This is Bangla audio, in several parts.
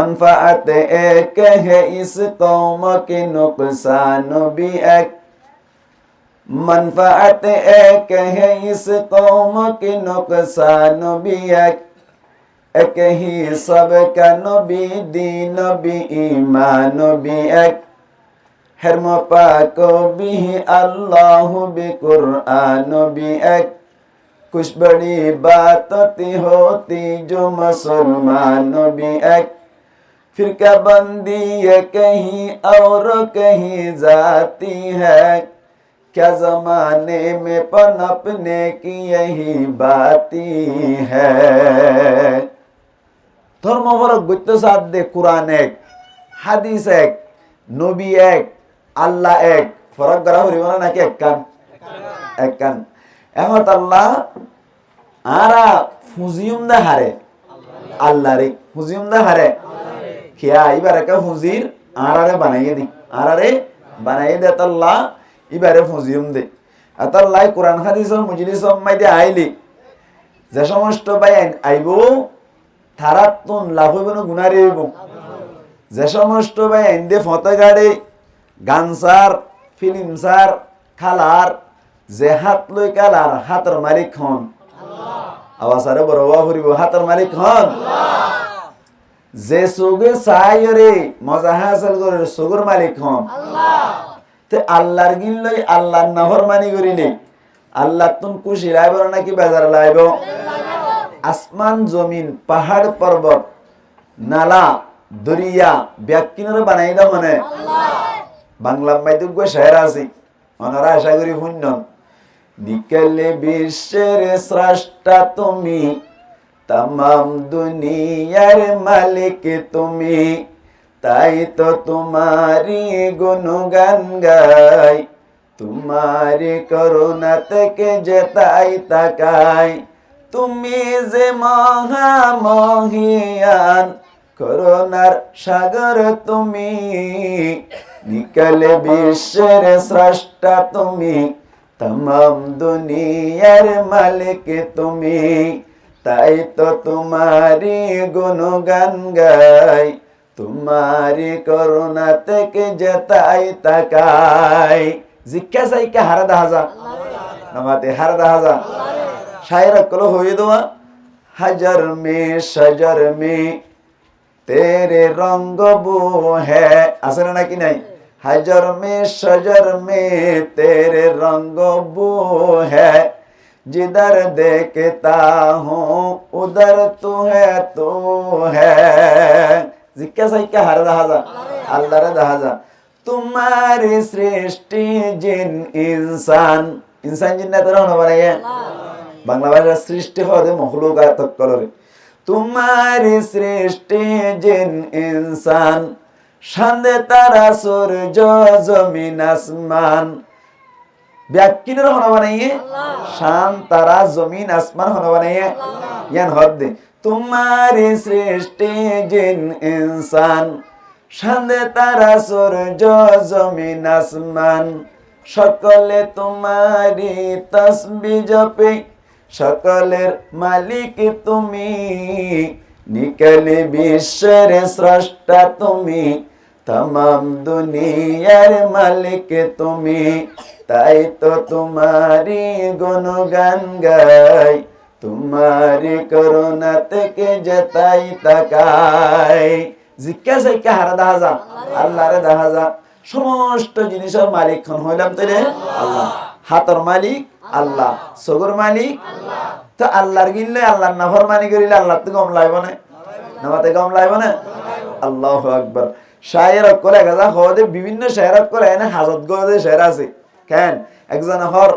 मनफात एक है इस कौम की नुकसान भी एक। मनफात एक है इस कौम की नुकसान भी एक ही सब का नबी दीन भी ईमान भी एक। हरम पाको भी अल्लाह भी कुरान भी एक। कुछ बड़ी बात होती जो मुसलमान भी एक। फिरका बंदी ये कहीं और कहीं जाती है, क्या जमाने में पनपने की यही बाती है। धर्म फरक गुत्त साथ दे कुरान एक, हादिस एक, नबी एक, আল্লাহ এক। ফরক করা হইব না নাকি একখান একখান। এখন আল্লাহ আরা ফুজিউম দা হারে আল্লাহ রে ফুজিউম দা হারে কিয়া এবার একটা ফুজির আরারে বানাইয়ে দি আরারে বানাইয়ে দে আল্লাহ এবারে ফুজিউম দে আল্লাহ কোরআন হাদিসের মজলিসের মধ্যে আইলি যে সমস্ত ভাই আইব তারাতুন লাভ হইব না গুনাহ হইব। যে সমস্ত ভাই আইন্দে ফতে গাড়ি গানসার ফিল্মসার খালার যে হাত লই কালার হাতের মালিক হন আওয়াজে বড় ওয়া ফুরিব হাতের মালিক হন। যে সুগে সাইরে মজা হাসিল করে সুগর মালিক হন তে আল্লাহর গিল লই আল্লাহর নাফরমানি করিলে আল্লাহ তুন খুশি লাইব নাকি বেজার লাইব। আসমান জমিন পাহাড় পর্বত নালা দরিয়া ব্যাকিনরে বানাই দাও মানে বাংলা মাইদুগ্য শের আছে ওনারা আশা করি শুনন। নিকলে বিশ্বের স্রষ্টা তুমি, तमाम दुनियार मालिक তুমি, তাই তো তোমারি গুণগান গাই। তোমারি করুণা থেকে যে তাই তাকাই। তুমি যে মহামহিয়ান করুণার সাগর তুমি। নিকলে বিশ্বের স্রষ্টা তুমি, तमाम दुनियार मालिक তুমি, তাই তো তোমারি গুণগান গাই। তোমারি করুণা থেকে যে তাই তাকাই। জিজ্ঞা সাইকা হারা দাহাজা নামাতে হারা দাহাজা শায়র কল হয়ে দেওয়া। হাজার মে শজর মে তেরে রঙ্গ বো হ্যাঁ আছে না নাকি নাই। हजर में शजर में तेरे रंग बो है। जिधर देखता हूँ उधर तू है। जिक्का सैक्का हर दहाजा अल्लाह रे दहाजा। तुम्हारी सृष्टि जिन इंसान इंसान जिन्ना तरह होना बनाइए बांग्ला भाषा सृष्टि हो दे मखलूकात कलरे। तुम्हारी सृष्टि जिन इंसान, शांदे तारा सूरज जमीन आसमान। व्याख्यान होना बनाइए शान तारा जमीन आसमान होना बनाइए यान हद दे। तुम्हारी सृष्टि जिन इंसान, शांदे तारा सूरज जमीन आसमान। सकले तुम्हारी तस्बीह जपे, सकलेर मालिक তুমি। निकले विश्वेर स्रष्टा তুমি, तमाम दुनियार मालिक তুমি। তাই তো তোমারি গুণগান গাই। তোমারি করুণা থেকে যে তাই তাকাই। জিজ্ঞা সাইকা হারা দাহাজা আল্লাহ রে দাহাজা। সমস্ত জিনিসের মালিক কোন হইলাম তাইলে আল্লাহ। হাতের মালিক আল্লাহ, সগর মালিক আল্লাহ। তো আল্লাহর গিল্লে আল্লাহর নাফরমানি করিলে আল্লাহ তো কম লাইব না নামাতে কম লাইব না। আল্লাহু আকবার। শায়ের করে গাজা হদে বিভিন্ন শায়ের করে এনে হাজত গদে শায়ের আছে কেন একজন হর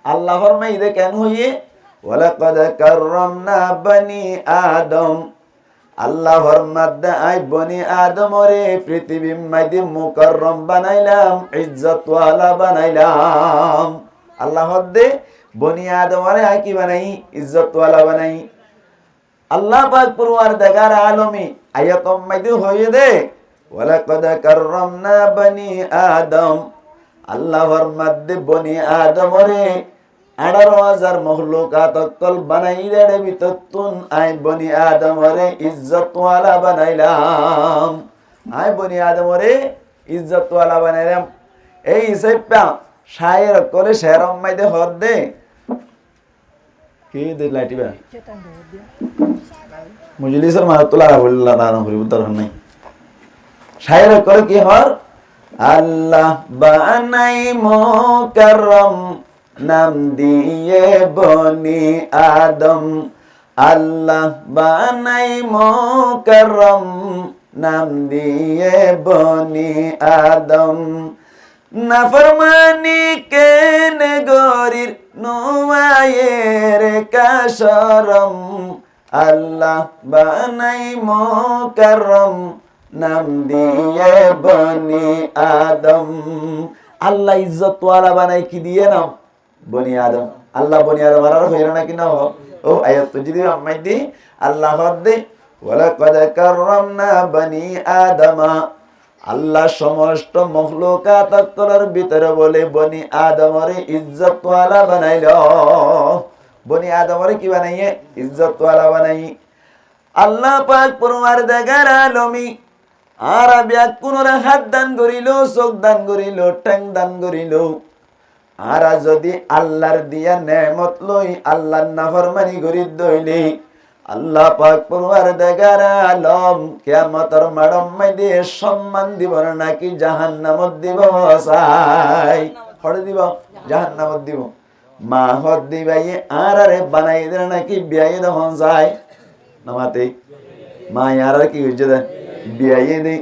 আল্লাহ ফরমাই দে কেন হইয়ে ওয়ালাকাদ কাররামনা বনি আদম। আল্লাহ ফরমাদ আই বনি আদম রে পৃথিবীর মধ্যে মুকাররম বানাইলাম, ইজ্জত ওয়ালা বানাইলাম। আল্লাহ হদে বনি আদম রে আই কি বানাই ইজ্জত ওয়ালা বানাই। আল্লাহ পাক পরওয়ারদিগার আলমী আয়াতম মধ্যে হইয়ে দে ওয়ালাকাদ কাররামনা বনি আদম। আল্লাহর মধ্যে বনি আদম রে 18,000 মখলুকাত অকল বানাই রে ভিতরতুন আই বনি আদমরে ইজ্জতওয়ালা বানাইলাম। আই বনি আদমরে ইজ্জতওয়ালা বানাইলাম। এই হিসাবটা শায়ের করে শেরম মাইদে হদ দে কি দে লাইটিবা মুজলিসের মারাতুল্লাহ রাবুল্লাহ দানা করি উদাহরণ নাই। শায়ের করে কি হর আল্লাহ বানাই মুকাররম নাম দিয়ে বনি আদম। আল্লাহ বানাই মুকাররম নাম দিয়ে বনি আদম। নাফরমানি কেন গরির নুমায়ের কাশরম। আল্লাহ বানাই মুকাররম নাম দিয়ে বনি আদম। আল্লাহ ইজ্জতওয়ালা বানাই কি দিয়ে নাম বনি আদম। আল্লাহ বনি আদম আর হইল না কি না ও আয়াত যদি আম্মাই দি আল্লাহ হদ্দে ওয়ালাকাদ কাররামনা বনি আদমা। আল্লাহ সমস্ত মখলুকাত অকলের ভিতরে বলে বনি আদমরে ইজ্জতওয়ালা বানাইল। বনি আদমরে কি বানাইয়ে ইজ্জতওয়ালা বানাই। আল্লাহ পাক পরওয়ারদিগার আলমী আর ব্যাকুনরে হাত দান করিল, চোখ দান করিল, ঠ্যাং দান করিল। আর যদি আল্লাহর দিয়া নেমত লই আল্লাহর নাফরমানি করি দইলে আল্লাহ পাক পরওয়ারদিগার আলম কিয়ামতের মাডম মাইদে সম্মান দিব নাকি জাহান্নামত দিব? চাই হড়ে দিব জাহান্নামত দিব। মা হদ দিবাই আর আরে বানাই দে নাকি বিয়াই দহন যায় নামাতে মা আর কি হইছে দে বিয়াই দে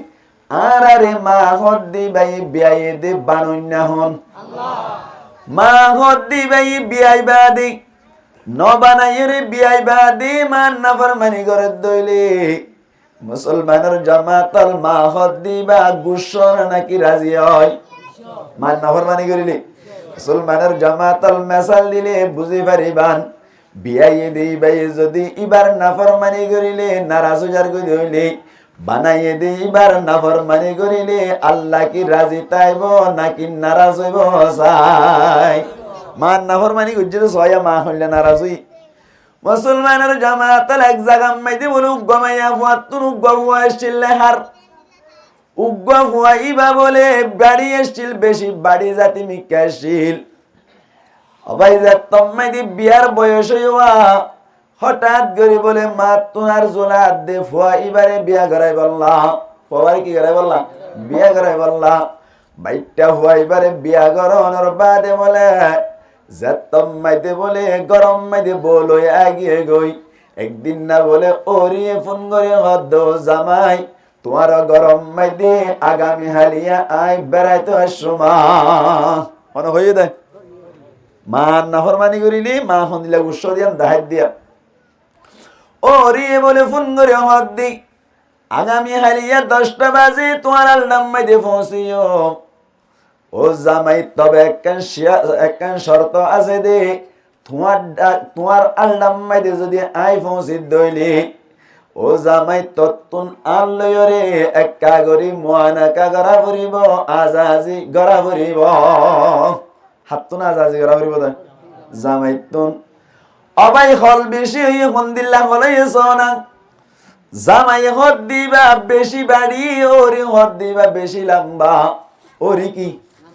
আর আরে মা হদ দিবাই বিয়াই দে বানুন্না হন মা হদ দিবাই বিয়াই বাদি ন বানাইরে বিয়াই বাদি মান নাফরমানি করে দইলে মুসলমানের জামাতাল মা হদ দিবা গুসর নাকি রাজি হয়? মান নাফরমানি করিলে মুসলমানের জামাতাল মেসাল দিলে বুঝি পারিবান। বিয়াই দিবাই যদি ইবার নাফরমানি করিলে নারাজ হইজার কই হইলে বানাইয়ে দিবার নাফরমানি করিলে আল্লাহ কি রাজি তাইব নাকি নারাজ হইব? চাই মান নাফরমানি করছে তো ছয়া মা হইলে নারাজ হই। মুসলমানের জামাতাল এক জায়গা মাইতে বলে উগ্গমাইয়া ফুয়াতুন উগ্গ ফুয়া এসছিল হার উগ্গ ফুয়া ইবা বলে বাড়ি এসছিল বেশি বাড়ি জাতি মিকা এসছিল অবাই যা তম্মাইদি বিয়ার বয়স হইয়া হঠাৎ করে বলে মা তোমার জোলা দে ফুয়া ইবারে বিয়া করাই বললা। ফুয়ারে কি করাই বললা? বিয়া করাই বললা। বাইটা ফুয়া ইবারে বিয়া করানোর বাদে বলে যেতম মাইতে বলে গরম মাইতে বলো আগিয়ে গই একদিন না বলে ওরিয়ে ফোন করে হদ জামাই তোমার গরম মাইতে আগামী হালিয়া আই বেড়াইতে সমা মনে হয়ে দেয়। মা নাফরমানি করিলি মা হন দিলা উৎস দিয়ান দাহাই দিয়া ওরিয়ে বলে ফোন করে হদ দি আগামী হালিয়া 10টা বাজে তোমার আল্লাহ মাইতে পৌঁছিও। ও জামাই তবে একখান শর্ত আছে দে তোমার আল্লাহ মাইতে যদি আই পৌঁছি দইলি ও জামাই তত্তুন আল্লয়রে একা গরি মোয়ানাকা গড়া ফুরিব আজাজি গড়া ফুরিব হাতুন আজাজি গড়া ফুরিব জামাই তুন অবাই হল বেশি হইয়ে হন্দিল্লা হলাই সোনা জামাই হদ দিবা বেশি বাড়ি ওরি হদ দিবা বেশি লম্বা ওরি কি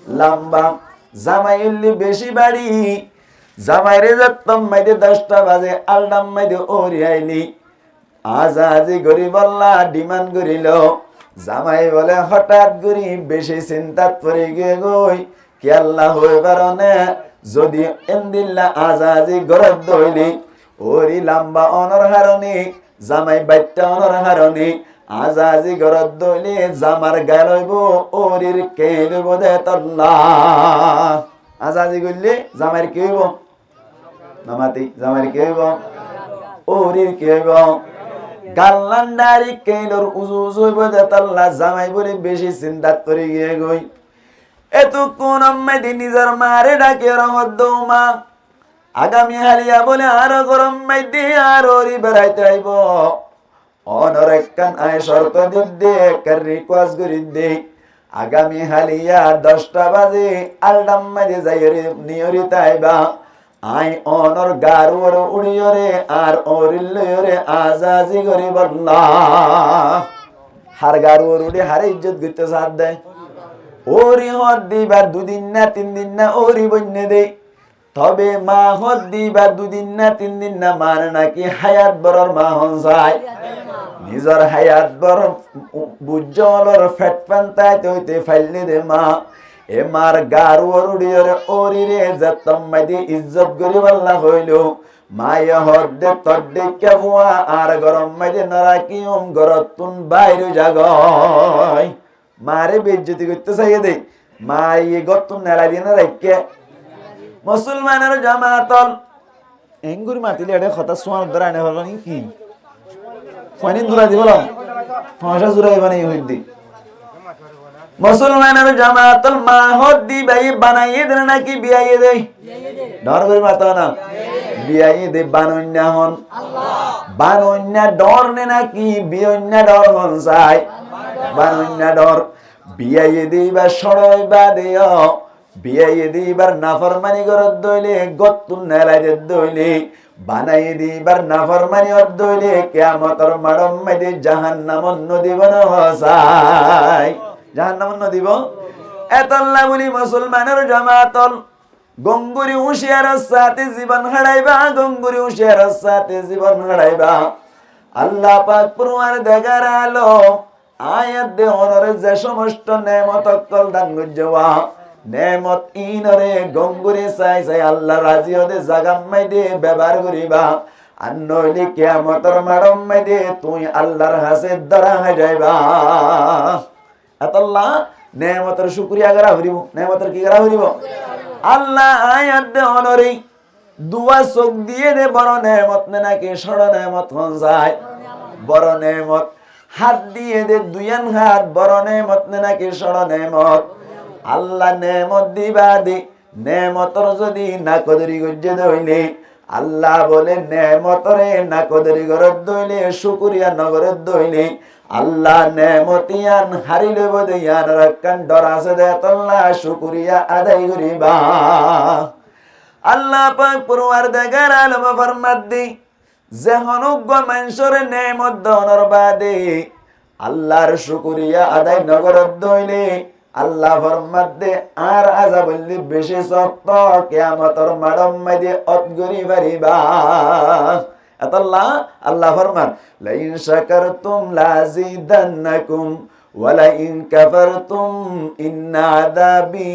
লম্বা জামাইলি বেশি বাড়ি জামাইরে যত্তম মাইদে 10টা বাজে আল্লাহ মাইদে ওরি আইলি আজাজি গরি বললা ডিমান্ড করিল জামাই বলে হঠাৎ করি বেশি চিন্তাত পড়ে গিয়ে গই কি আল্লাহ হইবার না যদি এন্দিল্লা আজাজি গরব দইলি ওরি লম্বা অনর হারনি জামাই বাইটা অনর হারনি আজাজি গরব দইলি জামার গালইব ওরির কে লইব দে তল্লা আজাজি গইলে জামাইর কি হইব নামাতি জামাইর কি হইব ওরির কি হইব গাল্লান্ডারি কেলর উজু হইব দে তল্লা জামাই বলে বেশি চিন্তা করে গিয়ে গই এতক্ষণ আম্মাইদি নিজের মারে ডাকে রহদ মা আগামী হালিয়া বলে আরো গরম মাইদি আর ওরি বেড়াইতে আইব অনর একখান আয় শর্ত দিদ্দে একটা রিকোয়েস্ট করি দে আগামী হালিয়া 10টা বাজে আল্লাহ মাইদি যাই নিয়রিতে আইবা আই অনর গারুর উড়িয়রে আর ওরিল্লরে আজাজি গরিব আল্লাহ হার গারুর উড়ি হারে ইজ্জত করতে সাথ দেয় ওরি হদ দিবার 2 দিন না 3 দিন না ওরি বন্যে দে তবে মা হদ দিবার 2 দিন না 3 দিন না মান নাকি হায়াত বরর মা হন যায় নিজর হায়াত বর বুজ্জলর ফেট পান্তাইতে হইতে ফাইলে দে মা এ মার গারুর উড়িয়রে ওরি রে যতম মাদি ইজ্জত গরিব আল্লাহ হইল মায়া হদ্দে তদ্দে কেবুয়া আর গরম মাদি নারাকি গরতুন বাইরে জাগয় মারে বেজ্জতি করতে চাইয়ে দে মা ইয়ে গতুন নেলা দিয়ে না রাখকে মুসলমানের জামাতল এঙ্গুরি মাতিলে এটা কথা সোয়ার দ্বারা এনে হলো কি ফয়নিন দুরা দি বলো ভাষা জুরাই বানাই হইদি মুসলমানের জামাতল মা হদ্দি ভাই বানাইয়ে দেন নাকি বিয়াইয়ে দেয় ডর করে মাতা না বিয়াইয়ে দে বানন্যা হন বানন্যা ডর নে নাকি বিয়ন্যা ডর হন চাই বানন্যা ডর বিয়াইয়ে দিবার সরয় বা দেয় বিয়াইয়ে দিবার নাফরমানি করত দইলে গত্তুন নেলাই দইলে বানাইয়ে দিবার নাফরমানি অত দইলে কিয়ামতের মাড়ম মাইদে জাহান্নাম নদী বন হসাই জাহান্নাম নদী বন এতল্লা বলি মুসলমানের জামাতল গঙ্গুরি হুঁশিয়ারের সাথে জীবন হারাইবা গঙ্গুরি হুঁশিয়ারের সাথে জীবন হারাইবা আল্লাহ পাক পুরওয়ার দেগার আলো আয়াত দে অনরে যে সমস্ত নেমত অকল দান গুজওয়া নেমত ইনরে গঙ্গুরি চাই চাই আল্লাহ রাজি হদে জাগাম্মাই দে ব্যবহার করিবা আর নইলে কিয়ামতের মাড়ম মাই দে তুই আল্লাহর হাসে দ্বারা হয়ে যাইবা এতল্লা নেমতের শুকরিয়া করা হরিব নেমতের কি করা হরিব আল্লাহ আয়াত দে অনরে দুয়া চোখ দিয়ে দে বড় নেমত নে নাকি সড় নেমত হন যায় বড় নেমত হাত দিয়ে দে দুয়ান হাত বড় নেমত নে নাকি সড় নেমত আল্লাহ নেমত দিবা দে নেমতর যদি না কদরি গজ্জে দইলে আল্লাহ বলে নেমতরে না কদরি গরত দইলে শুকরিয়া নগরত দইলে আল্লাহ নেমতিয়ান হারিলে বদে ইয়ান রাক্কান ডর আছে দে আল্লাহ শুকরিয়া আদায় করিবা আল্লাহ পাক পরওয়ারদিগার আলম ফরমাত দি যেহনুগ্য মানুষের নেমত দনর বাদে আল্লাহর শুকরিয়া আদায় নগরত দইলে আল্লাহ ফরমাত দে আর আযাবল্লি বেশি সক্ত কিয়ামতের মাড়ম মাইদে অতগরি বারিবা আল্লাহ আল্লাহ ফরমান লা ইন শাকারতুম লাযিদান্নাকুম ওয়া লা ইন কাফারতুম ইন্না আযাবি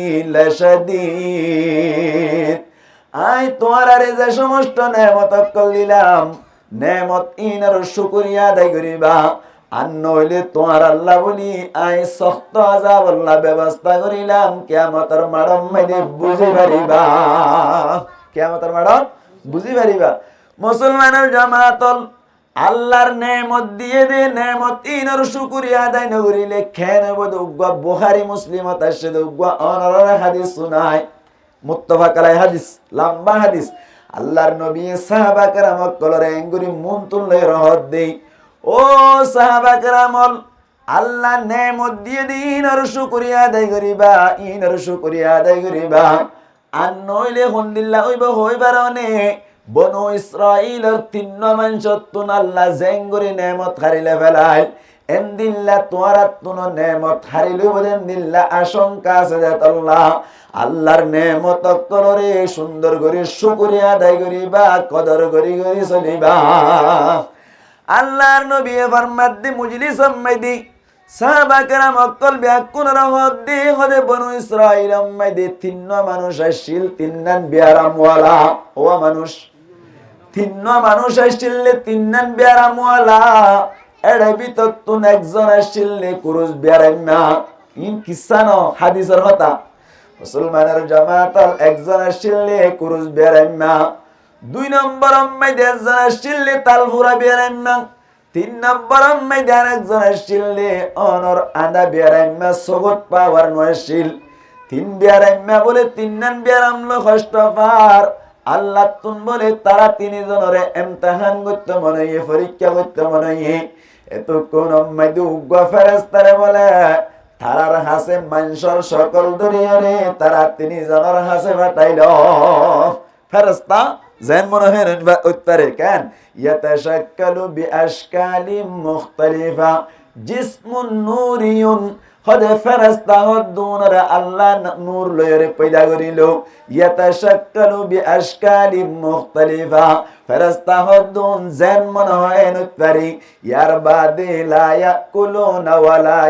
লাশাদীদ আই তোমার আরে যে সমস্ত নেমত অকল দিলাম নেমত ইনার শুকরিয়া আদায় করিবা আর নইলে তোমার আল্লাহ বলি আই সখ্ত আযাব আল্লাহ ব্যবস্থা করিলাম কিয়ামতের মাড়ম মাইদে বুঝি পারিবা কিয়ামতের মাড়ম বুঝি পারিবা মুসলমানের জামাতল আল্লাহর নেমত দিয়ে দে নেমত ইনার শুকরিয়া আদায় না করিলে খেনে বদ উগ্গা বুখারী মুসলিমত আসে উগ্গা অনর হাদিস শুনায় মুত্তাফাক আলাইহি হাদিস লম্বা হাদিস আল্লাহর নবী সাহাবা کرام কলরে এঙ্গুরি মন তুললে রহত দেই ও সাহাবা کرامল আল্লাহ নেমত দিয়ে দিন আর শুকরিয়া আদায় করিবা ইনার শুকরিয়া আদায় করিবা আর নইলে হন্দিল্লাহ হইবার অনে বনু ইসরাইলের 3 মানসতুন আল্লাহ জেঙ্গুরি নেমত হারিলে ফেলায় এন্দিল্লা তোয়ারা তুন নেমত হারিলে বলেন দিল্লা আশঙ্কা আছে যে আল্লাহ আল্লাহর নেমত কলরে সুন্দর করে শুকরিয়া আদায় করিবা কদর করি করি চলিবা আল্লাহর নবী ফরমাত দি মজলিস মাইদি সাহাবা کرام অকল ব্যাকুন রহত দি হদে বনু ইসরাইল মাইদি 3 মানুষ আসিল 3 বিয়ারামওয়ালা ও মানুষ 3 মানুষ আসিল 3 বিয়ারামওয়ালা এড়ে ভিতর তুন একজন আসিল কুরুজ বিয়ারাম্মা ইন কিসানো হাদিসের কথা মুসলমানের জামাতল একজন আসিল কুরুজ বিয়ারাম্মা 2 নম্বর মাইদি একজন আসিল তালফুরা বিয়ারাম্মা 3 নম্বর মাইদি আরেকজন আসিল অনর আদা বিয়ারাম্মা সগত পাওয়ার নয়শিল 3 বিয়ারাম্মা বলে 3 নন বিয়ারামলো কষ্টপার আল্লাহ তুন বলে তারা 3 জনরে ইমতিহান করতে মনে পরীক্ষা করতে মনে এত কোন মাইদি উগ্র ফেরেশতারে বলে তারার হাসে মানুষের সকল দুনিয়ারে তারা 3 জনের হাসে পাঠাইল ফেরেশতা যেন মনে হয় উত্তরে কেন ইয়াতাশাক্কালু বিআশকালিম মুখতালিফা জিসমুন নূরিয়ুন হদে ফেরেশতা হদুনরে আল্লাহ নূর লয়রে পয়দা করিল ইয়াতাশাক্কালু বিআশকালিম মুখতালিফা ফেরেশতা হদুন যেন মনে হয় উত্তরে ইয়ার বাদে লা ইয়াকুলুনা ওয়ালা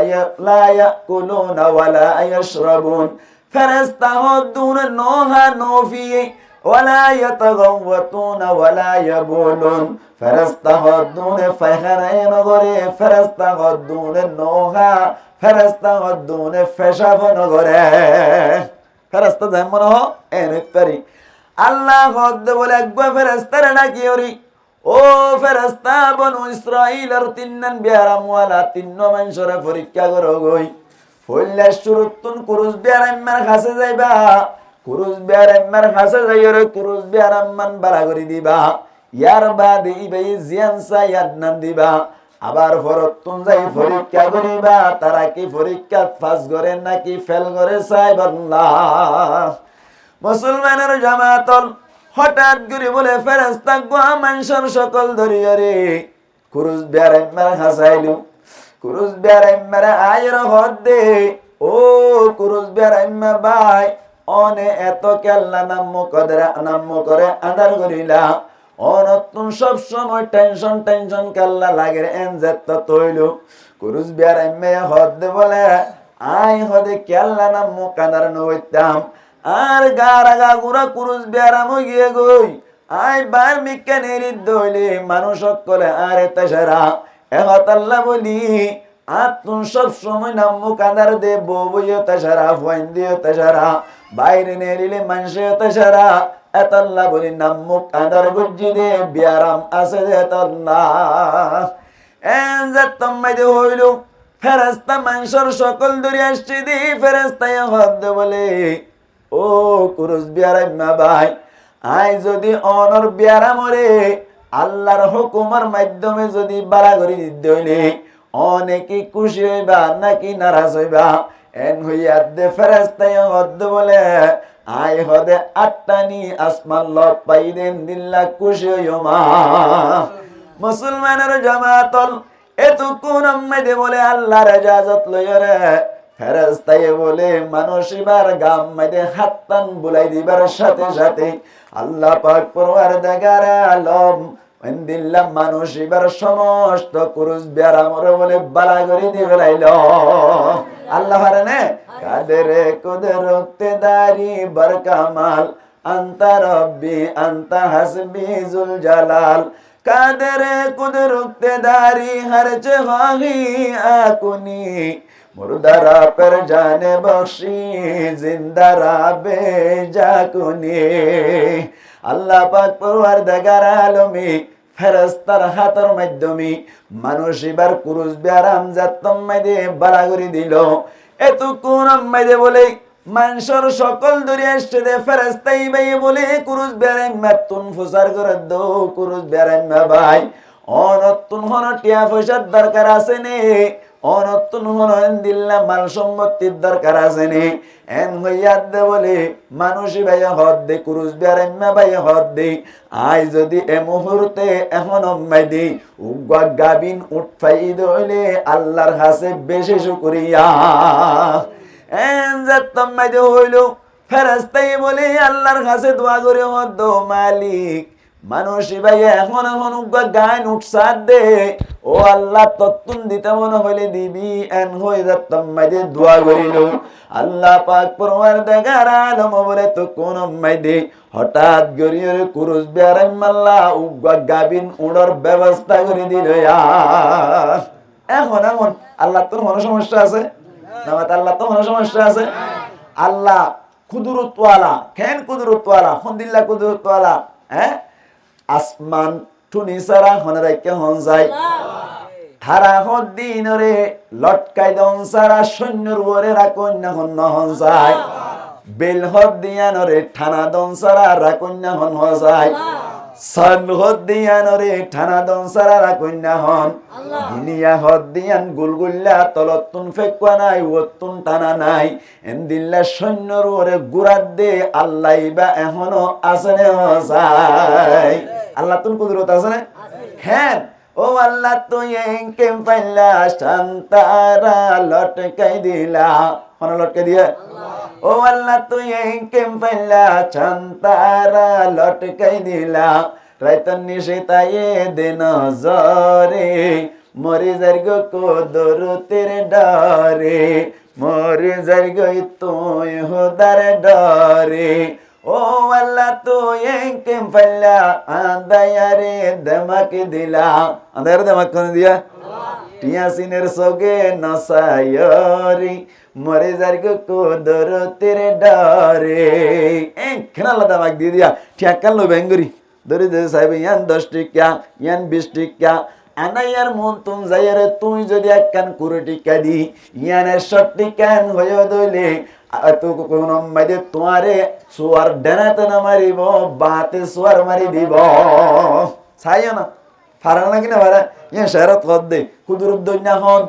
ইয়াকুলুনা ওয়ালা ইয়াশরাবুন ফেরেশতা হদুন নোহা নফিয়ে ওয়ালা ইয়াতাগাওয়াতুনা ওয়ালা ইয়াবুলুন ফেরেশতা হদুন ফায়খানায় নগরে ফেরেশতা হদুন নোহা ফেরেশতা হদুন পেশাব নগরে ফেরেশতা যেমন এনক পারি আল্লাহ হদ বলে একবার ফেরেশতারে ডাকিওরি ও ফেরেশতা বনু ইসরাইলের তিনজন বিয়ারাম ওয়ালা তিন্ন মানুষরে পরীক্ষা করো গই ফইলা শুরুতুন কুরুস বিয়ারাম্মার কাছে যাইবা কুরুস বিয়ারাম্মার কাছে যাইরে কুরুস বিয়ারাম্মান বালা করি দিবা ইয়ার বাদে ইবাই জিয়ানসা ইয়াদনান দিবা আবার ফরতুন যাই পরীক্ষা করিবা তারা কি পরীক্ষা পাস করে নাকি ফেল করে সাইবাল্লাহ মুসলমানের জামাতল হঠাৎ করে বলে ফেরেশতা গো মানুষের সকল ধরিয়া রে কুরুস বিয়ারাম্মার হাসাইলু কুরুস বিয়ারাম্মার আয়র হদে ও কুরুস বিয়ারাম্মা ভাই অনে এত কেল্লা নাম্য করে আদার করিলা অনতুন সব সময় টেনশন কেল্লা লাগে এনজেত তৈল কুরুস বিয়ারাম্মা হদে বলে আই হদে কেল্লা নাম্য কাদার নইতাম আর গারাগা গুরা কুরুস বিয়ারাম গিয়ে গই আই বার মিক্কা নেরিদ দইলে মানুষ সকলে আরে তেসারা এহত আল্লাহ বলি আতুন সব সময় নাম্য কাদার দে বউয় তেসারা ফয়েন্দিও তেসারা বাইরে নেরিলে মানুষে তেসারা এত আল্লাহ বলি নাম্য কাদার গুজি দে বিয়ারাম আছে দে আল্লাহ এনজাত তম্মাইদে হইল ফেরেশতা মানুষের সকল ধরে আসছে দি ফেরেশতায় হদ বলে ও কুরুস বিয়ারাম্মা ভাই আই যদি অনর বিয়ারামরে আল্লাহর হুকুমের মাধ্যমে যদি বাড়া করে দিতে হইলে অনেকে খুশি হইবা নাকি নারাজ হইবা এন হইয়া দে ফেরেশতায় হদ বলে আই হদে আটটানি আসমান লত পাইদেন দিল্লা খুশি হইও মা মুসলমানের জামাতল এতক্ষণ আম্মাইদে বলে আল্লাহর ইজাজত লইরে ফেরেশতায় বলে মানুষিবার গাম মাইদে হাততান বুলাই দিবার সাথে সাথে আল্লাহ পাক পরওয়ারদিগার আলম দিল্লাহ মানুষিবার সমস্ত কুরুস বিয়ারামরে বলে বালা করে দি ফেলাইল আল্লাহ হারানে কাদেরে কুদরতে দারি বরকামাল আনতা রব্বি আনতা হাসবি জুল জালাল কাদেরে কুদরতে দারি হর জহি আকুনি মুর্দারা पर जाने बख्शी जिंदारा बेजाकुनी আল্লাহ পাক পরওয়ারদিগার আলমী ফেরেশতার হাতের মাধ্যমে মানুষ এবার কুরুস বিয়ারাম জাতম মাইদে বাড়া করে দিল এতক্ষণ আম্মাইদে বলে মানুষের সকল ধরে আসছে দে ফেরেশতাই ভাই বলে কুরুস বিয়ারাম মাতুন ফুসার করে দো কুরুস বিয়ারাম ভাই অনতুন হন টিয়া পয়সার দরকার আছে নে অনতুন হন দিল্লা মাল সম্পত্তির দরকার আছে নে এন হইয়াদ দে বলে মানুষই ভাই হদ দে কুরুস বিয়ারাম ভাই হদ দে আই যদি এ মুহূর্তে এখন অম্মাই দি উগা গাবিন উঠফাই দইলে আল্লাহর কাছে বেশি শুকরিয়া এন জাতম মাইদে হইল ফেরেশতাই বলে আল্লাহর কাছে দোয়া করে হদ মালিক মানুষই ভাই এখন গান উঠসাদ দে ও আল্লাহ তত্তুন দিতে মনে হইলে দিবি এন হই যাতম মাইদে দোয়া করিল আল্লাহ পাক পরওয়ারদিগার আলম বলে তো কোন মাইদে হঠাৎ গরিয়ে কুরুস বিয়ারাম আল্লাহ উগা গাবিন উড়ার ব্যবস্থা করে দিল এখন আল্লাহ তোর মনে সমস্যা আছে না আল্লাহ তো মনে সমস্যা আছে আল্লাহ কুদরতওয়ালা কেন কুদরতওয়ালা হন্দিল্লাহ কুদরতওয়ালা আসমান টুনি সারা হন রাইকে হন যায় ধারা হদ্দিন রে লটকাই দন সারা সৈন্যর ওরে রাকন্যা হন হন যায় বেল হদ্দিয়ান রে ঠানা দন সারা রাকন্যা হন যায় সান হদ্দিয়ান রে ঠানা দন সারারা কন্যা হন দুনিয়া হদ্দিয়ান গুলগুল্লা তলতুন ফেকুয়া নাই ওতুন টানা নাই এন্দিল্লা সৈন্যর ওরে গুরাত দে আল্লাহ বা এখনো আসনে হসাই আল্লাহ তুন কুদরত আছে না হ্যাঁ ও আল্লাহ তুই এঙ্কে পাইলা শান্তারা লটকাই দিলা হন লটকাই দিয়া ও আল্লাহ তুই এঙ্কে পাইলা শান্তারা লটকাই দিলা রাইতন নিশিতায়ে দিন জরে মরি যার্গ কোদর তেরে ডরে মরি যার্গ তুই হোদার ডরে ও আল্লাহ তুই এঙ্কে পাইলা আদায়ারে দেমাকে দিলা আদায়ারে দেমাক কোন দিয়া টিয়াসিনের সগে নসায়রি মরে যার্গ কোদর তেরে ডরে এখানে আল্লাহ দেমাক দিয়ে দিয়া ঠিয়াকাল লো বেঙ্গুরি ধরে দে সাহেব ইয়ান 10 টিকা ইয়ান 20 টিকা আনাইয়ার মন তুম যাইরে তুই যদি একখান কুড়ি টিকা দি ইয়ানের 60 টিকা হয়ে দইলে তো কোন মাইদে তোমারে সুয়ার ডানাতে না মারিব বাতে সুয়ার মারি দিব চাইও না ফারান না কিনা ভাড়া ইয়া শহরত কর দে কুদরত দুনিয়া হন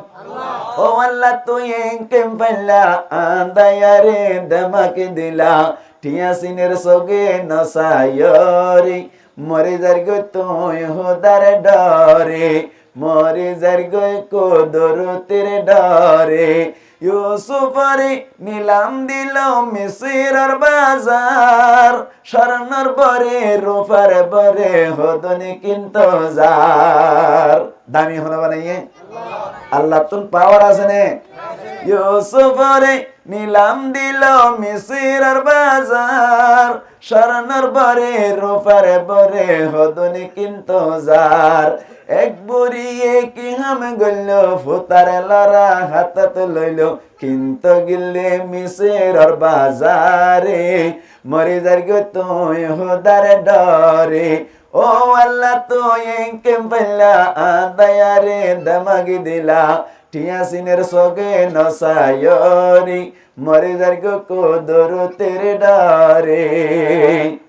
ও আল্লাহ তুই এঙ্কে পাইলা আন্দায়ারে দেমাকে দিলা টিয়াসিনের সগে নসায়রি মরে যার্গ তুই হোদার ডরে মরে যার্গ কোদর তেরে ডরে ইউসুফরে নিলাম দিল মিসিরের বাজার স্বর্ণর বরে রূপার বরে হদনে কিন্তু যার দামি হলো বানাইয়ে আল্লাহ তুন পাওয়ার আছে নে ইউসুফরে নিলাম দিল মিসিরের বাজার স্বর্ণর বরে রূপার বরে হদনে কিন্তু যার এক বুড়িয়ে কি হাম গল্ল ফুতার লড়া হাতত লইল কিন্তু গিলে মিসিরের বাজারে মরি যার্গ তুই হোদার ডরে ও আল্লাহ তুই এঙ্কে পাইলা আদায়ারে দামাগি দিলা টিয়াসিনের সগে নসায়রি মরে যার্গ কোদর তেরে ডরে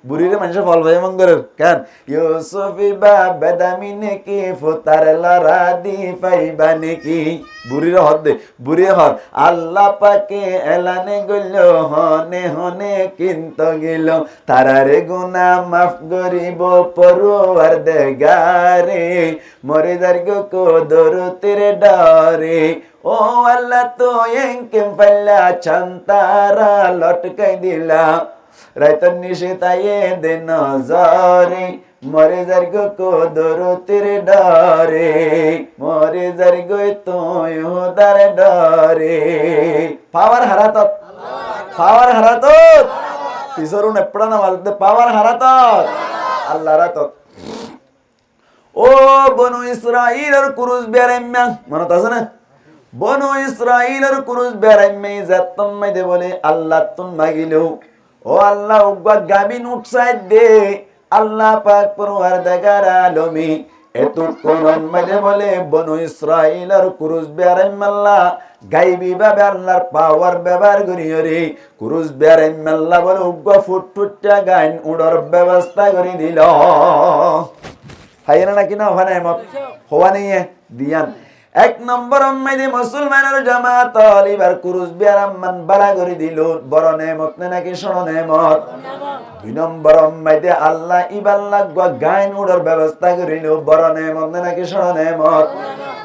বুড়িরে মানুষ ফল ভাই মঙ্গলের কেন ইউসুফি বা বেদামি নেকি ফুতার লড়া দি পাইবা নেকি বুড়ির হদ দে বুড়ি হর আল্লাহ পাকে এলানে গইল হনে হনে কিন্তু গেল তারারে গুনা মাফ করিব পরওয়ার দেগারে মরে যার্গ কোদর তেরে ডরে ও আল্লাহ তো এঙ্কে পাইলা ছান্তারা লটকাই দিলা রাইতন নিশিতায়ে দিন জরে মরে যার্গ কোদর তেরে ডরে মরে যার্গ তুই হোদার ডরে পাওয়ার হারাত পাওয়ার হারাত পিছরুন এপড়া না মালতে পাওয়ার হারাত আল্লাহ রাত ও বনু ইসরাইলের কুরুজ বেরেম্যা মনত আছে না বনু ইসরাইলের কুরুজ বেরেম্যা জাতম মাইদে বলে আল্লাহ তুন মাগিলো ও আল্লাহ উগা গাবিন উঠসাই দে আল্লাহ পাক পরওয়ারদিগার আলমী এতক্ষণ মাইদে বলে বনু ইসরাইলের কুরুজ বেরেম্যা গাইবি ভাবে আল্লাহর পাওয়ার ব্যবহার করিও রে কুরুজ বেরেম্যা বলে উগা ফুটফুটটা গাইন উড়ার ব্যবস্থা করে দিল হাইনা নাকি না ওখানে মত হওয়া নেই দিয়ান এক নম্বর মাইদে মুসলমানের জামাত আলিবার কুরুজ বিয়ারাম্মান বালা করে দিল বড় নেমত নাকি শোনো নেমত দুই নম্বর মাইদে আল্লাহ ইবাল্লাহ গাইন উড়ার ব্যবস্থা করিল বড় নেমত নাকি শোনো নেমত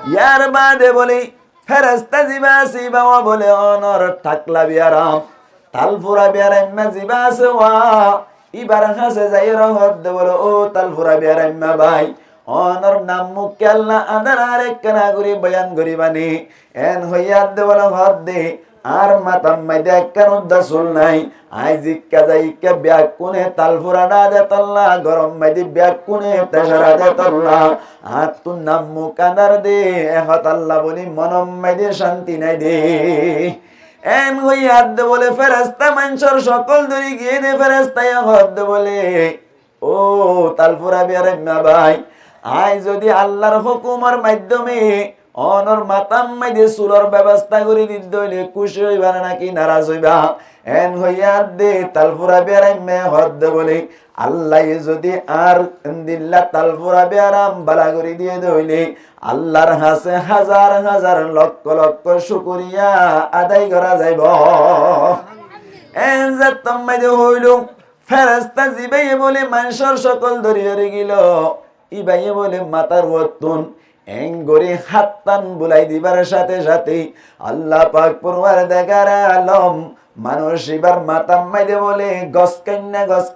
ইয়ার বাদে বলি ফেরেশতা জিবাসি বাবা বলে অনর টাকলা বিয়ারাম তালপুরা বিয়ারাম্মা জিবাসে ওয়া ইবার হাসে যাই রহত দে বলো ও তালপুরা বিয়ারাম্মা ভাই অনর নাম মুখে আল্লাহ আদার আরেক কানা করি বয়ান করিবানি এন হইয়ার দে বলো হদ দে আর মাতাম মাইদে একখান উদ্দাসুল নাই আই জিক্কা যাইকা ব্যাগ কোনে তালপুরা না দে তল্লা গরম মাইদে ব্যাগ কোনে তেসারা দে তল্লা আর তুন নাম মুখ আদার দে এহত আল্লাহ বলি মনম মাইদে শান্তি নাই দে এন হইয়ার দে বলে ফেরেশতা মানুষের সকল ধরি গিয়ে দে ফেরেশতায় হদ দে বলে ও তালপুরা বিয়ারাম্মা ভাই আই যদি আল্লাহর হুকুমের মাধ্যমে অনর মাতাম মাইদে চুলোর ব্যবস্থা করে দিতে হইলে খুশি হইবা নাকি নারাজ হইবা এন হইয়া দে তালপুরা বেড়াইমে হদ বলে আল্লাহ যদি আর দিল্লা তালপুরা বেয়ারাম বালাগরি দিয়ে দইলে আল্লাহর হাসে হাজার হাজার লক্ষ লক্ষ শুকরিয়া আদায় করা যাইব। হইল ফেরেস্তা জিবাই বলে মানুষের সকল ধরিয়ে গেল, ইবাই বলে মাতার ওয়াতুন এঙ্গরে হাত্তান বুলাই দিবার সাথে সাথে আল্লাহ পাক পরওয়ারদিগার আলম মানুষ এবার মাতাম মাইদে বলে গস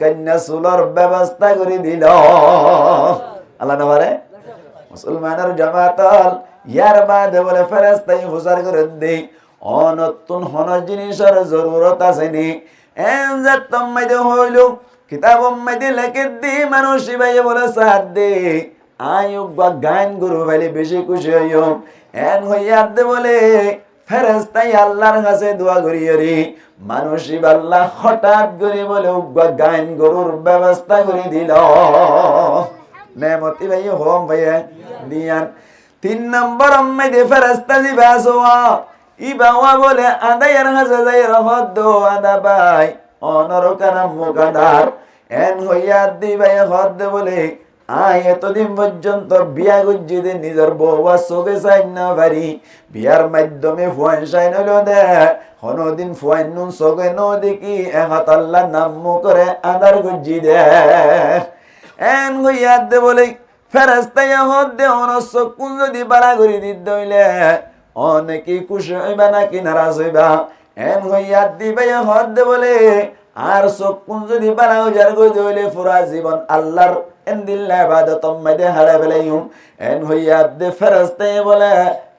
কান্না চুলোর ব্যবস্থা করে দিল। আল্লাহ না পারে মুসলমানের জামাতল ইয়ার বাদে বলে ফেরেশতাই হুজার করে দেই অনতুন হন জিনিসের জরুরত আছে নি এন জাতম মাইদে হইল কিতাব মাইদে লেখে দি মানুষ ভাই বলে সাথ দে আয়ুব বা গান গুরু ভাইলে বেশি খুশি হইও এন হইয়া দে বলে ফেরেশতাই আল্লাহর কাছে দোয়া করিয়ে রে মানুষ আল্লাহ হঠাৎ করে বলে উগ্র গান গরুর ব্যবস্থা করে দিল। নেমতি ভাই হোম ভাইয়া দিয়ান 3 নম্বর আম্মাইদে ফেরেশতা জিবা সোয়া ইবাওয়া বলে আদায়ের কাছে যাই রহমত দো আদা ভাই অনরকানাম মুকাদার এন হইয়া দি ভাই হদ বলে আয় এতদিন পর্যন্ত বিয়া গুজ্জিতে নিজের বউয়া চোখে চাই না পারি বিয়ার মাধ্যমে ফুয়ান চাই নইল দে হনদিন ফুয়ান নুন চোখে ন দেখি এহাত আল্লাহ নাম করে আদার গুজ্জি দে এন হইয়া দে বলে ফেরেশতাই হদ দে অনস কোন যদি বাড়া করি দিত হইলে অনেকে খুশি হইবা নাকি নারাজ হইবা এন হইয়া দি ভাই হদ দে বলে আর চকুন যদি বাড়া উজার করে হইলে পুরা জীবন আল্লাহর এন্দিল্লা ইবাদতম মাইদে হারা বেলাইম এন হইয়া দে ফেরেশতাই বলে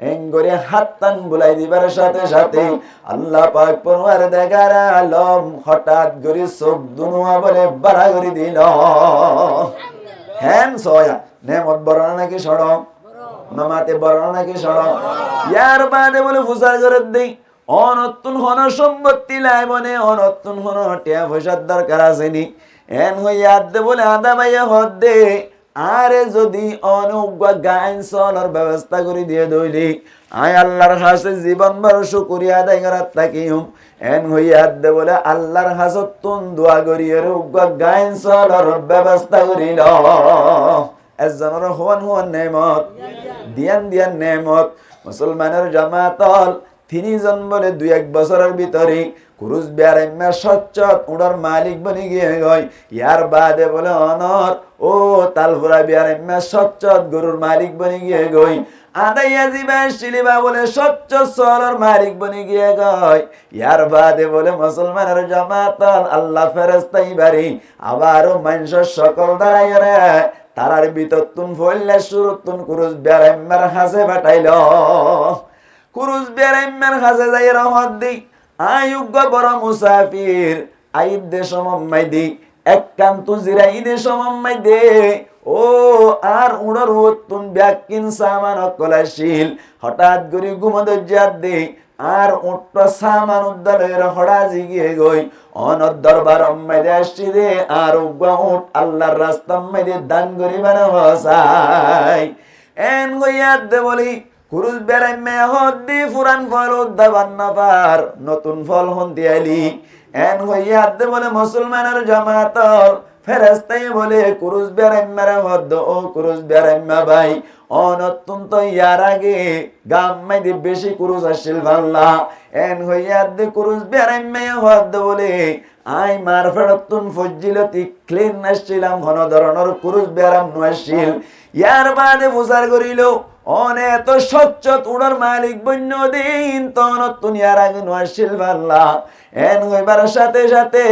এঙ্গরে হাততান বুলাই দিবার সাথে সাথে আল্লাহ পাক পরওয়ারদিগার আলম হঠাৎ করে চোখ দুনুয়া বলে বাড়া করে দিল। হেন সয়া নেমত বর্ণনা নাকি সড়ক নামাতে বর্ণনা নাকি সড়ক ইয়ার বাদে বলে ফুসার করে দেই অনতুন হন সম্পত্তি লাই বনে অনতুন হন টিয়া পয়সার দরকার আছে নি এন হইয়া দে বলে আদা ভাইয়া হদ দে আরে যদি অনুজ্ঞ গাইন চলার ব্যবস্থা করে দিয়ে দইলি আয় আল্লাহর কাছে জীবন ভর শুকরিয়া আদায় করার তাকিম এন হইয়া দে বলে আল্লাহর কাছে তুন দোয়া করিয়ে উজ্ঞ গাইন চলার ব্যবস্থা করিল। এজনের হন নেমত দিয়ান নেমত মুসলমানের জামাতল 3 জন বলে 2-1 বছরের ভিতরে কুরুজ বেয়ারাইম্মা সচ্চত উড়ার মালিক বনি গিয়ে গয় ইয়ার বাদে বলে অনর ও তালপুরা বেয়ারাইম্মা সচ্চত গরুর মালিক বনি গিয়ে গই আদাইয়া জিবা শিলিবা বলে সচ্চ সরর মালিক বনি গিয়ে গয় ইয়ার বাদে বলে মুসলমানের জামাতল আল্লাহ ফেরেশতাই বাড়ি আবারও মানুষের সকল দাঁড়াইয়া রে তারার ভিতর তুন ফইলে শুরুতুন কুরুজ বেয়ারাইম্মার হাসে পাঠাইল। কুরুজ বেয়ারাইম্মার হাসে যাই রহমত দি আয়ুগ্য বড় মুসাফির আইদ দেশ মাইদি একান্ত জিরাই দেশ মাইদে ও আর উড়র উত্তুন ব্যাকিন সামান কলাশীল হঠাৎ করে ঘুমদ জাত দে আর উট্ট সামান উদ্দালের হড়া জিগিয়ে গই অনর দরবার মাইদে আসছি দে আর উগ্র উট আল্লাহর রাস্তা মাইদে দান করিবার হসাই এন গইয়াত দে বলি কুরুজ বেরাইম্মা হদ্দি ফুরান ফল উদ্দাবান নাফার নতুন ফল হন্তি আইলি এন হইয়া দে বলে মুসলমানের জামাতল ফেরেশতাই বলে কুরুজ বেরাইম্মার হদ্দ ও কুরুজ বেরাইম্মা ভাই অনতুন তো ইয়ার আগে গাম মাইদি বেশি কুরুজ আসছিল ভাল্লা এন হইয়া দে কুরুজ বেরাইম্মা হদ্দ বলে আই মার ফেরতুন ফজিলতি ক্লিন আসছিলাম ঘন ধরনের কুরুজ বেরাম নয়াসিল ইয়ার বাদে বুঝার করিল অনে তো সচ্চত উড়ার মালিক বন্য দিন তনতুন ইয়ার আগে নয়াসিল ভাল্লা এন হইবার সাথে সাথে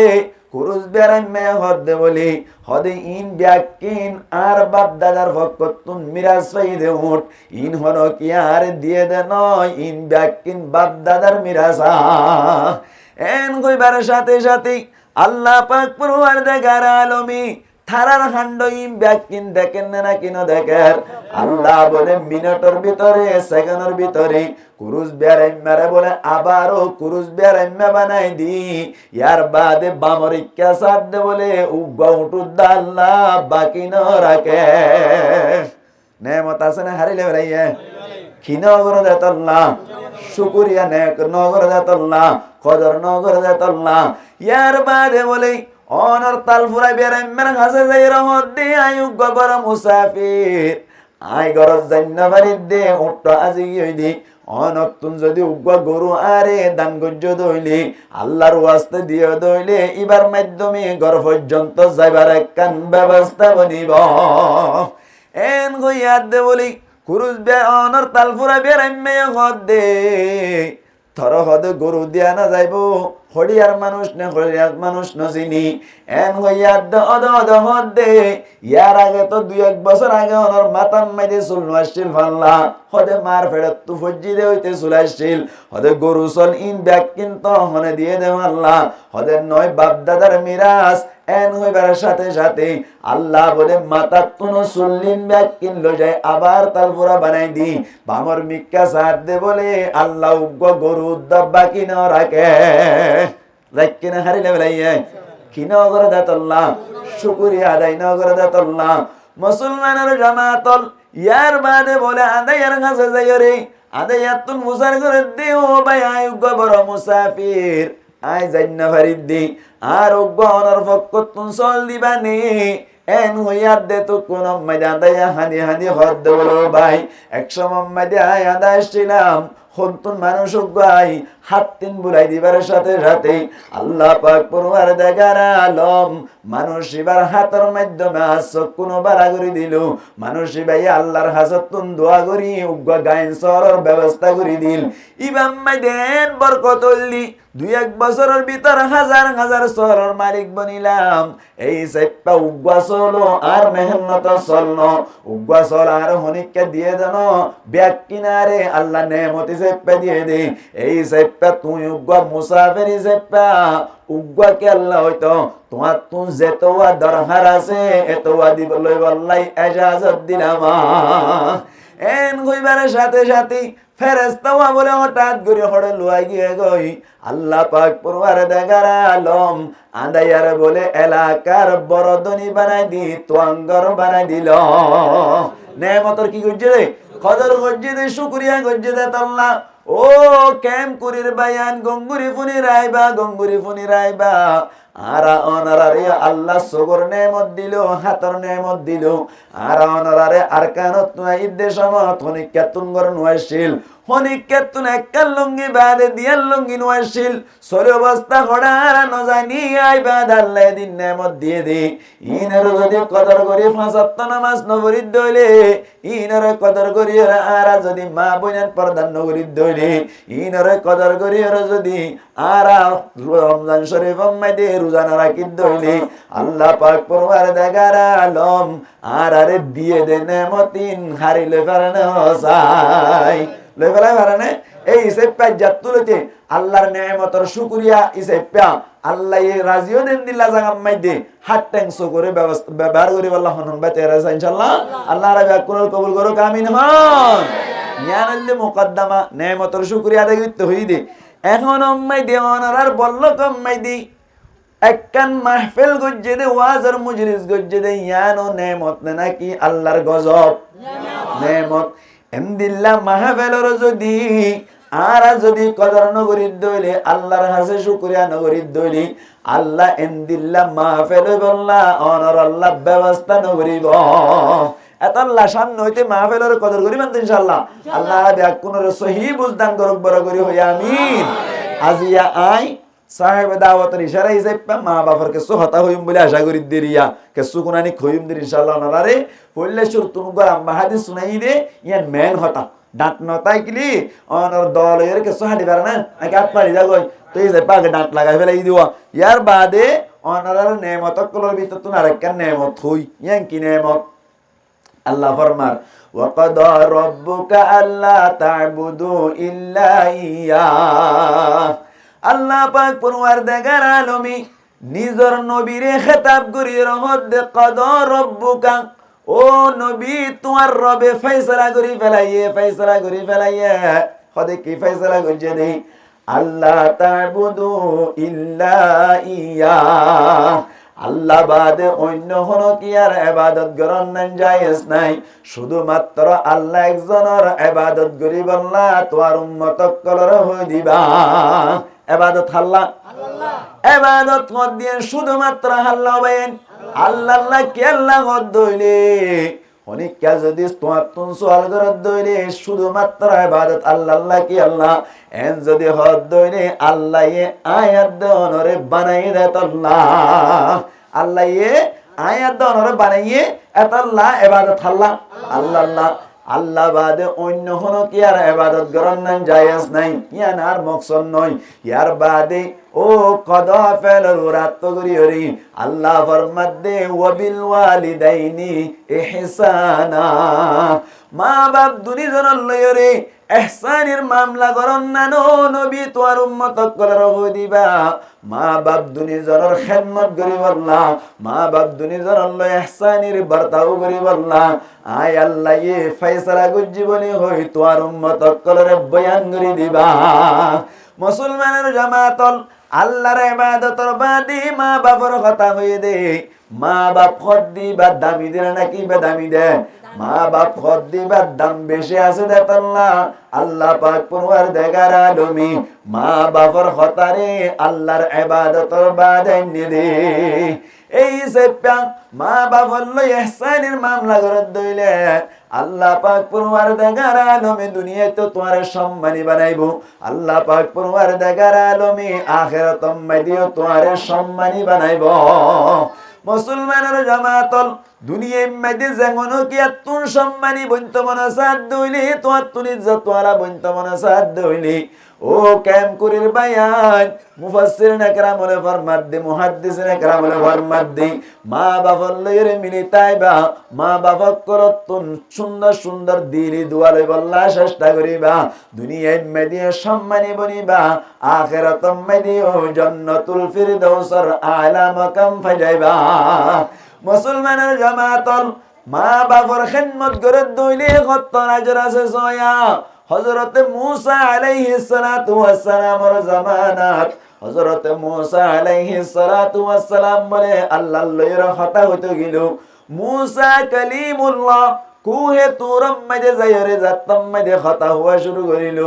কুরুজ বেরাইম্মা হদ্দে বলি হদে ইন ব্যাকিন আর বাপ দাদার ভক্ততুন মিরাজ ফাইদে উঠ ইন হন কি আর দিয়ে দে নয় ইন ব্যাকিন বাপ দাদার মিরাজ এন কইবার সাথে সাথে আল্লাহ পাক পরওয়ারদিগার আলমী থারার খান্ড ইম ব্যাকিন দেখেন না কিনো দেখেন আল্লাহ বলে মিনিটের ভিতরে সেকেন্ডের ভিতরে কুরুজ বেরাইম্মারে বলে আবারও কুরুজ বেরাইম্মা বানাই দি ইয়ার বাদে বামরিকা সাদ দে বলে উগ্গা উঠুদ্দা আল্লাহ বাকি ন রাখে নেমত আছে না হারিলে বেড়াইয়ে খিনগর দেতল্লাহ শুকুরিয়া নেক নগর দেতল্লাহ কদর নগর দেতল্লাহ ইয়ার বাদে বলে অনর তাল ফুরাই বেরেমের কাছে যাই রহত দে আয়ুগ গবর মুসাফির আই গরজ জান্না বাড়ির দে উঠ্ট আজি হইদি অনতুন যদি উগ্র গরু আরে দান গজ্য দইলে আল্লাহর ওয়াস্তে দিয়ে দইলে ইবার মাধ্যমে ঘর পর্যন্ত যাইবার একখান ব্যবস্থা বনিব এন গইয়াদ দে বলি কুরুজ বে অনর তাল ফুরাই বেরেমে হদ দে থর হদে গরু দিয়া না যাইব হরিয়ার মানুষ নে হরিয়ার মানুষ নচিনি এন হইয়াদ অদ অদ হদে ইয়ার আগে তো 2-1 বছর আগে ওনার মাতাম মাইদে চুল আসছিল ফাল্লা হদে মার ফেরত তু ফজ্জি দে হইতে চুল আসছিল হদে গরু চল ইন ব্যাগ কিন্তু হনে দিয়ে দে আল্লাহ হদে নয় বাপ দাদার মিরাজ এন হইবার সাথে সাথে আল্লাহ বলে মাতা কোনো চুল্লিন ব্যাগ কিনলো যায় আবার তালপুরা বানাই দি বামর মিক্কা সাথ দে বলে আল্লাহ উগ্র গরু দাব্বা কিনা রাখে রাখিনা হারিলে বেলাইয়ে কিনা করে দাতল্লাহ শুকরিয়া আদায় না করে দাতল্লাহ মুসলমানের জামাতল ইয়ার বাদে বলে আদায়ের কাছে যাই রে আদায়াতুন মুসার করে দেও ভাই আয়ুগ বড় মুসাফির আই জান্না ফারিদ্দি আর উগ্র অনর ফক্কতুন চল দিবানি এন হইয়াদ দে তো কোন ময়দান দায়া হানি হানি হদ বলো ভাই 100 মম্মাদে আয় আদা আসছিলাম হন্তুন মানুষ গাই হাত তিন বুলাই দিবার সাথে সাথে আল্লাহ পাক পরওয়ার দেগার আলম মানুষ এবার হাতের মাধ্যমে আসক কোন বাড়া করে দিল মানুষ ভাই আল্লাহর হাজতুন দোয়া করি উগ্র গায়েন সরর ব্যবস্থা করে দিল ইমাম মাইদেন বরকতল্লি 2-1 বছরের ভিতর হাজার হাজার সরর মালিক বনিলাম এই সেপ্পা উগ্র চলো আর মেহনত চলনো উগ্র চল আর হনিককে দিয়ে দেন ব্যাগ কিনারে আল্লাহ নেমতি সেপ্পা দিয়ে দে এই সেপ্পা তুই উগ্র মুসাফির সেপ্পা উগ্র কে আল্লাহ হইতো তোমার তুই যেতোয়া দরকার আছে এতোয়া দিব লই বললাই ইজাজত দিলাম এন কইবার সাথে সাথে ফেরেশতাওয়া বলে হঠাৎ করে হড়ে লুয়াই গিয়ে গই আল্লাহ পাক পরওয়ার দেগার আলম আদায়ার বলে এলাকার বড় ধনী বানাই দি তোয়াঙ্গর বানাই দিল নেমতর কি করছে রে কদর করছে দে শুকরিয়া করছে দে আল্লাহ ও কেম কুরির বায়ান গঙ্গুরি ফুনি রাইবা আরা অনারারে আল্লাহ সগর নেমত দিল হাতর নেমত দিল আরা অনারারে আরকানত নয় ইদ্দেশমত হনিকাতুন গর নয়শিল হনিকাতুন এককাল লঙ্গি বাদে দিয়াল লঙ্গি নয়শিল সরে অবস্থা হড়ার ন জানি আইবাদ আল্লাহ দিন নেমত দিয়ে দে ইনার যদি কদর করি 5 ওয়াক্ত নামাজ নবরিদ দইলে ইনার কদর করি আরা যদি মা বোনের পর্দান নবরিদ দইলে ইনার কদর করি যদি আরা রমজান শরীফ মাইদে রোজানা রাখিদ দইলে আল্লাহ পাক পরওয়ার দেগার আলম আরে দিয়ে দে নেমতিন হারিলে পারে না হসাই লই ফেলাই পারে না এই সেপ্পা জাতুলতে আল্লাহর নেমতর শুকরিয়া ইসেপ্পা আল্লাহ রাজিও দেন দিল্লা জাগাম মাইদে হাত ট্যাংসো করে ব্যবস্থা ব্যবহার করে আল্লাহ হনন বাতে রাসা ইনশাআল্লাহ আল্লাহ রাব্বি আকরাল কবুল করো আমিন হন নিয়ানল্লে মুকদ্দমা নেমতর শুকরিয়া আদায় করতে হইদে এখন মাইদে অনার বলল কম মাইদে একখান মাহফিল গজ্জে দে ওয়াজ আর মুজলিস গজ্জে দে ইয়ানো নেমত নাকি আল্লাহর গজব নেমত এমদিল্লা মাহফিলর যদি আর যদি কদর নগরীর দইলে আল্লাহর হাসে শুকরিয়া নগরীর দইলে আল্লাহ এমদিল্লা মাহফিল বললা অনর আল্লাহ ব্যবস্থা নগরিব এত আল্লাহ সামনে হইতে মাহফিলের কদর করি মানতে ইনশাআল্লাহ আল্লাহ দেখ কোন সহি বুঝদান করুক বড় করি হই আমিন আজিয়া আই সাহেব দাওয়াতের ইশারা হিসাবে মা বাবার কে সোহতা হইম বলে আশা করি দেরিয়া কে সুকুনানি খইম দের ইনশাআল্লাহ নালারে পড়লে সুর তুমি গো আম্মা হাদিস শুনাই দে ইয়ান মেন হতা ডাঁট নতাই কিলি অনর দল এর কে সোহাদি পারে না আগে হাত পাড়ি যা গই তো এই যে পাগে ডাঁট লাগাই ফেলাই দিও ইয়ার বাদে অনর নেমত কলর ভিতর তুন আরেকখান নেমত হই ইয়ান কি নেমত আল্লাহ ফরমার وَقَضَى رَبُّكَ أَلَّا تَعْبُدُوا إِلَّا إِيَّاهُ আল্লাহ পাক পরওয়ারদিগার আলমী নিজর নবীরে খেতাব করি রহমত দে কদা রব্বুকা ও নবী তোমার রবে ফয়সালা করি ফেলাইয়ে খোদে কি ফয়সালা করছে দে আল্লাহ তা'বুদু ইল্লা ইয়া আল্লাহ বাদে অন্য কোনো কি আর ইবাদত করন না জায়েজ নাই শুধুমাত্র আল্লাহ একজনের ইবাদত করি বললা তোর উম্মত কলর হই দিবা ইবাদত আল্লাহ ইবাদত কর দিয়ে শুধুমাত্র আল্লাহ হবেন আল্লাহ কে আল্লাহ কর দইলে অনেকটা যদি তোমার সওয়াল করে দইলে শুধুমাত্র ইবাদত আল্লাহ কি আল্লাহ এন যদি হদ দইলে আল্লাহ এ আয়াত দনরে বানাই দেত আল্লাহ এ আয়াত দনরে বানাইয়ে এত আল্লাহ ইবাদত আল্লাহ আল্লাহ বাদে অন্য কোনো কি আর ইবাদত করার নাই জায়েজ নাই ইয়ার আর মকসদ নয় ইয়ার বাদে ও কদা ফেলর রাত করি আল্লাহ ফরমাদে ওয়াবিল ওয়ালিদাইনি ইহসানা মা বাপ দুনিজন লয়রে ইহসানের মামলা করন না নবী তোর উম্মত করার দিবা মা বাপ দুনিজনের খেদমত করি বললা মা বাপ দুনিজনের লয় ইহসানের বর্তাও করি বললা আয় আল্লাহ এ ফয়সালা জীবনে হই তোর উম্মত করার বয়ান করি দিবা মুসলমানের জামাতল আল্লাহর ইবাদতের বাদে মা বাবার কথা হয়ে দে মা বাপ খদ দিবা দামি দে নাকি বেদামি দে মা বাপ খদ দিবার দাম বেশি আছে দেতাল্লাহ আল্লাহ পাক পরওয়ারদিগার আলমী মা বাপর হতারে আল্লাহর ইবাদতের বাদে দে এই সেপ্পা মা বাপর লই ইহসানের মামলা করে দইলে আল্লাহ পাক পরওয়ারদিগার আলমী দুনিয়াতে তোমারে সম্মানী বানাইবো আল্লাহ পাক পরওয়ারদিগার আলমী আখিরাতে মাইদিও তোমারে সম্মানী বানাইবো মুসলমানের জামাতল দুনিয়ার মধ্যে যেমন কি তুন সম্মানী বন্ত মনসাদ দইলি তোর তুলি যতরা বন্ত মনসাদ দইলি ও কাম করির বায়ান মুফাসসিরিন একরাম বলে ফরমাত দে মুহাদ্দিসিন একরাম বলে ফরমাত দে মা বাবার লইরে মিলি তাইবা মা বাবা করতুন সুন্দর সুন্দর দিলি দোয়া লই বল্লা চেষ্টা করিবা দুনিয়ার মধ্যে সম্মানী বনিবা আখিরাতে মধ্যে জান্নাতুল ফিরদাউসর আলা মাকাম ফাজাইবা মুসলমানের জামাতল মা বাবার খিদমত করে দইলে কত আজর আছে সয়া হযরত মূসা আলাইহিস সালাতু ওয়াস সালামের জামানাত হযরত মূসা আলাইহিস সালাতু ওয়াস সালাম বলে আল্লাহর লইর কথা হইতো গিল মূসা কালিমুল্লাহ কুহে তুরম মধ্যে যায়রে জাতম মধ্যে কথা হওয়া শুরু করিল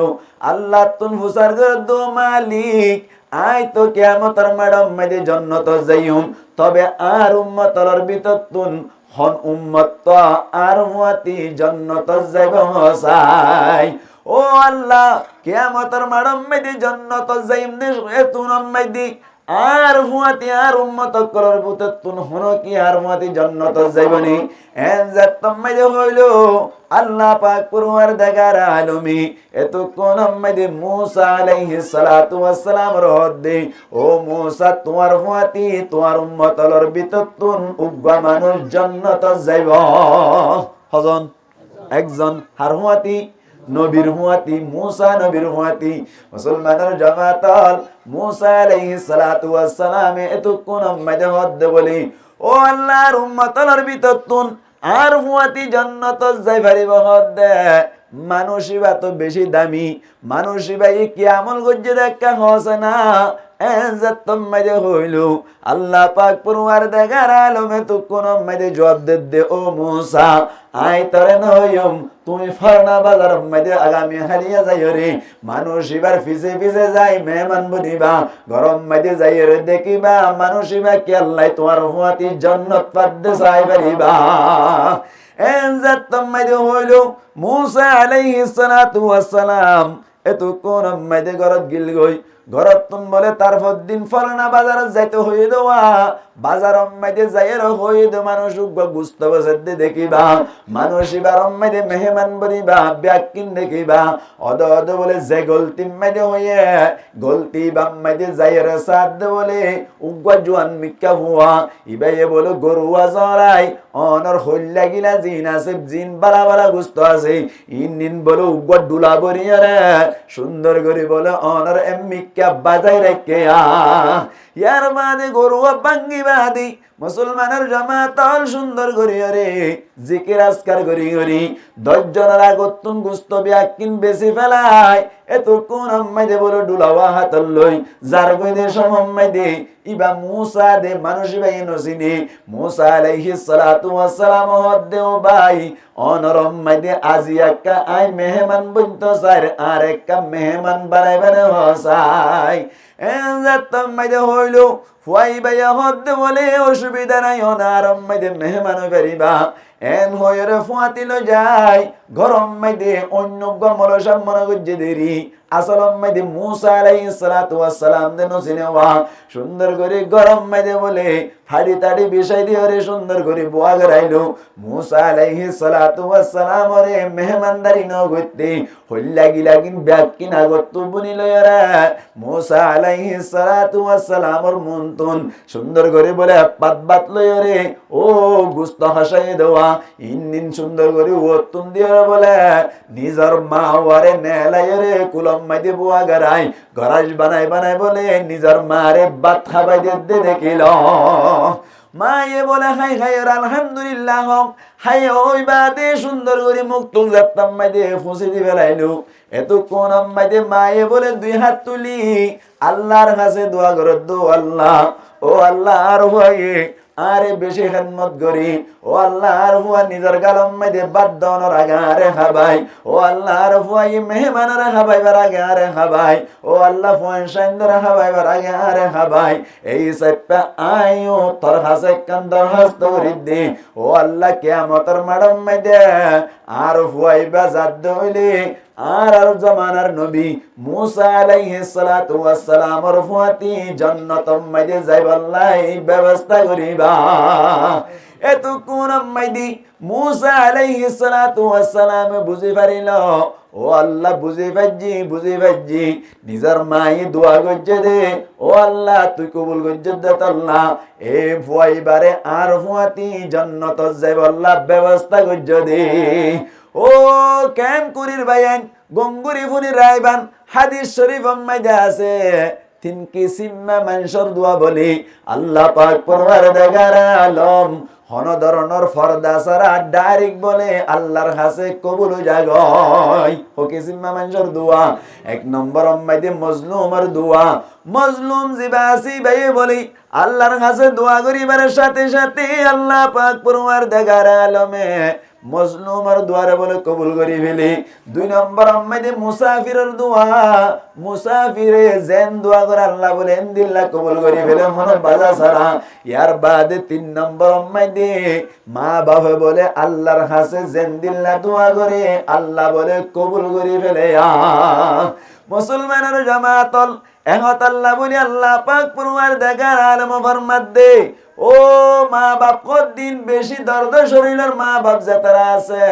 আল্লাহ তুন ফুসার করে দো মালিক আই তো কিয়ামতের মাডম মধ্যে জান্নাত যাইম তবে আর উম্মতর ভিতর তুন হন উম্মত তো আর হুয়াতি জান্নাত যাইব চাই ও আল্লাহ কিয়ামতের মাডম মধ্যে জান্নাত যাইম দে তুন মধ্যে আর হুয়াতি আর উম্মত করার ভিতর তুন হন কি আর হুয়াতি জান্নাত যাইবনি এন জাতম মধ্যে হইল আল্লাহ পাক পরওয়ারদিগার আলমী এত কোন মধ্যে মূসা আলাইহিস সালাতু ওয়াস সালাম রহদে ও মূসা তোমার হুয়াতি তোমার উম্মতর ভিতর তুন উগ্র মানুষ জান্নাত যাইব হজন একজন হার হুয়াতি নবীর হুয়াতি মূসা নবীর হুয়াতি মুসলমানের জামাতল মূসা আলাইহিস সালাতু ওয়াস সালাম এত কোন মধ্যে হদ বলি ও আল্লাহর উম্মতর ভিতর তুন আর হুয়াতি জান্নাত যাই পারিব হদ মানুষিবা তো বেশি দামি মানুষিবা কি আমল গজ্জে দেখা হসে না এজাতম মাঝে হইল আল্লাহ পাক পরওয়ারদিগার আলমে তো কোন মাঝে জবাব দে ও মূসা আই তরে নয়ম তুমি ফরনা বাজার মধ্যে আগামী হারিয়া যাই রে মানুষ এবার ফিসে ফিসে যাই মেহমান বনিবা গরম মধ্যে যাই রে দেখিবা মানুষ এবার কি আল্লাহ তোমার হুয়াতি জান্নাত পাদ্দে চাই পারিবা এজাতম মাঝে হইল মূসা আলাইহিস সালাতু ওয়াস সালাম এত কোন মাঝে গরত গিল গই ঘরত তুম বলে তারপর দিন ফলনা বাজারে যাইতে হয়ে দেওয়া বাজার মধ্যে যাইয়ের হয়ে দে মানুষ বুঝতে বসে দেখিবা মানুষ এবার মধ্যে মেহমান বনিবা ব্যাকিন দেখিবা অদ অদ বলে যে গলতি মধ্যে হয়ে গলতি বাম মধ্যে যাইয়ের সাদ বলে উগ্র জোয়ান মিক্কা হুয়া ইবাইয়ে বলে গরুয়া জরাই অনর হল্লা গিলা জিন আছে জিন বালা বালা গুস্ত আছে ইন বলে উগ্র ডুলা বরিয়া রে সুন্দর করে বলে অনর এমিক্কা বাজাই রেখে ইয়ার বাদে গরুয়া বাঙ্গি বাদি মুসলমানের জামাতল সুন্দর করি রে জিকির আজকার করি করি 10 জনের আগতুন গুস্ত ব্যাকিন বেশি ফেলাই এত কোন আম্মাইদে বড় ডুলাওয়া হাতল লই যার কইদে সমম্মাইদে ইবা মূসা দে মানুষ ভাই নসিনি মূসা আলাইহিস সালাতু ওয়াস সালাম হদ্দে ও ভাই অনরম মাইদে আজি একা আই মেহমান বন্ত সার আর একা মেহমান বানাইবেন হসাই যাত্তাম মাইদে হইল ফুয়াই বাইয়া হদ্দে বলে অসুবিধা নাই অনারম মাইদে মেহমান পারিবা এন হয়ের ফুয়াতিল যায় গরম মাইদে অন্য গমল সামনে গুজে দেরি আসলম মাইদে মুসা আলাইহিস সালাতু ওয়াস সালাম দেন সিনেওয়া সুন্দর করে গরম মাইদে বলে ফাড়ি তাড়ি বিষয় দিয়ে রে সুন্দর করে বুয়া গরাইলো মুসা আলাইহিস সালাতু ওয়াস সালাম রে মেহমানদারি ন গইতে হইলা গিলাগিন ব্যাকি না গত বুনি লয়রা মুসা আলাইহিস সালাতু ওয়াস সালামর মন্তন সুন্দর করে বলে পাত লয়রে ও গুস্ত হাসাই দেওয়া ইন সুন্দর করে ওতুন দিয়ে বলে নিজর মা ওয়ারে নেলায়রে কুলম মাইদে বুয়া গরাই গরাজ বানাই বলে নিজর মারে ভাত খাবাই দে দেখিল মায়ে বলে হাই হাই আলহামদুলিল্লাহ হাই ওই বাদে সুন্দর করে মুখ তুল যাত্তাম মাইদে ফুসি দি বেলাইলো এতক্ষণ আম্মাইদে মায়ে বলে দুই হাত তুলি আল্লাহর কাছে দোয়া করো দো আল্লাহ ও আল্লাহ আর ভয়ে আরে বেশি খেদমত করি ও আল্লাহ আর হুয়া নিজের গালম মাইদে বাদ দাওয়ানোর আগে আরে খাবাই ও আল্লাহ আর হুয়া মেহমানের খাবাইবার আগে আরে খাবাই ও আল্লাহ ফুয়ান সাইন্দর খাবাইবার আগে আরে খাবাই এই সাইপা আইও তোর হাসে কান দরখাস্ত করি দে ও আল্লাহ কিয়ামতের মাডম মাইদে আর হুয়াইবা জাদ হইলে আর জামানার নবী মুসা আলাইহিস সালাতু ওয়াস সালামর ফুয়াতি জান্নাতম মাইদে যাইবাল্লাই ব্যবস্থা করিবা এতক্ষণ মাইদি মুসা আলাইহিস সালাতু ওয়াস সালাম বুঝি পারিল ও আল্লাহ বুঝি পাইজি নিজের মাই দোয়া গজ্জে দে ও আল্লাহ তুই কবুল গজ্জে দে আল্লাহ এ ফুয়াইবারে আর ফুয়াতি জান্নাত যাইবাল্লাহ ব্যবস্থা গজ্জে দে ও কেম কুরির বাইন গঙ্গুরি ফুনি রাইবান হাদিস শরীফ মাইদে আছে তিন কিসিমা মানুষের দোয়া বলি আল্লাহ পাক পরওয়ারদিগার আলম হন ধরনের ফরদা সারা ডাইরেক্ট বলে আল্লাহর কাছে কবুল জাগয় ও কিসিমা মানুষের দোয়া এক নম্বর মাইদে মজলুমের দোয়া মজলুম জিবাসি ভাই বলি আল্লাহর কাছে দোয়া করিবার সাথে সাথে আল্লাহ পাক পরওয়ারদিগার আলমে মজলুমের দোয়ারে বলে কবুল করি ফেলি দুই নম্বর আম্মাইদে মুসাফিরের দোয়া মুসাফিরে জেন দোয়া করে আল্লাহ বলে এন্দিল্লাহ কবুল করি ফেলে মনে বাজা ছাড়া ইয়ার বাদে তিন নম্বর আম্মাইদে মা বাবা বলে আল্লাহর কাছে জেন দিল্লাহ দোয়া করে আল্লাহ বলে কবুল করি ফেলে মুসলমানের জামাতল এহত আল্লাহ বলি আল্লাহ পাক পরওয়ারদিগার আলম ফরমাত দে ও মা বাপ কতদিন বেশি দর্দ শরীরের মা বাপ যাতারা আছে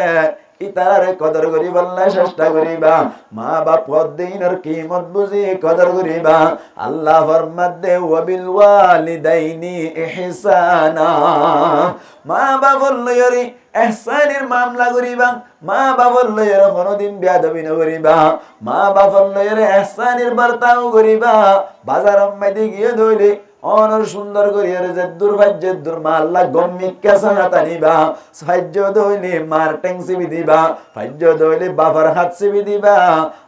ইতারে কদর করি বললে চেষ্টা করিবা মা বাপ কতদিনের কিমত বুঝি কদর করিবা আল্লাহ ফরমাত দে ওয়াবিল ওয়ালিদাইনি ইহসানা মা বাপর লয়রি ইহসানের মামলা করিবা মা বাপর লয়রে কোনদিন বেয়াদবি না করিবা মা বাপর লয়রে ইহসানের বার্তাও করিবা বাজার মাইদে গিয়ে ধইলে অনর সুন্দর করিয়ার যে দুর্ভাগ্যের দুর্মা আল্লাহ গম্মিকা সানাতা নিবা সাহায্য দইলে মার টেংসিবি দিবা সাহায্য দইলে বাবার হাত সিবি দিবা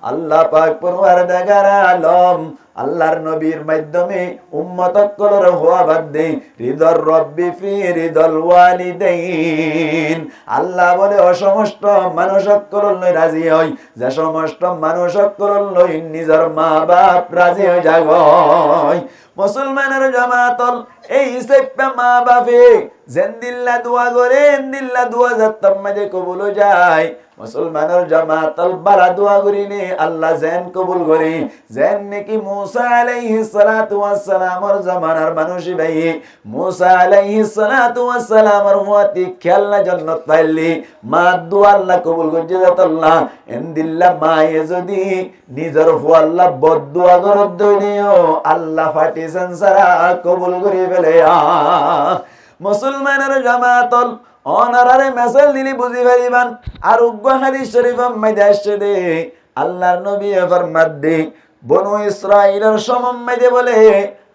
আল্লাহ পাক পরওয়ারদিগার আলম আল্লাহর নবীর মাধ্যমে উম্মত কলর হওয়া বাদ দে রিদর রব্বি ফি রিদল ওয়ালিদাইন আল্লাহ বলে অসমস্ত মানুষ কলর লই রাজি হই যে সমস্ত মানুষ কলর লই নিজের মা বাপ রাজি হই জাগয় মুসলমানের জামাতল এই সেপ্পা মা বাপে জেন্দিল্লা দোয়া করে এন্দিল্লা দোয়া যাত্তাম মাঝে কবুল যায় মুসলমানের জামাতল বালা দোয়া করিনে আল্লাহ জেন কবুল করি জেন নাকি মুসা আলাইহিস সালাতু ওয়াস সালামর জামানার মানুষই ভাই মুসা আলাইহিস সালাতু ওয়াস সালামর মুয়াতি খেলনা জান্নাত পাইলি মা দোয়া আল্লাহ কবুল করতে আল্লাহ এন্দিল্লা মায়ে যদি নিজের ফুয়া আল্লাহ বদদুয়া করত দইনিও আল্লাহ ফাটিছেন সারা কবুল করি ফেলে মুসলমানের জামাতল অনারারে মেসেল দিলি বুঝি পারিবান আর উগ্র হাদিস শরীফ মাইদে আসছে দে আল্লাহর নবী ফরমাত দে বনু ইসরাইলের সমম্মাইদে বলে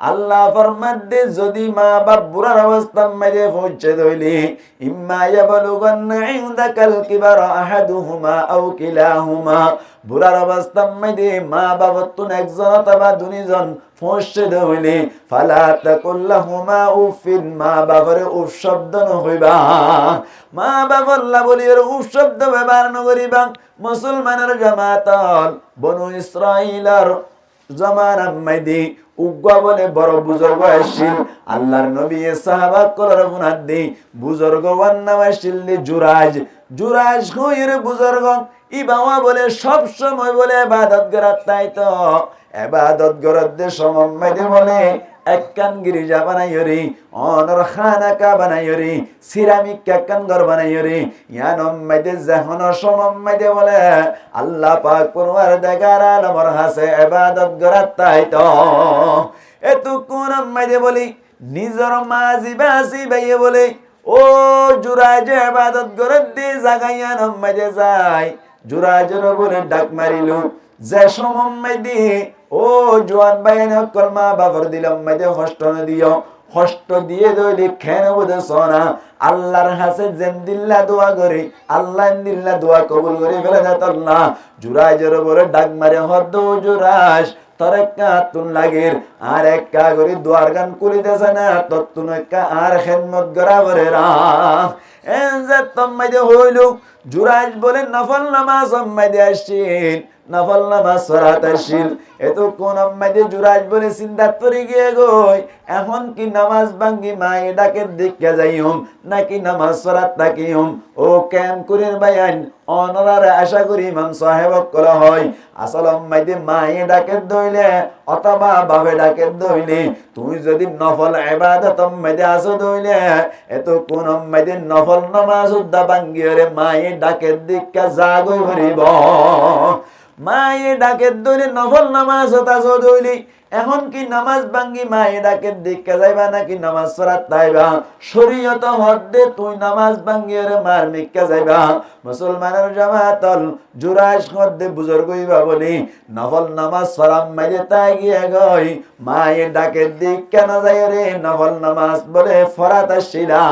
আল্লাহ ফরমাত দে যদি মা বাপ বুড়ার অবস্থা মাইদে পৌঁছে দইলি ইম্মা ইয়াবলুগান্না ইনদাকাল কিবার আহাদুহুমা আও কিলাহুমা বুড়ার অবস্থা মাইদে মা বাপ তুন একজন অথবা দুইজন পৌঁছে দইলি ফালা তাকুল্লাহুমা উফিন মা বাপরে উফ শব্দ ন হইবা মা বাপ আল্লাহ বলি উফ শব্দ ব্যবহার ন করিবা মুসলমানের জামাতল বনু ইসরাইলের জমানার মাইদি উগ্গা বলে বড় বুজুর্গ আসছিল আল্লাহর নবী সাহাবা কলর গুনাত দি বুজুর্গ ওয়ান নাম আসছিল জুরাজ জুরাজ কইর বুজুর্গ ই বাবা বলে সব সময় বলে ইবাদত করার তাই তো ইবাদত করার দে সমম্মাইদে বলে একখান গিরিজা বানাইরি অনর খানাকা বানাইরি সিরামিক একখান ঘর বানাইরি ইয়ানম্মাইদে যখন সমম্মাইদে বলে আল্লাহ পাক পরওয়ার দেগার আলমর হাসে ইবাদত করার তাই তো এতক্ষণ আম্মাইদে বলি নিজর মাঝি বাসি ভাইয়ে বলে ও জুরাজ ইবাদত করার দে জাগাইয়া আম্মাইদে যায় জুরাজের বলে ডাক মারিলু যে সমম্মাইদে ও জোয়ান বাইন কলমা বাবর দিলাম মাইদে কষ্ট না দিও কষ্ট দিয়ে দইলি খেন বুঝে সোনা আল্লাহর হাসে জেন্দিল্লা দোয়া করে আল্লাহ দিল্লা দোয়া কবুল করে ফেলে আল্লাহ জুরাজের বলে ডাক মারে হদ জুরাজ তোর একা তুন লাগের আর একা করে দোয়ার গান করিতেছে না তত্তুন একা আর খেদমত করা করে রাখ এন যে তম্মাইদে হইল জুরাজ বলে নফল নামাজ আম্মাইদে আসছিল নফল নামাজ সরাত আসছিল এতক্ষণ আম্মাইদে জুরাজ বলে চিন্তা করে গিয়ে গই এখন কি নামাজ ভাঙ্গি মায়ে ডাকে দেখে যাইম নাকি নামাজ সরাত তাকিম ও কেম করে বাইন অনরারে আশা করি ইমাম সাহেবক করা হয় আসল আম্মাইদে মায়ে ডাকে দইলে অথবা বাবে ডাকে দইলে তুই যদি নফল ইবাদত আম্মাইদে আসো দইলে এতক্ষণ আম্মাইদে নফল নামাজ উদ্দা ভাঙ্গিরে মায়ে ডাকে দেখে জাগই ভরিব মায়ে ডাকে দইলে নফল নামাজ হতা দইলি এখন কি নামাজ ভাঙ্গি মায়ে ডাকে দেখে যাইবা নাকি নামাজ সরাত তাইবা শরীয়ত হদ্দে তুই নামাজ ভাঙ্গিরে মার মিক্কা যাইবা মুসলমানের জামাতল জুরাজ হদ্দে বুজুর্গ হইবা বলি নফল নামাজ সরাম মাইরে তাই গিয়ে গই মায়ে ডাকে দেখে না যাই রে নফল নামাজ বলে ফরাত আসিলা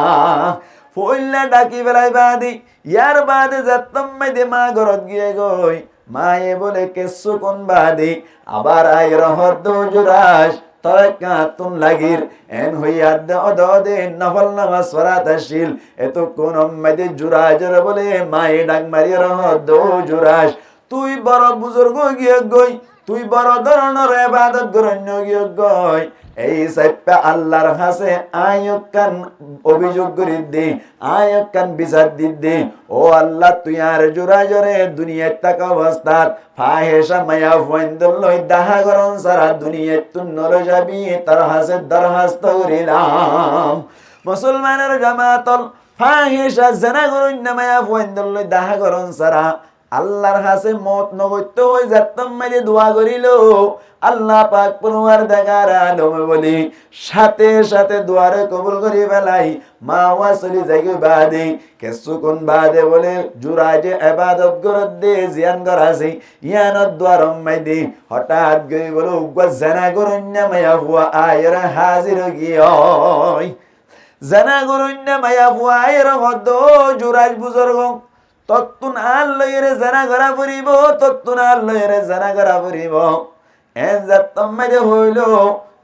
ফইল্লা ডাকি বেলাই বাদি ইয়ার বাদে যাত্তম মাইদে মা ঘরত গিয়ে গই মায়ে বলে কেসু কোন বাদি আবার আই রহদ জুরাজ তোর কাতুন লাগির এন হইয়া দে নফল নামাজ সরাত আসিল এতক্ষণ মাইদে জুরাজের বলে মায়ে ডাক মারি রহদ জুরাজ তুই বড় বুজুর্গ গিয়ে গই তুই বড় ধরনের ইবাদত গরণ্য গিয়ে গই এই সাইপা আল্লাহর কাছে আয়কান অভিযোগ করি দে আয়কান বিচার দিদে ও আল্লাহ তুই আর জুরাজরে দুনিয়াত থাক অবস্থাত ফাহেশা মায়া ফয়ন্দল লই দাহা গরন সারা দুনিয়াত তুই নলে যাবি তার হাসে দরখাস্ত করিলাম মুসলমানের জামাতল ফাহেশা জানা গরন মায়া ফয়ন্দল লই দাহা গরন সারা আল্লাহর হাসে মত নগত্য হই যাত্তম মাঝে দোয়া করিল আল্লাহ পাক পরওয়ার দেগার আলম বলি সাথে সাথে দুয়ারে কবুল করি ফেলাই মা ওয়াসলি যাইগে বাদে কিছুক্ষণ বাদে বলে জুরাজে ইবাদত করত দে জিয়ান করাছি ইয়ানত দুয়ারম মাইদি হঠাৎ গই বলে উগ্র জানা করুন্না মায়া হুয়া আয়রা হাজির গিয়ই জানা করুন্না মায়া হুয়া আয়রা হদ জুরাজ বুজুর্গ তত্তুন আল্লাহরে জানা করা পড়িব তত্তুন আল্লাহরে জানা করা পড়িব এন যাত্তম মাইদে হইল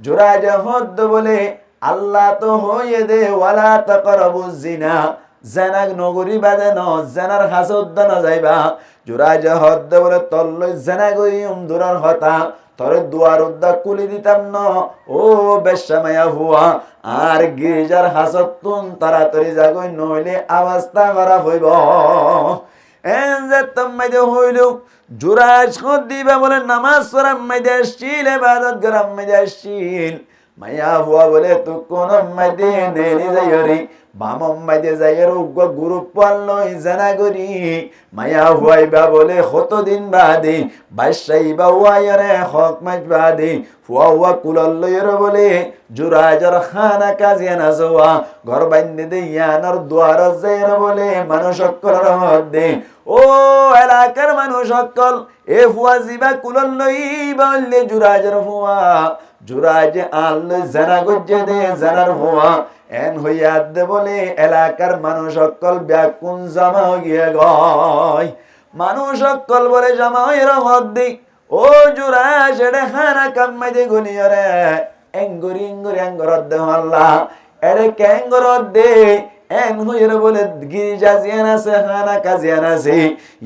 জুরাজ হদ বলে আল্লাহ তো হইয়ে দে ওয়ালা তাকরাবুজ জিনা জানা নগরী বাদে ন জানার হাসদ না যাইবা জুরাজ হদ বলে তল্লই জানা গইম দূরের হতা তোর দুয়ার উদ্দা কুলি দিতাম ন ও বেশ্যা মায়া হুয়া আর গির্জার হাসত তুন তাড়াতাড়ি যাগই নইলে অবস্থা খারাপ হইব এন যে তম্মাইদে হইল জুরাজ খদ দিবা বলে নামাজ পড়াম মাইদে আসছিল ইবাদত করাম মাইদে আসছিল মায়া হুয়া বলে তু কোন মাইদে নেলি যাইরি বামম মাইদে যাইর উগ্র গ্রুপ পালনই জানা করি মায়া হুয়াইবা বলে কতদিন বাদে বাইশাইবা হুয়াইরে হক মাইজ বাদে হুয়া হুয়া কুলাল্লইর বলে জুরাজর খানা কাজিয়ানা জওয়া ঘর বাইন্দে দে ইয়ানর দুয়ার যাইর বলে মানুষ সকলের মধ্যে ও এলাকার মানুষ সকল এ হুয়া জিবা কুলাল্লই বললে জুরাজর হুয়া জুরাজ আল্ল জানা গজ্জে দে জানার হুয়া এন হইয়া দে বলে এলাকার মানুষ সকল ব্যাকুন জমা গিয়ে গয় মানুষ সকল বলে জমা হয়ে রহদ দি ও জুরাজ এডে খানা কামাই দে গুনিয়রে এঙ্গুরি এঙ্গুরি এঙ্গরদ দে হল্লা এডে কেঙ্গরদ দে এন হইরে বলে গির্জা জিয়ান আছে খানা কাজিয়ান আছে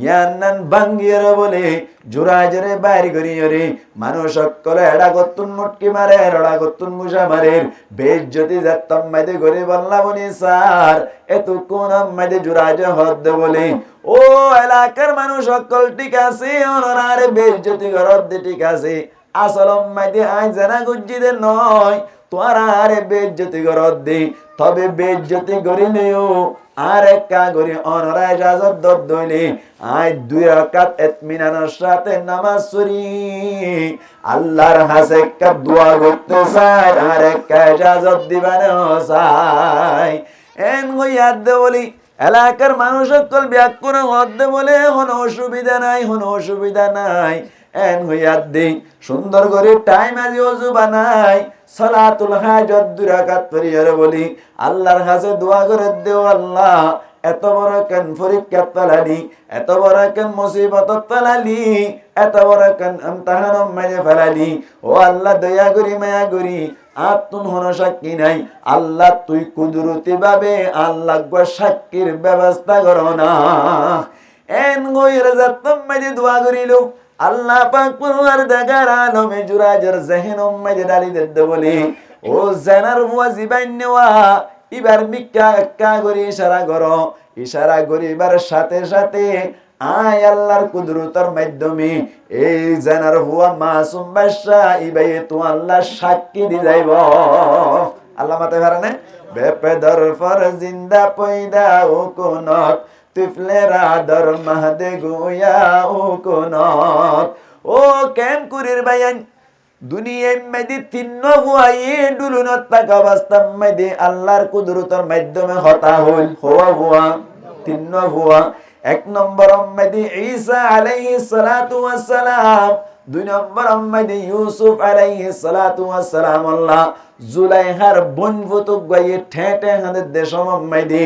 ইয়ান্নান বাঙ্গিরে বলে জুরাজরে বাইর করিয়রে মানুষ সকলে এড়া গতুন মুটকি মারে এড়া গতুন মুসা মারে বেজ্জতি যাত্তম মাইদে করে বললা বনি স্যার এত কোন মাইদে জুরাজ হদ বলে ও এলাকার মানুষ সকল ঠিক আছে ওনারে বেজ্জতি করদ ঠিক আছে আসলম মাইদে আই জানা গুজ্জিদে নয় তোরা আরে বেজ্জতি করদ দে তবে বেজ্জতি করিলেও আর একটা করি অনরা ইজাজত দইলে আই 2 রাকাত ইতমিনানের সাথে নামাজ পড়ি আল্লাহর কাছে একটা দোয়া করতে চাই আর একটা ইজাজত দিবানে চাই এন গইয়াদ দে বলি এলাকার মানুষ সকল ব্যাকুল হদ্দে বলে কোনো অসুবিধা নাই এন হইয়াদ দে সুন্দর করে টাইম আজি ওযু বানাই সালাতুল হাজাত 2 রাকাত পড়িয়ারে বলি আল্লাহর কাছে দোয়া করে দেও আল্লাহ এত বড় কেন পরীক্ষা ফেলালি এত বড় কেন মুসিবত ফেলালি এত বড় কেন ইমতিহান মেরে ফেলালি ও আল্লাহ দয়া করি মায়া করি আতুন হন সাক্ষী নাই আল্লাহ তুই কুদরতি ভাবে আল্লাহ গো সাক্ষীর ব্যবস্থা করো না এন গইরে যাতম মেরে দোয়া করিলো আল্লাহ পাক পুরওয়ার দেগার আলমে জুরাজের জেহেন উম্মে ডালি দে বলি ও জানার ওয়াজিবাইন নেওয়া এবার মিক্কা একা করে ইশারা করিবার সাথে সাথে আয় আল্লাহর কুদরতের মাধ্যমে এই জানার হুয়া মাসুম বাদশা ইবাই তো আল্লাহ সাক্ষী দি যাইব আল্লাহ মাতে পারে বেপেদর ফর জিন্দা পয়দা ও কোনত তিফলেরা দর মাহদে গুয়া ও কোনত ও কেম কুরির বায়ান দুনিয়ায় মেদি তিন্ন হুয়াই ডুলুনত থাকা অবস্থার মেদি আল্লাহর কুদরতের মাধ্যমে হতা হইল হুয়া তিন্ন হুয়া 1 নম্বর মেদি ঈসা আলাইহিস সালাতু ওয়াস সালাম 2 নম্বর মেদি ইউসুফ আলাইহিস সালাতু ওয়াস সালাম আল্লাহ জুলাইহার বনভুতুক গায়ে ঠেটে হাতে দেশম মেদি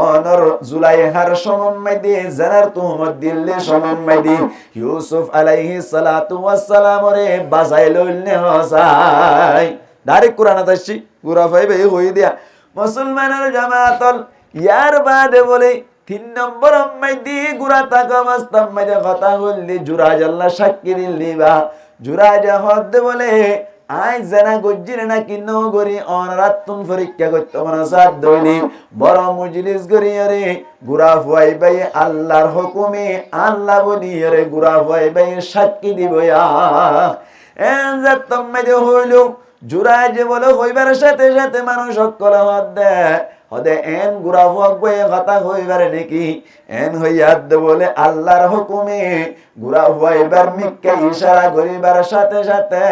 অনর জুলাইহার সমম মেদি জানার তুহমত দিল্লে সমম মেদি ইউসুফ আলাইহিস সালাতু ওয়াস সালাম রে বাজাই লইলনে হসাই ডাইরেক্ট কোরআন আতাছি পুরা পাইবে হই দিয়া মুসলমানের জামাতল ইয়ার বাদে বলে 3 নম্বর মেদি গুরা তাকা মাস্তাম মেদি কথা হইলি জুরাজ আল্লাহ সাক্ষী দিলিবা জুরাজ হদ বলে আই জানা গজ্জির না কিন্ন গরি অনরাতুন পরীক্ষা করতে মনসাদ দইলি বড় মজলিস গরি রে গুরা ফুয়াই বাই আল্লাহর হুকুমে আল্লাহ বলি রে গুরা ফুয়াই বাই সাক্ষী দিবয়া এন যাতম মেদি হইলো জুরাজ বলে হইবার সাথে সাথে মানুষ সকল হদে এন গুরা ফুয়াক বই কথা হইবার নাকি এন হইয়াদ বলে আল্লাহর হুকুমে গুরা ফুয়াইবার মিক্কা ইশারা করিবার সাথে সাথে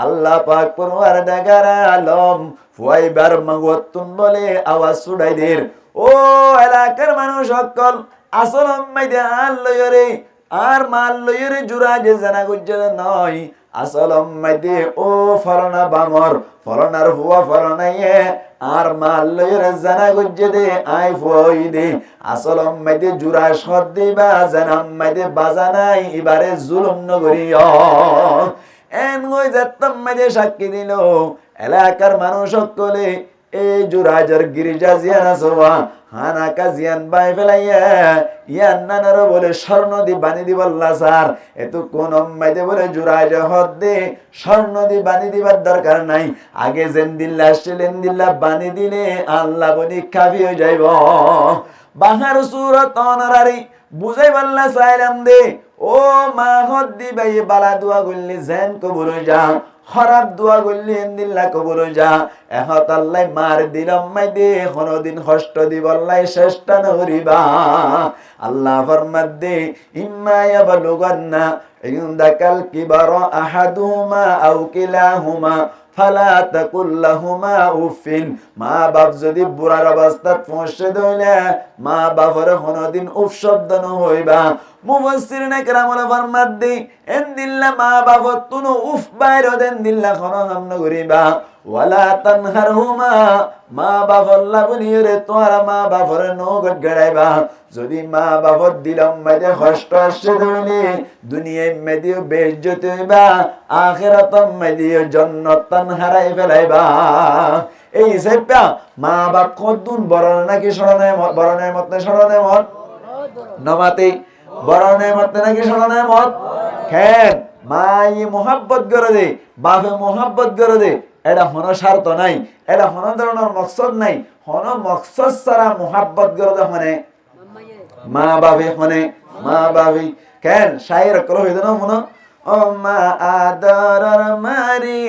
আল্লাহ পাক পরওয়ার দেগার আলম ফুয়াইবার মাগতুন বলে আওয়াজ ছুড়াই দের ও এলাকার মানুষ সকল আসল মাইদে আল্লাহরে আর মাল লইরে জুরাজ জানা গুজ্জে নয় আসল মাইদে ও ফলনা বামর ফলনার হুয়া ফলনাইয়ে আর মাল লইরে জানা গুজ্জে দে আই ফুয়াই দে আসল মাইদে জুরা সদ দিবা জানা মাইদে বাজানাই এবারে জুলুম নগরিয় এন গই যাতম মাইদে সাক্ষী দিল এলাকার মানুষ সকলে এই জুরাজের গির্জা জিয়ান আসোয়া হানা কাজিয়ান বাই ফেলাইয়া ইয়ান নানারো বলে স্বর্ণ দি বানি দিব আল্লাহ স্যার এত কোন মাইদে বলে জুরাজ হদ দে স্বর্ণ দি বানি দিবার দরকার নাই আগে যেন দিল্লা আসলেন দিল্লা বানি দিলে আল্লাহ বনি কাফি হয়ে যাইব বাহার সুরত অনারারি বুঝাই বললা সাইলাম দে ও মা হদ দি বাই বালা দোয়া গল্লি জেন কবুল যা খারাপ দোয়া করলি এন্দিল্লা কবুল যা এহত আল্লাহ মার দিলাম মাইদে কোনদিন কষ্ট দিব আল্লাহ চেষ্টা নকরিবা আল্লাহ ফরমাত দে ইম্মা ইয়াবলুগান্না ইনদাকাল কিবার আহাদুহুমা আও কিলাহুমা ফালা তাকুল লাহুমা উফিন মা বাপ যদি বুড়ার অবস্থাত পৌঁছে দইলে মা বাপের কোনদিন উফ শব্দ ন হইবা মুফাসসিরিনে কেরামে ফরমাত দে এন্দিল্লা মা বাপত তুনো উফ বাইর দেন দিল্লা কোন নাম ন করিবা ওয়ালা তানহারহুমা মা বাপ আল্লাহ বলিরে তোরা মা বাপের নগদ গড়াইবা যদি মা বাবার দিলাম মাঝে কষ্ট আসছে ধরলে দুনিয়ায় মেদিও বেইজ্জতি হইবা, আখিরাতম মেদিও জান্নাতান হারাই ফেলাইবা। এই সেপা মা বাপ কদ্দুন বড় নাকি স্মরণে বড় নেমত না স্মরণে মত নমাতে বড় নেমত নাকি স্মরণে মত খেন মাই মোহাব্বত করে দে বাপে মোহাব্বত করে দে। এটা হন স্বার্থ নাই, এটা হন ধরনের মকসদ নাই, হন মকসদ ছাড়া মোহাব্বত করে দে হনে মা বাপে হনে মা বাপি কেন শায়ের কল হইতো না মনে ও মা আদরের মারি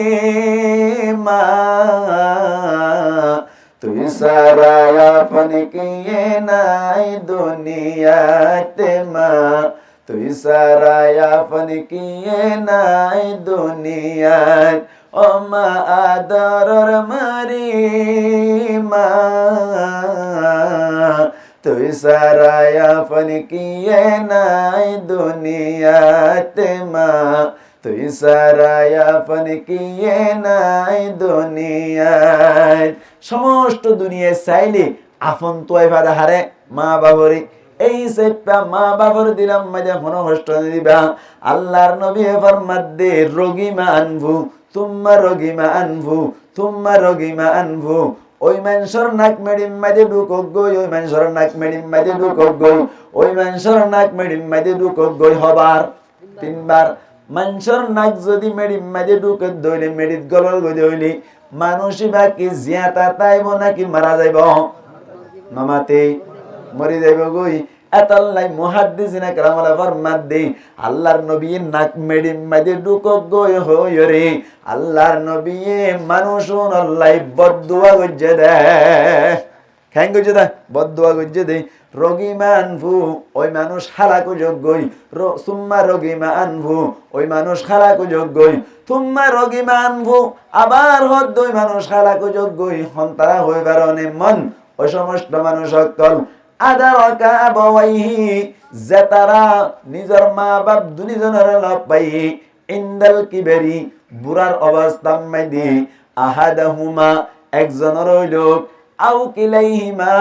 মা তুই সারা আপন কিয়ে নাই দুনিয়াতে মা তুই সারা আপন কিয়ে নাই দুনিয়াত ও মা আদরের মারি মা তুই সারা আপন কিয়ে নাই দুনিয়াতে মা তুই সারা আপন কিয়ে নাই দুনিয়াত। সমস্ত দুনিয়া চাইলে আপন তোই ফাদা হারে মা বাবরি। এই সেপা মা বাবার দিলাম মাঝে মনো কষ্ট দিবা। আল্লাহর নবী ফরমাদে রোগীমা আনভু তুম্মা রোগীমা আনভু তুম্মা রোগীমা আনভু। ওই মানুষের নাক মেডিম মাঝে ঢুকক গই, ওই মানুষের নাক মেডিম মাঝে ঢুকক গই, ওই মানুষের নাক মেডিম মাঝে ঢুকক গই হবার তিনবার। মানুষের নাক যদি মেডিম মাঝে ঢুকে দইলে মেডিত গলর গই দইলি মানুষই বাকি জিয়াতা তাইব নাকি মারা যাইব নমাতে মরি যাইব গই। এতাল্লাই মুহাদ্দিসিনে কেরামরা ফরমাত দে আল্লাহর নবী নাক মেডিম মাঝে ঢুকক গই হইরে আল্লাহর নবী মানুষুন আল্লাহ বদদুয়া গজ্জে দে খাই গজ্জে দে বদদুয়া গজ্জে দে। রোগীমা আনভু ওই মানুষ হালাকু যোগ্যই সুম্মা রোগীমা আনভু ওই মানুষ হালাকু যোগ্যই তুম্মা রোগীমা আনভু আবার হদ ওই মানুষ হালাকু যোগ্যই হন্তারা হইবার অনেক মন ওই সমস্ত মানুষ সকল আদারাকা আবাওয়াইহি যে তারা নিজের মা বাপ দুনিজনের লাভ পাই ইন্দাল কিবেরি বুড়ার অবস্থা মাইদি আহাদাহুমা একজনের লোক আও কিলাইহিমা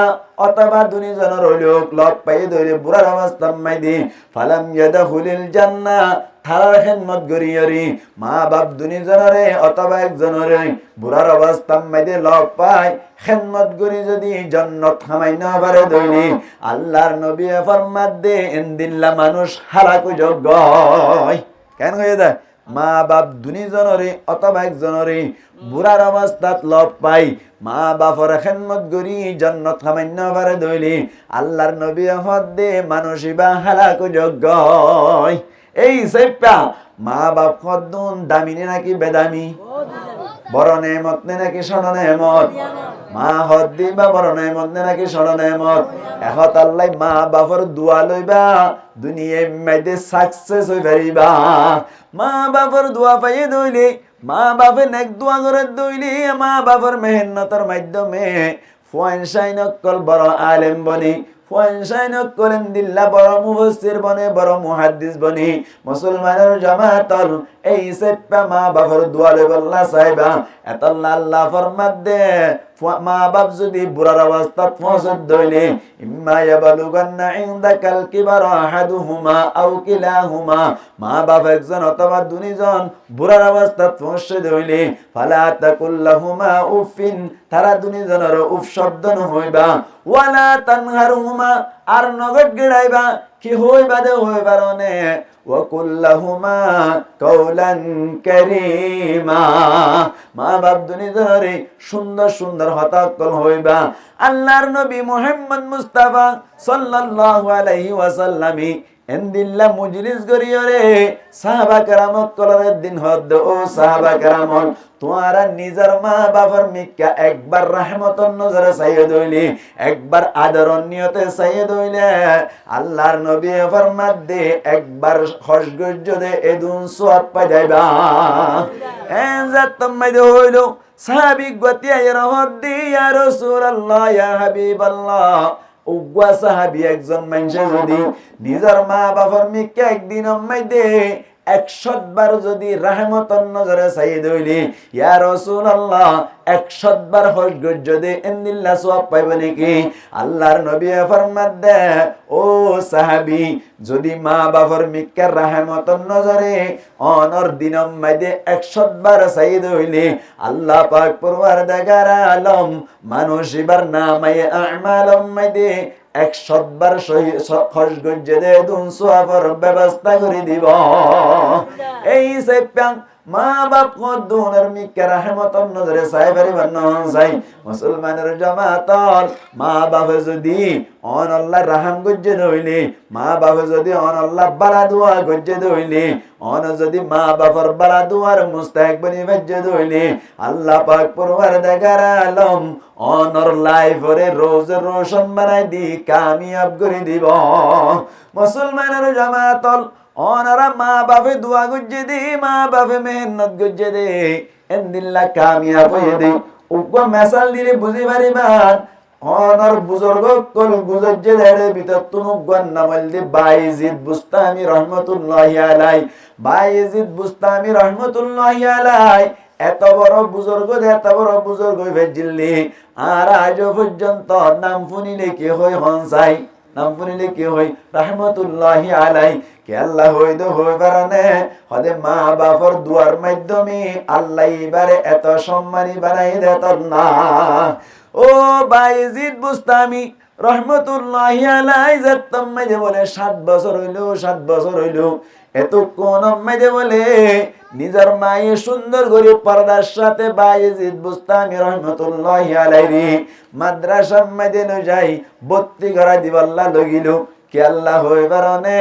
অথবা দুনিজনের লোক লাভ পাই ধরে বুড়ার অবস্থা মাইদি ফালাম ইয়াদখুলিল জান্নাহ থারার খেদমত গরিয়রি মা বাপ দুনিজনরে অথবা একজনরে বুড়ার অবস্থা মাইদে লাভ পায় খেদমত গরি যদি জান্নাত খামাইন পারে দইলি আল্লাহর নবী ফরমাত দে ইনদিল্লা মানুষ হালাকু যোগ্য কেন হয়ে যায় মা বাপ দুনিজনরে অথবা একজনরে বুড়ার অবস্থাত লাভ পাই মা বাপর খেদমত গরি জান্নাত খামাইন পারে দইলি আল্লাহর নবী ফরমাত দে মানুষই বা হালাকু যোগ্য। এই সেপা মা বাপ কদ্দুন দামিনে নাকি বেদামি বড় নেমত নে নাকি ছোট নেমত মা হদ দিবা বড় নেমত নে নাকি ছোট নেমত এখন আল্লাহ মা বাপর দোয়া লইবা দুনিয়ায় মেয়েদে সাকসেস হই পারিবা। মা বাপর দোয়া পাইয়ে দইলে মা বাপে নেক দোয়া করে দইলে মা বাপর মেহনতের মাধ্যমে ফুয়াইন কল বড় আলেম বনি ফুয়াইন করেন দিল্লা বড় মুফাসসির বনে বড় মুহাদ্দিস বনি মুসলমানের জামাতল এই সেপা মা বাপর দোয়া লই আল্লাহ সাহেবা এতাল্লাহ আল্লাহ ফরমাত দে মা বাপ যদি বুড়ার অবস্থাত পৌঁছত দইলে ইম্মা ইয়াবলুগান্না ইনদাকাল কিবার আহাদুহুমা আও কিলাহুমা মা বাপ একজন অথবা দুইজন বুড়ার অবস্থাত পৌঁছে দইলে ফালা তাকুল্লাহুমা উফিন তারা দুইজনের উফ শব্দ নহইবা ওয়ালা তানহারহুমা আর নগদ গিড়াইবা কি হইবা দে হইবার নে ওয়াকুল্লাহুমা কওলান কারীমা মা বাপ দুনিজনরে সুন্দর সুন্দর হতাকল হইবা। আল্লাহর নবী মুহাম্মদ মুস্তাফা সাল্লাল্লাহু আলাইহি ওয়াসাল্লামি এন্দিল্লা মুজলিস গরিয়রে সাহাবা কেরামত কলরের দিন হদ ও সাহাবা কেরামত তোমারা নিজের মা বাবার মিক্কা একবার রহমতন নজরে সাইয়্যদ হইলি একবার আদরন নিয়তে সাইয়্যদ হইলে আল্লাহর নবী ফরমাত দে একবার খশগজ্জ দে এদুন সওয়াব পাই যাইবা। এনজাত তমাইদ হইলো সাহাবী গতিয়া রহমত দি ইয়া রাসূলুল্লাহ ইয়া হাবিবাল্লাহ উগ্রা সাহাবী একজন মানুষ যদি নিজের মা বাবার মিকে একদিন মাইদে 100 বার যদি রহমতের নজরে চাই দইলি ইয়া রাসূলুল্লাহ 100 বার হজ যদি ইন্দিল্লাহ সওয়াব পাইবে নাকি? আল্লাহর নবী ফরমান দে ও সাহাবী, যদি মা বাবার মিক্কার রহমতের নজরে অনর দিনম মাইদে 100 বার চাই দইলি আল্লাহ পাক পরওয়ারদিগার আলম মানুষ এবার নামায়ে আমালম মাইদে 100 বার খরচ গজ্জে দে দুন সওয়াবের ব্যবস্থা করে দিব। এই সে প্যাং মা বাপ কদ্দুনের মিক্কা রহমতের নজরে সাইবারি বান্নন সাই মুসলমানের জামাতল মা বাপ যদি অন আল্লাহ রাহম গজ্জে দইলি মা বাপ যদি অন আল্লাহ বালা দোয়া গজ্জে দইলি অন যদি মা বাপর বালা দোয়ার মুস্তাহিক বনি গজ্জে দইলি আল্লাহ পাক পরওয়ারদিগার আলম অনর লাইফরে রোজ রোশন বানাই দি কামিয়াব করে দিব। মুসলমানের জামাতল অনারা মা বাপে দোয়া গজ্জে দে মা বাপে মেহনত গজ্জে দে এন্দিল্লা কামিয়াব হয়ে দে উগ্র মেসাল দিলে বুঝি পারিবান অনর বুজুর্গ কল বুজজ্জে দেড়ে ভিতর তুনুগ্গন নামল দি বাইজিদ বুস্তামি রহমতুল্লাহি আলাই বাইজিদ বুস্তামি রহমতুল্লাহি আলাই এত বড় বুজুর্গ ভেজিল্লি আর আজ পর্যন্ত নাম শুনিলে কি হয় হনসাই নাম শুনিলে কি হয় রহমতুল্লাহি আলাই কে আল্লাহ হইদ হই বারানে হদে মা বাপর দুয়ার মাধ্যমে আল্লাহ এবারে এত সম্মানী বানাই দেত না। ও বাইজিদ বুস্তামি রহমতুল্লাহি আলাই যাত্তম মাঝে বলে 7 বছর হইল এত কোন মাঝে বলে নিজের মায়ে সুন্দর করে পর্দার সাথে বাইজিদ বুস্তামি রহমতুল্লাহি আলাইহি মাদ্রাসার মাঝে যাই ভর্তি করা দিবাল্লাহ লগিল কে আল্লাহ হইবারনে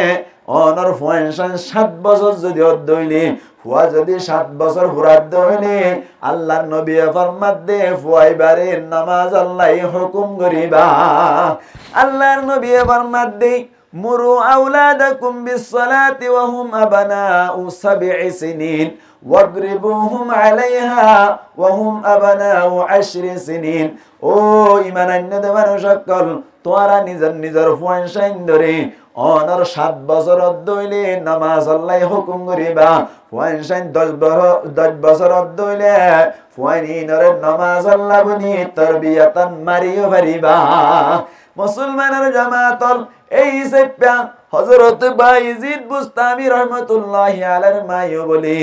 অনর ফুয়ানশান 7 বছর যদি অধ্যইলে ফুয়া যদি 7 বছর ফুরাদ হইলে আল্লাহর নবী ফরমাত দে ফুয়াইবারে নামাজ আল্লাহ হুকুম করিবা। আল্লাহর নবী ফরমাত দে মুরু আওলাদাকুম বিসসালাতি ওয়া হুম আবনাউ 7 সিনিন ওয়াদরিবুহুম আলাইহা ওয়া হুম আবনাউ 10 সিনিন। ও ঈমানান্যদের মানুষ সকল তোরা নিজের ফুয়ানশান ধরে অনর 7 বছর অধ্যইলে নামাজ আল্লাহ হুকুম করিবা ফুয়ানশান 10 বছর অধ্যইলে ফুয়ানিনরে নামাজ আল্লাহ বনি তরবিয়াতান মারিও পারিবা। মুসলমানের জামাতল এই সেপ্পা হযরত বাইজিদ বুস্তামি রহমতুল্লাহি আলাইহির মাইও বলি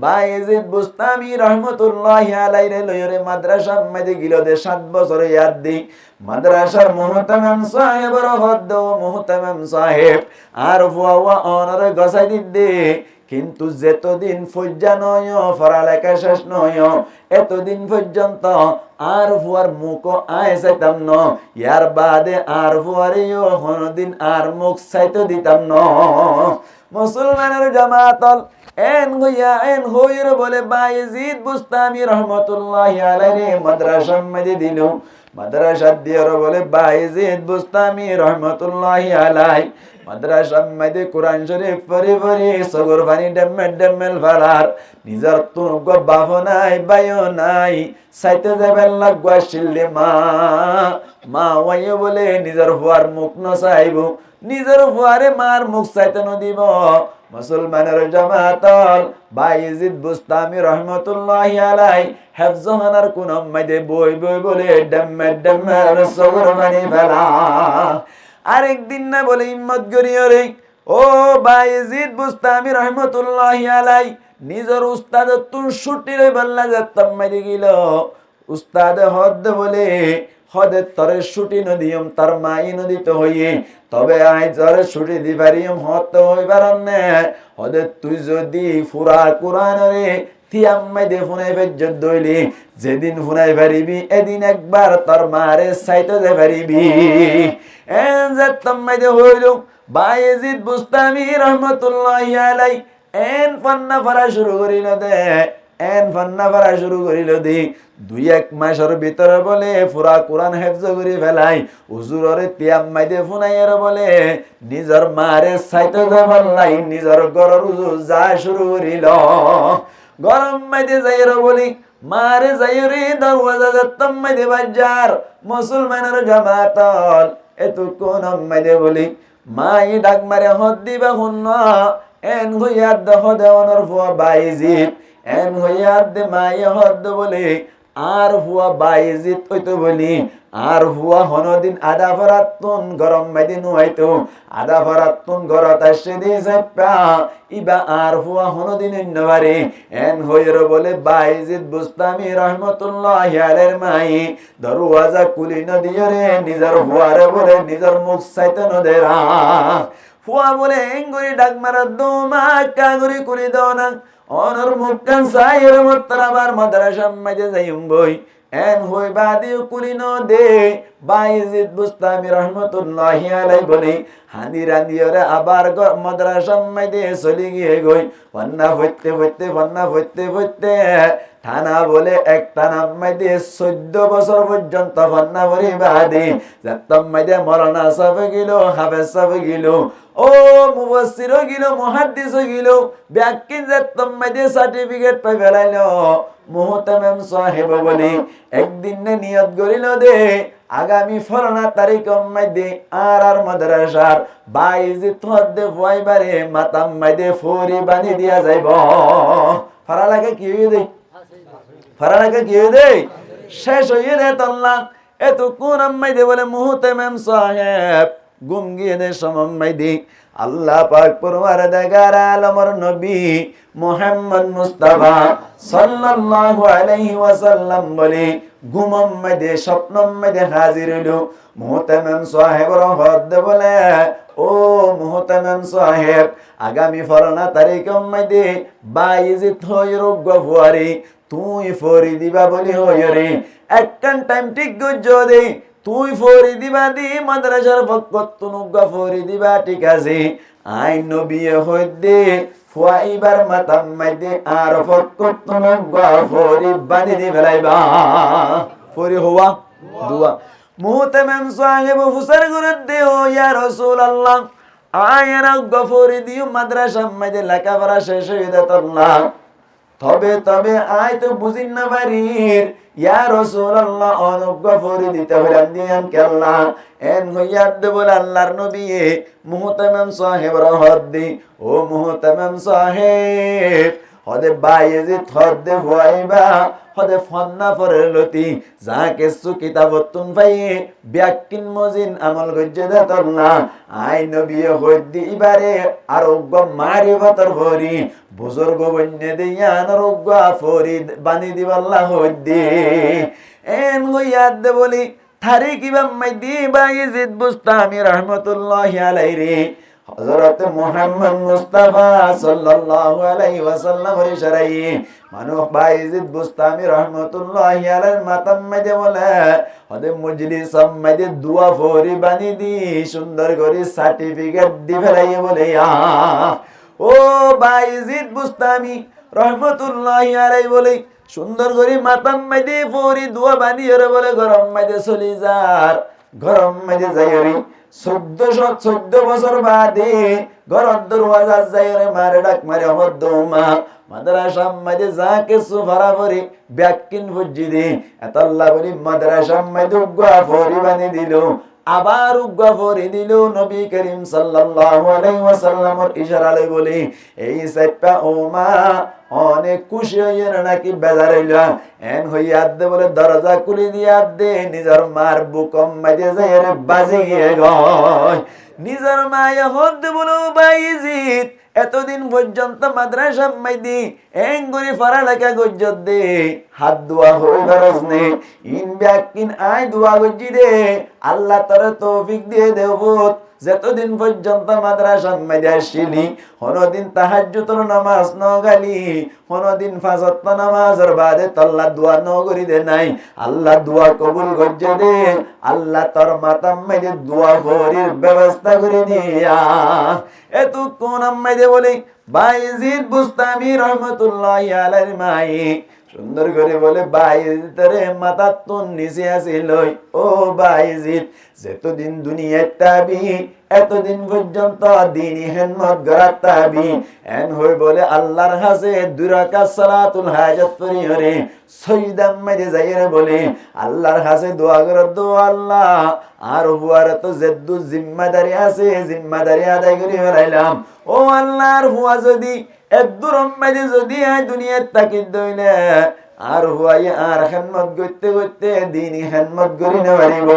বাইজিদ বুস্তামি রহমতুল্লাহি আলাইহি লয়রে মাদ্রাসার মধ্যে গিল দে 7 বছর ইয়াদ দি মাদ্রাসার মুহতামিম সাহেব রহদ্দ মুহতামিম সাহেব আর ফুয়া অনরে গসাই দিদে কিন্তু যতদিন পর্যন্ত পড়ালেখা শেষ নয় এতদিন পর্যন্ত আর ফুয়ার মুখ আয় চাইতাম ন ইয়ার বাদে আর ফুয়ারেও কোনদিন আর মুখ চাইতে দিতাম ন। মুসলমানের জামাতল এন হইর বলে বাইজিদ বুস্তামি রহমতুল্লাহি আলাইহি মাদ্রাসার মধ্যে দিল মাদ্রাসা দিয়ার বলে বাইজিদ বুস্তামি রহমতুল্লাহি আলাইহি মাদ্রাসার মধ্যে কোরআন শরীফ পড়ি সগর পানি ডেমেল ফালার নিজের তুনগ বাপ নাই বায়ো নাই সাইতে যাবেন লাগবা শিল্লে মা ওয়াই বলে নিজের হুয়ার মুখ ন চাইব নিজের হুয়ারে মার মুখ চাইতে ন দিব। মুসলমানের জামাতল বাইজিদ বুস্তামি রহমতুল্লাহি আলাইহি হেফজহানার কোন মধ্যে বই বলে ডেমেল সগর পানি ফেলা আরেকদিন না বলে হিম্মত করিও রে ও বাইজিদ বুস্তামি রহমতুল্লাহি আলাইহি নিজের উস্তাদ তুন ছুটি রে বললা যাতাম মারি গিল উস্তাদ হদ বলে হদে তরে ছুটি নদিয়ম তার মাই নদিতে হইয়ে তবে আই জরে ছুটি দি পারিম হত হইবার না হদে তুই যদি ফুরা কুরআন রে তিয়াম্মাই দে ফুনাই বেজ্জত দইলি যেদিন ফুনাই পারিবি এদিন একবার তোর মারে চাইতে যে পারিবি এন যাতাম্মাই দে হইল বাইজিদ বুস্তামি রহমতুল্লাহি আলাইহি এন ফান্না ফারা শুরু করিল দে 2-1 মাসের ভিতরে বলে পুরা কোরআন হেফজ করে ফেলাই হুজুররে তিয়াম্মাই দে ফুনাইয়ের বলে নিজের মারে চাইতে যাবার লাই নিজের ঘরের হুজুর যা শুরু করিল গরম মাইদে যাইর বলি মারে যাইরে দরওয়াজা যাতাম মাইদে বাজার মুসলমানের জামাতল এত কোন মাইদে বলি মাই ডাক মারে হদ দিবা হুন্ন এন হইয়াদ হদে অনর ফুয়া বাইজিত এন হইয়াদ মায়ে হদ বলে আর ফুয়া বাইজিত হইতো বলি আর ফুয়া হনদিন আদা ফরাতুন গরম মাইদিন হইতো আদা ফরাতুন গরত আসে দি যাইপা ইবা আর ফুয়া হনদিন নবারে এন হইর বলে বাইজিত বুস্তামি রহমাতুল্লাহি আলাইহির মাই দরওয়াজা কুলি নদিয়রে নিজর ফুয়ারে বলে নিজর মুখ চাইতে নদেরা ফুয়া বলে এঙ্গুরি ডাক মারা দোমা কাগুরি কুলি দাও না অনর মুক্কান সাইর মতরাবার মাদ্রাসা মাঝে যাইম বই এন হই বাদি কুলিনো দে বাইজিদ বুস্তামি রহমাতুল্লাহি আলাইহি বলে হানি রান্দিয়রে আবার মাদ্রাসা মাঝে চলি গিয়ে গই বন্না হইতে থানা বলে একটা নাম মাইদে 14 বছর পর্যন্ত বন্না ভরি বাদি যতম মাইদে মরনা সব গিল হাফেজ সব গিল ও মুফাসসির গিল মুহাদ্দিস গিল ব্যাকিন যতম মাইদে সার্টিফিকেট পাই ফেলাইলো মুহতামিম সাহেব বলে একদিন নিয়ত করিল দে আগামী ফলনা তারিখ মাইদে আর মাদ্রাসার বাইজিত হদে ভয়বারে মাতাম মাইদে ফরি বানি দিয়া যাইব ফারা লাগে কি হইবে ফারানাকে কি দে শেষ হয়ে দে তল্লা এত কোন আম্মাই দে বলে মুহতামিম সাহেব গুম গিয়ে দে সমম্মাই দে আল্লাহ পাক পরওয়ারদিগার আলমের নবী মুহাম্মদ মুস্তাফা সাল্লাল্লাহু আলাইহি ওয়াসাল্লাম বলে ঘুমম্মাই দে স্বপ্নম্মাই দে হাজির হলো মুহতামিম সাহেব রহদ বলে ও মুহতামিম সাহেব আগামী ফলনা তারিখ মাইদে বাইজিত হইর গফুয়ারি তুই ফরি দিবা বলি হইরে একখান টাইম ঠিক গুজ দে তুই ফরি দিবা দি মাদ্রাসার ফকত তুনুগা ফরি দিবা ঠিক আছে আই নবী হইদে ফুয়াইবার মাতাম মাইদে আর ফকত তুনুগা ফরি বানি দি ফেলাইবা ফরি হওয়া দুয়া মুহতামিম সাহেব ফুসার গুরুদ দে ও ইয়া রাসূলুল্লাহ আয়না গফরি দিও মাদ্রাসা মাইদে লেখাপড়া শেষ হয়ে দতল্লাহ তবে আয় তো বুঝিন না বাড়ির ইয়া রাসূলুল্লাহ অনুগ্রহ করে দিতে হলাম দিয়ান কেল্লা এন হইয়াদ বলে আল্লাহর নবী মুহতামিম সাহেব রহদ্দি ও মুহতামিম সাহেব হদে বাইজিত হদে হইবা হদে ফন্না ফরের লতি যা কিছু কিতাবতুন পাইয়ে ব্যাকিন মজিন আমল গজ্জে দতল্লা আই নবী হইদি ইবারে আরোগ্য মারিফতর ভরি বুজুর্গ বন্যে দিয়ান রোগ্য ফরিদ বানি দিবাল্লাহ হইদি এন হইয়াদ বলি থারি কিবা মাইদি বাইজিত বুস্তামি রহমাতুল্লাহি আলাইহি হযরত মুহাম্মদ মুস্তাফা সাল্লাল্লাহু আলাইহি ওয়াসাল্লাম এর শরঈ মানুষ বাইজিদ বুস্তামি রহমাতুল্লাহি আলাইহি মাতাম মাইদে বলে ওদে মজলিস মাইদে দোয়া ফরি বানি দি সুন্দর করে সার্টিফিকেট দি ফেলাই বলে ও বাইজিদ বুস্তামি রহমাতুল্লাহি আলাইহি বলে সুন্দর করে মাতাম মাইদে ফরি দোয়া বানি এর বলে গরম মাইদে চলি যার গরম মাইদে যাইরি 14 বছর বাদে ঘরের দরওয়াজা যাইরে মারে ডাক মারে হদ্দমা মাদ্রাসা মাঝে যা কিছু ফরাফরি ব্যাকিন বুঝি দে এত আল্লাহ বলি মাদ্রাসা মাঝে উগ্গা ফরি বানি দিল আবার উগ্গা ফরি দিল নবী করিম সাল্লাল্লাহু আলাইহি ওয়াসাল্লামের ইশারায় বলি এই সাইপা ওমা অনেক খুশি হইয়ে নাকি বেজার হইলা এন হইয়াদ দে বলে দরজা খুলি দিয়া দে নিজের মার বুকম মাঝে যাইরে বাজে গিয়ে গয় নিজের মায়ে হদ বলো বাইজিত এতদিন পর্যন্ত মাদ্রাসা মাইদি এঙ্গুরি পড়ালেখা গজ্জত দে হাত দোয়া হই গরজ নে ইন ব্যাকিন আই দোয়া গজ্জি দে আল্লাহ তোরে তৌফিক দিয়ে দেবত যতদিন পর্যন্ত মাদ্রাসা মাইদি আসিলি কোনদিন তাহাজ্জুদের নামাজ নগালি কোনদিন পাঁচ ওয়াক্ত নামাজের বাদে আল্লাহ দোয়া নগরি দে নাই আল্লাহ দোয়া কবুল গজ্জে দে আল্লাহ তোর মাতাম মাইদি দোয়া করির ব্যবস্থা করে দিয়া এত কোন আম্মাইদে বলে বাইজিদ বুস্তামি রহমাতুল্লাহি আলাইহি মাই সুন্দর করে বলে বাইজিদ রে মাথা তোর নিচে আসিল, ও বাইজিদ যতদিন দুনিয়ায় তাবি এতদিন পর্যন্ত দিনই খেদমত করা তাবি এন হই বলে আল্লাহর কাছে দুই রাকাত সালাতুল হাজাত পড়িরে সজদার মধ্যে যাইরে বলে আল্লাহর কাছে দোয়া করে, দো আল্লাহ আর হুয়ার তো যেদু জিম্মাদারি আছে জিম্মাদারি আদায় করে ফেলাইলাম। ও আল্লাহর হুয়া যদি এদুর মধ্যে যদি দুনিয়ায় তাকিদ দইলে আর হুয়াই আর খেদমত করতে করতে দিনই খেদমত করি না পারিব,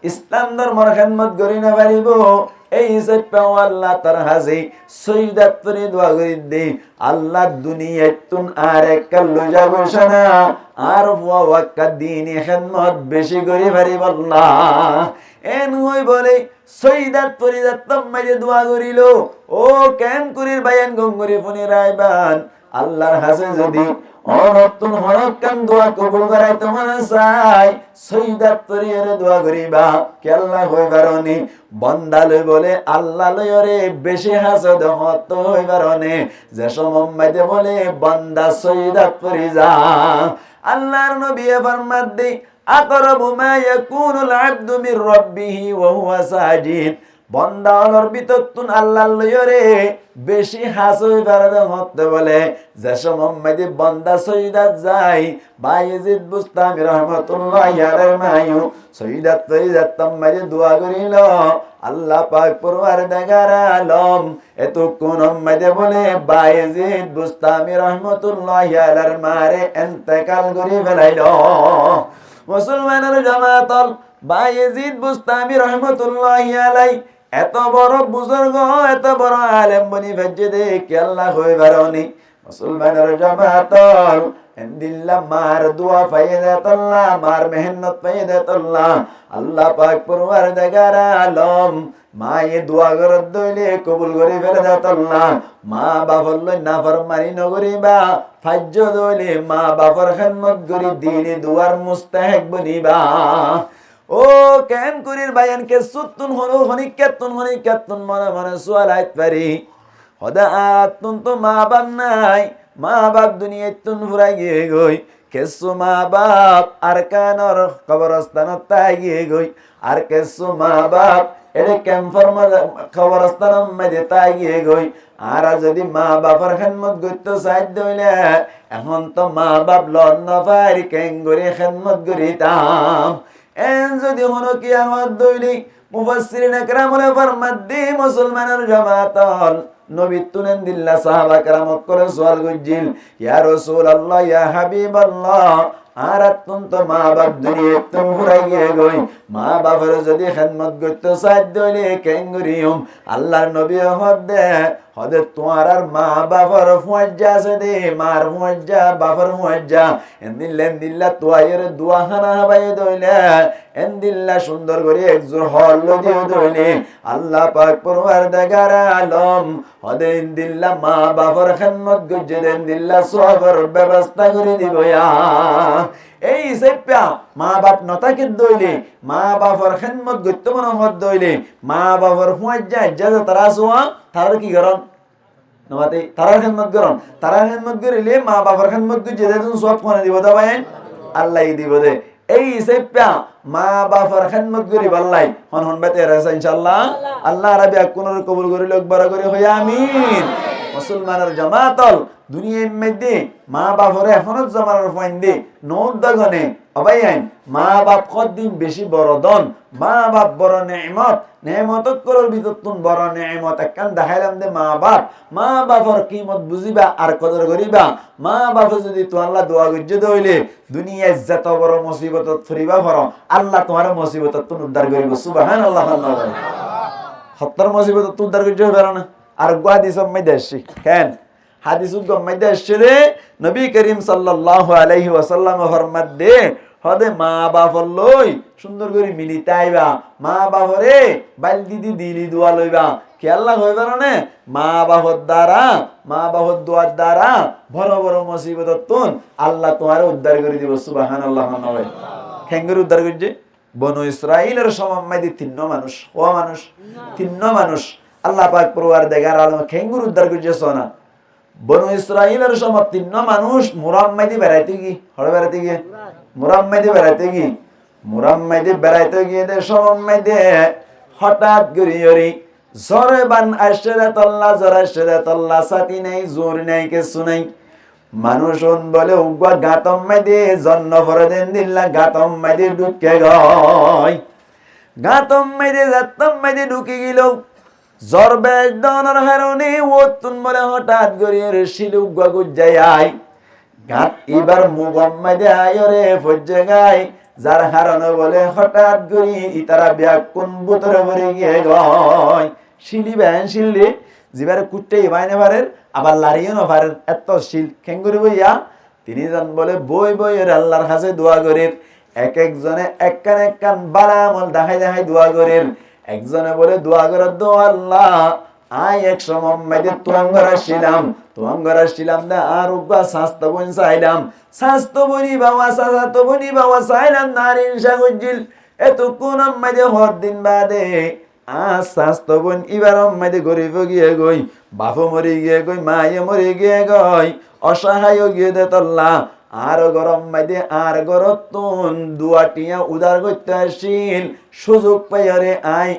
ইসলাম ধর্মের খেদমত করি না পারিব। এই হিসাবে আল্লাহ তার হাজি সজদাত করে দোয়া করি দে আল্লাহ দুনিয়ায় তুন আর একটা লজা বসানা আর হুয়া ওয়াক্কা দিনই খেদমত বেশি করে পারিব আল্লাহ। এন হই বলে সজদাত করে যাত্তম মাঝে দোয়া করিল। ও কেন করির বায়ান গঙ্গরি ফোনে রাইবান আল্লাহর হাসে যদি অনতুন হরকান দোয়া কবুল করাই তোমার চাই সজদাত করিয়ে দোয়া করিবা কে আল্লাহ হইবারনি বান্দা লই বলে আল্লাহ লইরে বেশি হাসদ হত হইবারনি যে সমম্মাইতে বলে বান্দা সজদাত করি যা। আল্লাহর নবী ফরমাত দেই আকরাবু মা ইয়াকুনুল আবদু মির রাব্বিহি ওয়া হুয়া সাজিদ বান্দা আল্লাহর ভিতর তুন আল্লাহ লইরে বেশি হাসই বারদে হতে বলে যে সমম্মাইতে বান্দা সজদাত যায়। বাইজিদ বুস্তামি রাহমাতুল্লাহি আলাইহি মায়ু সজদাত করি যাতম মাঝে দোয়া করিল আল্লাহ পাক পরওয়ারদিগার আলম এতক্ষণ মাঝে বলে বাইজিদ বুস্তামি রাহমাতুল্লাহি আলাইহি মারে ইন্তেকাল করে ফেলাইল। মুসলমানের জামাতল বাইজিদ বুস্তামি রাহমাতুল্লাহি আলাইহি এত বড় বুজুর্গ এত বড় আলেম বনি ভেজে দেখে আল্লাহ হইবারনি। মুসলমানের জামাতল এন্দিল্লাহ মার দোয়া ফায়দাতুল্লাহ মার মেহনত ফায়দাতুল্লাহ আল্লাহ পাক পরওয়ারদিগার আলম মায়ে দোয়া করত দইলে কবুল করে ফেলাদাতুল্লাহ মা বাবার লই নাফরমানি নগরিবা ফাজ্জ দইলে মা বাবার খেদমত করি দিনে দুয়ার মুস্তাহিক বনিবা। ও কেন করির বায়ান কে সুতুন হনো হনিকাতুন মনে মনে সুয়াল আইত পারি হদা আতুন তো মা বাপ নাই মা বাপ দুনিয়ায় তুন ফুরাই গিয়ে গই কেসু মা বাপ আর কানর কবরস্থানত তাই গিয়ে গই আর কেসু মা বাপ এরে ক্যাম্পর কবরস্থান মধ্যে তাই গিয়ে গই। আর যদি মা বাবার খেদমত করতে সাহায্য হইলে এখন তো মা বাপ লন্ন পারি কেঙ্গরি খেদমত করিতাম। এন যদি হনো কি আমার দইলি মুফাসসিরিন একরামুল ফরমাত দি মুসলমানের জামাতল নবী তুনেন দিল্লা সাহাবা کرام করে সওয়াল গজিল ইয়া রাসূলুল্লাহ ইয়া হাবিবাল্লাহ আর তুন তো মা বাপ দুনিয়া তুম ফুরাই গিয়ে গই মা বাবার যদি খেদমত করতে সাহায্য হইলে কেঙ্গরিয়ম আল্লাহর নবী হদে তোমার আর মা বাবার ফুয়াজ্জা আছে দে মার ফুয়াজ্জা বাবার ফুয়াজ্জা এন্দিল্লা তোয়ায়ের দুয়াখানা হাবাই দইলে এন্দিল্লা সুন্দর করে একজোর হল দিয়ে দইলে আল্লাহ পাক পরওয়ারদিগার আলম হদে এন্দিল্লা মা বাবার খেদমত গজ্জে এন্দিল্লা সওয়াবের ব্যবস্থা করে দিবয়া। এই সেপ্পা মা বাপ নতাকে দইলে মা বাবার খেদমত গত্য মনোহত দইলে মা বাবার ফুয়াজ্জা ইজ্জত তারা সোয়া তার কি করন নবাতে তারা খেদমত করন তারা খেদমত করিলে মা বাবার খেদমত গজ্জে দেন সব কোনে দিব দাবায়েন আল্লাহই দিব দে। এই সেপ্পা মা বাবার খেদমত করি বাল্লাই হন হন বেতে রাসা ইনশাআল্লাহ আল্লাহ রাব্বি কোনর কবুল করিল একবার করে হই আমিন। মুসলমানের জামাতল দুনিয়ার মধ্যে মা বাপরে এখনো জমানোর ফাইন্দে নৌদাগনে অবাইন মা বাপ কদিন বেশি বড় দন মা বাপ বড় নেমত করার ভিতর তুন বড় নেমত একখান দেখাইলাম দে মা বাপর কিমত বুঝিবা আর কদর করিবা। মা বাপ যদি তো আল্লাহ দোয়া গজ্জে দইলে দুনিয়ায় যত বড় মুসিবত ফরিবা ফর আল্লাহ তোমার মুসিবত তুন উদ্ধার করিব সুবহানাল্লাহ। সত্তর মুসিবত তুন উদ্ধার গজ্জে হবে না আর হাদিস মধ্যে আসছে কেন হাদিসুল মধ্যে আসছে রে নবী করিম সাল্লাল্লাহু আলাইহি ওয়াসাল্লাম ফরমাত দে হদে মা বাপর লই সুন্দর করে মিলিতে আইবা মা বাপরে বালদি দিলি দোয়া লইবা কি আল্লাহ হইবার না মা বাপর দ্বারা মা বাপর দোয়ার দ্বারা বড় বড় মুসিবত তুন আল্লাহ তোমারে উদ্ধার করে দিব সুবহানাল্লাহ। কেঙ্গুর উদ্ধার করছে বনু ইসরাইলের সমমাইদি তিন্ন মানুষ আল্লাহ পাক পরওয়ারদিগার আলম কেঙ্গুর উদ্ধার করছে সোনা বনু ইসরাইলের সময় তিন মানুষ মুরাম্মাইদি বেড়াইতে গিয়ে হড়ে বেড়াইতে গিয়ে মুরাম্মাইদি বেড়াইতে গিয়ে মুরাম্মাইদি বেড়াইতে গিয়ে সমম্মাইদে হঠাৎ গড়ি জরে বান আশরে তল্লা জরাশরে তল্লা সাথী নেই জোর নেই কিছু নাই মানুষ বলে উগা গাতম মাইদে জন্ম ভরে দেন দিল্লা গাতম মাইদে ঢুকে গয় গাতম মাইদে যাতম মাইদে ঢুকে গেল জ্বর বেশ দনের হারণে ওতুন বলে হঠাৎ গড়িয়ে শিল উগা গুজাই আয় গাত এবার মুগম মাইদে আয় রে ফজ্জে গায় যার হারণে বলে হঠাৎ গড়ি ইতারা ব্যাকুন বুতরে ভরে গিয়ে গয় শিলি ব্যান শিললি জিবারে কুটতে ইবাইনে পারের আবার লারিও না পারেন এত শিল খেঙ্গুরি বইয়া তিনি জান বলে বই বই এর আল্লাহর কাছে দোয়া করেন এক একজনে একখান একখান বালা আমল দেখাই দেখাই দোয়া করেন একজনে বলে দোয়া করার দো আল্লাহ আই এক সময় মাইদে তুয়াঙ্গরা ছিলাম দা আর উগা স্বাস্থ্য বন চাইলাম স্বাস্থ্য বনি বাবা চাইলাম নারীর সাগজিল এত কোন মাইদে হর দিন বাদে স্বাস্থ্য বোন এবার মাইদে গরিব গিয়ে গই বাপু মরি গিয়ে গই মায়ে মরি গিয়ে গই অসহায় গিয়ে দে তল্লা আর গরম মাইদে আর গরতুন দুয়াটিয়া উদার করতে আসিল সুযোগ পাইরে আই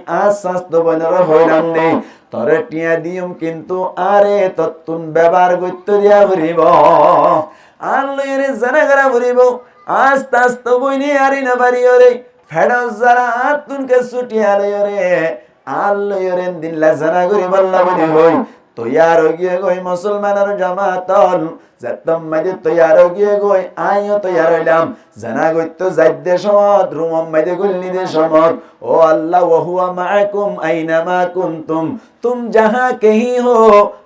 স্বাস্থ্য বোনের হইলাম নে তরে টিয়া দিম কিন্তু আরে তত্তুন ব্যবহার করতে দিয়া ভরিব আর লইরে জানা করা ভরিব আস্তে আস্তে বইনি আরি না পারি রে ফেডস যারা তুনকে ছুটিয়া লয়রে আর লয়রে দিল্লা জানা করি বল্লা বলি হই তৈয়ার গিয়ে গই মুসলমানের জামাতল যাতম মাইদে তৈয়ার গিয়ে গই আইও তৈয়ার হইলাম জানা গইতো যাইদে সমত রুমম মাইদে গুলনি দে সমত ও আল্লাহ ওয়া হুয়া মাআকুম আইনা মা কুনতুম तुम जहां कहीं हो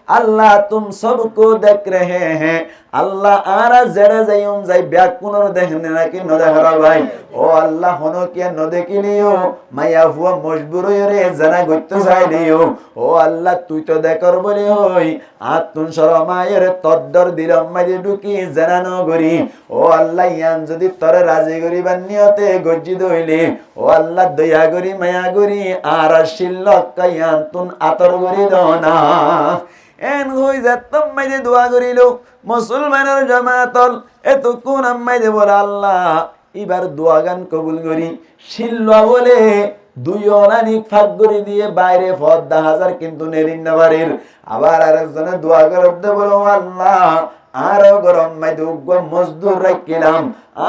अल्लाह तुम सबको देख रहे हैं अल्लाह आरा जड़े जाइम जाई ब्याकुनर देखने ना कि न देखरा भाई ओ अल्लाह होनो के न देखिलियो माया हुआ मजबूर रे जना गत्तो जाइलियो ओ अल्लाह तुई तो देखर बोले होई आतुन शरमायर तद्दर दिलम माजे ढुकी जना न गरी ओ अल्लाह यान যদি তরে রাজি করিবার নিয়তে গজ্জিত হইলে ও আল্লাহ দয়া করি মায়া করি আর শিল্লক কায়ান তুন আতর করি দনা এন হই যাতম মাইদে দোয়া করিল মুসলমানের জামাতল এত কোন মাইদে বলে আল্লাহ এবার দোয়া গান কবুল করি শিল্লা বলে দুই অনানি ফাঁক করে দিয়ে বাইরে পদ্মা হাজার কিন্তু নেরিন নাবারের আবার আরেকজনে দোয়া করতে বলো আল্লাহ আরো গরম মাইদে উগ্র মজদুর রাখিলাম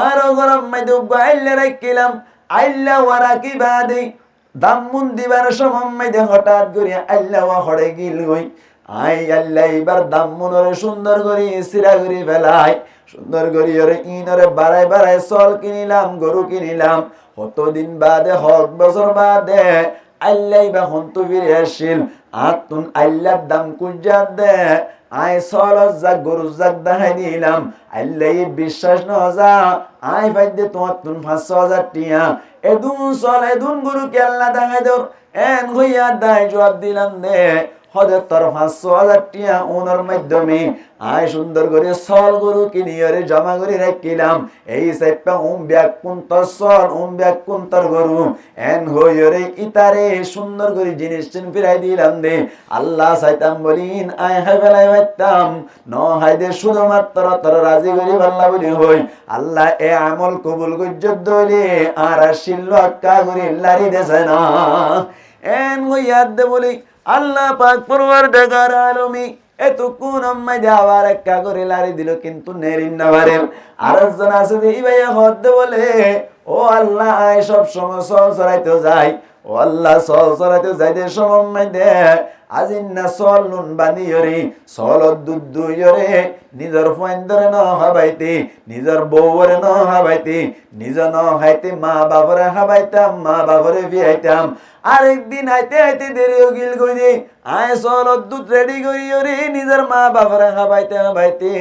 আরো গরম মাইদে উগ্র আইলে রাখিলাম আইল্লা ওয়ারা কি বাদে দামুন দিবার সময় মাইদে হঠাৎ করে আইল্লা ওয়া হড়ে গিল গই আই আল্লাহ এবার দামুনরে সুন্দর করে সিরা করে ফেলাই সুন্দর করে ওরে ইনরে বাড়াই বাড়াই চল কিনিলাম গরু কিনিলাম কতদিন বাদে হক বছর বাদে আল্লাহ বা হন্তু ফিরে আসিল আতুন আল্লাহর দাম কুজা দে আই চল যাক গরু যাক দেখাই দিলাম আল্লাহ বিশ্বাস ন যা আই ফাইদে তোমার তুন ৫০০০ টিয়া এদুন চল এদুন গরু কে আল্লাহ দেখাই দর এন হইয়া দাই জবাব দিলাম দে হদের তোর ৫০০০ টিয়া ওনার মাধ্যমে আয় সুন্দর করে সল গরু কিনিয়রে জমা করে রাখিলাম এই সাইপা ব্যাকুন তোর সল ব্যাকুন তোর গরু এন হইরে ইতারে সুন্দর করে জিনিস চিন ফিরাই দিলাম দে আল্লাহ সাইতাম বলিন আয় হাই বেলায় বাইতাম ন হাইদে শুধুমাত্র তোর রাজি করি আল্লাহ বলি হই আল্লাহ এ আমল কবুল গজ্জত দইলে আর আসিল আক্কা করে লারি দেছে না এন হইয়াদ দে বলি আল্লাহ পাক পরওয়ারদিগার আলমী এতক্ষণ আম্মাই যাওয়ার একটা করে লারি দিল কিন্তু নেরিন না পারেন আরেকজন আছে যে ভাইয়া হদ্দে বলে ও আল্লাহ আয় সব সময় সল চড়াইতে যাই ও আল্লাহ সল চড়াইতে যাইতে সময় দে আজিন না সল নুন বানিয়রে সল দুধ দুইরে নিজের ফয়েন্দরে ন হাবাইতে নিজের বউরে ন হাবাইতে নিজ ন হাইতে মা বাবরে হাবাইতাম মা বাবরে বিয়াইতাম আরেকদিন হাইতে হাইতে দেরি গিল গই আয় সল দুধ রেডি করি ওরে নিজের মা বাবরে হাবাইতে হাবাইতে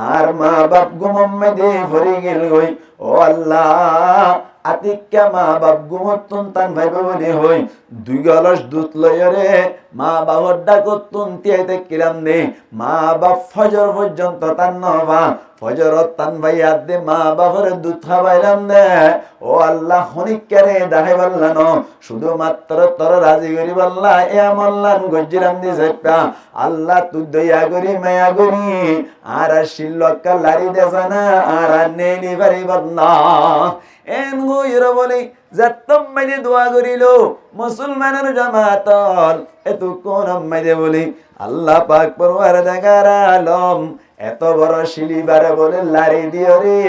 আর মা বাপ গুমম্মে দে ভরে গেল গই ও আল্লাহ রাতিকা মা বাপ ঘুমতুন তান ভাই বনি হই দুই গলাস দুধ লয়রে মা বাবার ডাকতুন তিয়াইতে কিরাম দে মা বাপ ফজর পর্যন্ত তান নবা ফজরত তান ভাই আদে মা বাবার দুধ খাওয়াইলাম দে ও আল্লাহ হনিকারে দাহে বললাম শুধুমাত্র তোর রাজি করি বললা এ আমল্লান গজ্জিরাম দি যাইপা আল্লাহ তুই দয়া করি মায়া করি আর শিল্লকা লারি দেসানা আর নেনি পারি বলনা এন গইর বলি যাত্তম মাইদে দোয়া করিল মুসলমানের জামাতল এত কোন মাইদে বলি আল্লাহ পাক পরওয়ারদিগার আলম এত বড় শিলিবারে বলে লারি দিও রে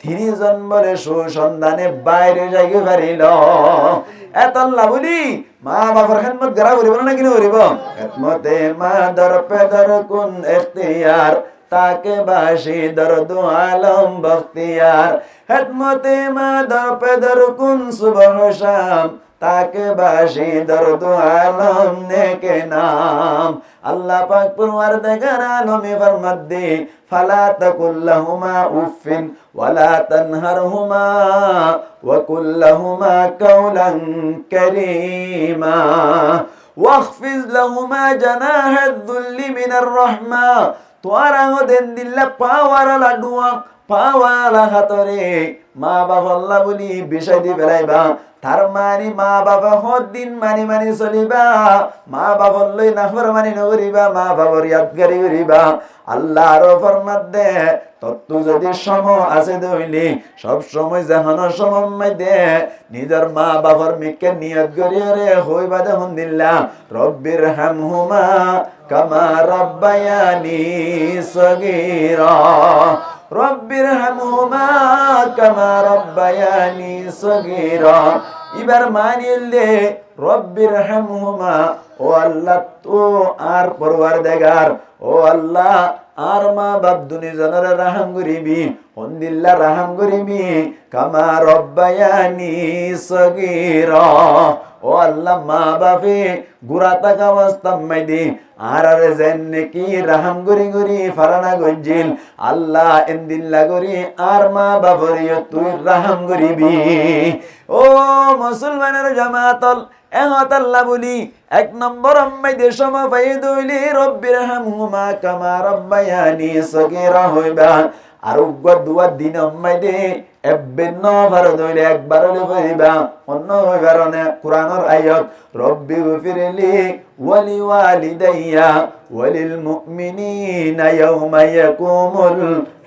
30 জন বলে সুসন্ধানে বাইরে যাইতে পারিল এত আল্লাহ বলি মা বাবার খেদমত করা করিব না কিনা করিব খেদমতে মা দর পেদর কোন ইখতিয়ার তাকে বাসি দর্দ আলম বখতিয়ার খেদমতে মা দর পেদর কোন সুবহ শাম তাকে বাসি দর্দ আলম নেকে নাম আল্লাহ পাক পরওয়ারদিগার আলমে ফরমাত দে ফালা তাকুল্লাহুমা উফিন ওয়ালা তানহারহুমা ওয়া কুল্লাহুমা কাওলান কারীমা ওয়াখফিজ লাহুমা জানাহাদ যুল্লি মিনার রাহমা তোরা ওদেন দিল্লা পাওয়ার লাডুয়া পাওয়ালা হাতরে মা বাবা আল্লাহ বলি বিষয় দি বেলাইবা তার মানে মা বাবা হদ্দিন মানি মানি চলিবা মা বাবার লই নাফরমানি নকরিবা মা বাবার ইয়াদগারি করিবা আল্লাহর ফরমাত দে তত্ত্ব যদি সম আছে দইলি সব সময় জাহানো সময় দে নিজের মা বাবার মিকে নিয়ত করিয়া রে হইবা দেখুন দিল্লা রব্বির হামহুমা কামা রাব্বায়ানি সগীরা রব্বির হামহুমা কামা রাব্বায়ানি সগীরা এবার মানিলে রব্বির হামহুমা ও আল্লাহ তো আর পরওয়ারদিগার ও আল্লাহ আর মা বাপ দুনি জনের রাহাম করিবি হন্দিল্লা রাহাম করিবি কামা রব্বায়ানি সগীরা ও আল্লাহ মা বাপে গুড়া থাকা অবস্থা মাইদি আর যেন কি রাহাম করি করি ফারানা গঞ্জিল আল্লাহ এন্দিল্লা করি আর মা বাপরিও তুই রাহাম করিবি ও মুসলমানের জামাতল এহত আল্লাহ বলি 1 নম্বর আম্মাইদের সময় দইলি রব্বির হামহুমা কামা রাব্বায়ানি সগীরা হইবা আর উগ্র দুয়া দিন আম্মাইদে এবেন ভার দইলে একবার হইবা অন্য হইবার না কুরআনের আয়াত রব্বি গফিরলি ওয়ালি ওয়ালিদাইয়া ওয়ালিল মুমিনিনা ইয়াউমা ইয়াকুমুল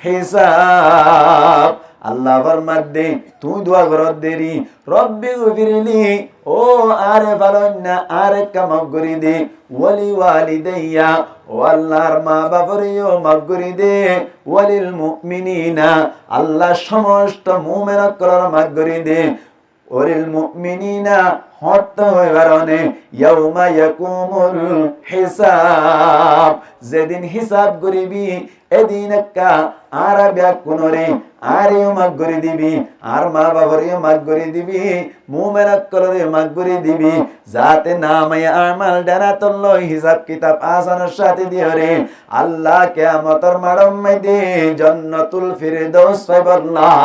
হিসাব আল্লাহ ফরমাত দে তুই দোয়া করত দেরি রব্বি গফিরলি ও আরে ভালোনা আরে কামাব করি দে ওয়ালি ওয়ালিদাইয়া ও আল্লাহর মা বাপরিও মাফ করি দে ওয়ালিল মুমিনিনা আল্লাহ সমস্ত মুমিনক করার মাফ করি দে ওয়ালিল মুমিনিনা হত হইবারনে ইয়াউমা ইয়াকুমুল হিসাব যেদিন হিসাব করিবি এদিন একা আর ব্যাক কোনরে আরেও মাফ করে দিবি আর মা বাবারেও মাফ করে দিবি মুমিনাত কলরে মাফ করে দিবি যাতে নামে আমাল ডানাতল হিসাব কিতাব আসানের সাথে দিওরে আল্লাহ কিয়ামতের মাড়ম মাইদে জান্নাতুল ফিরদাউস পাইবাল্লাহ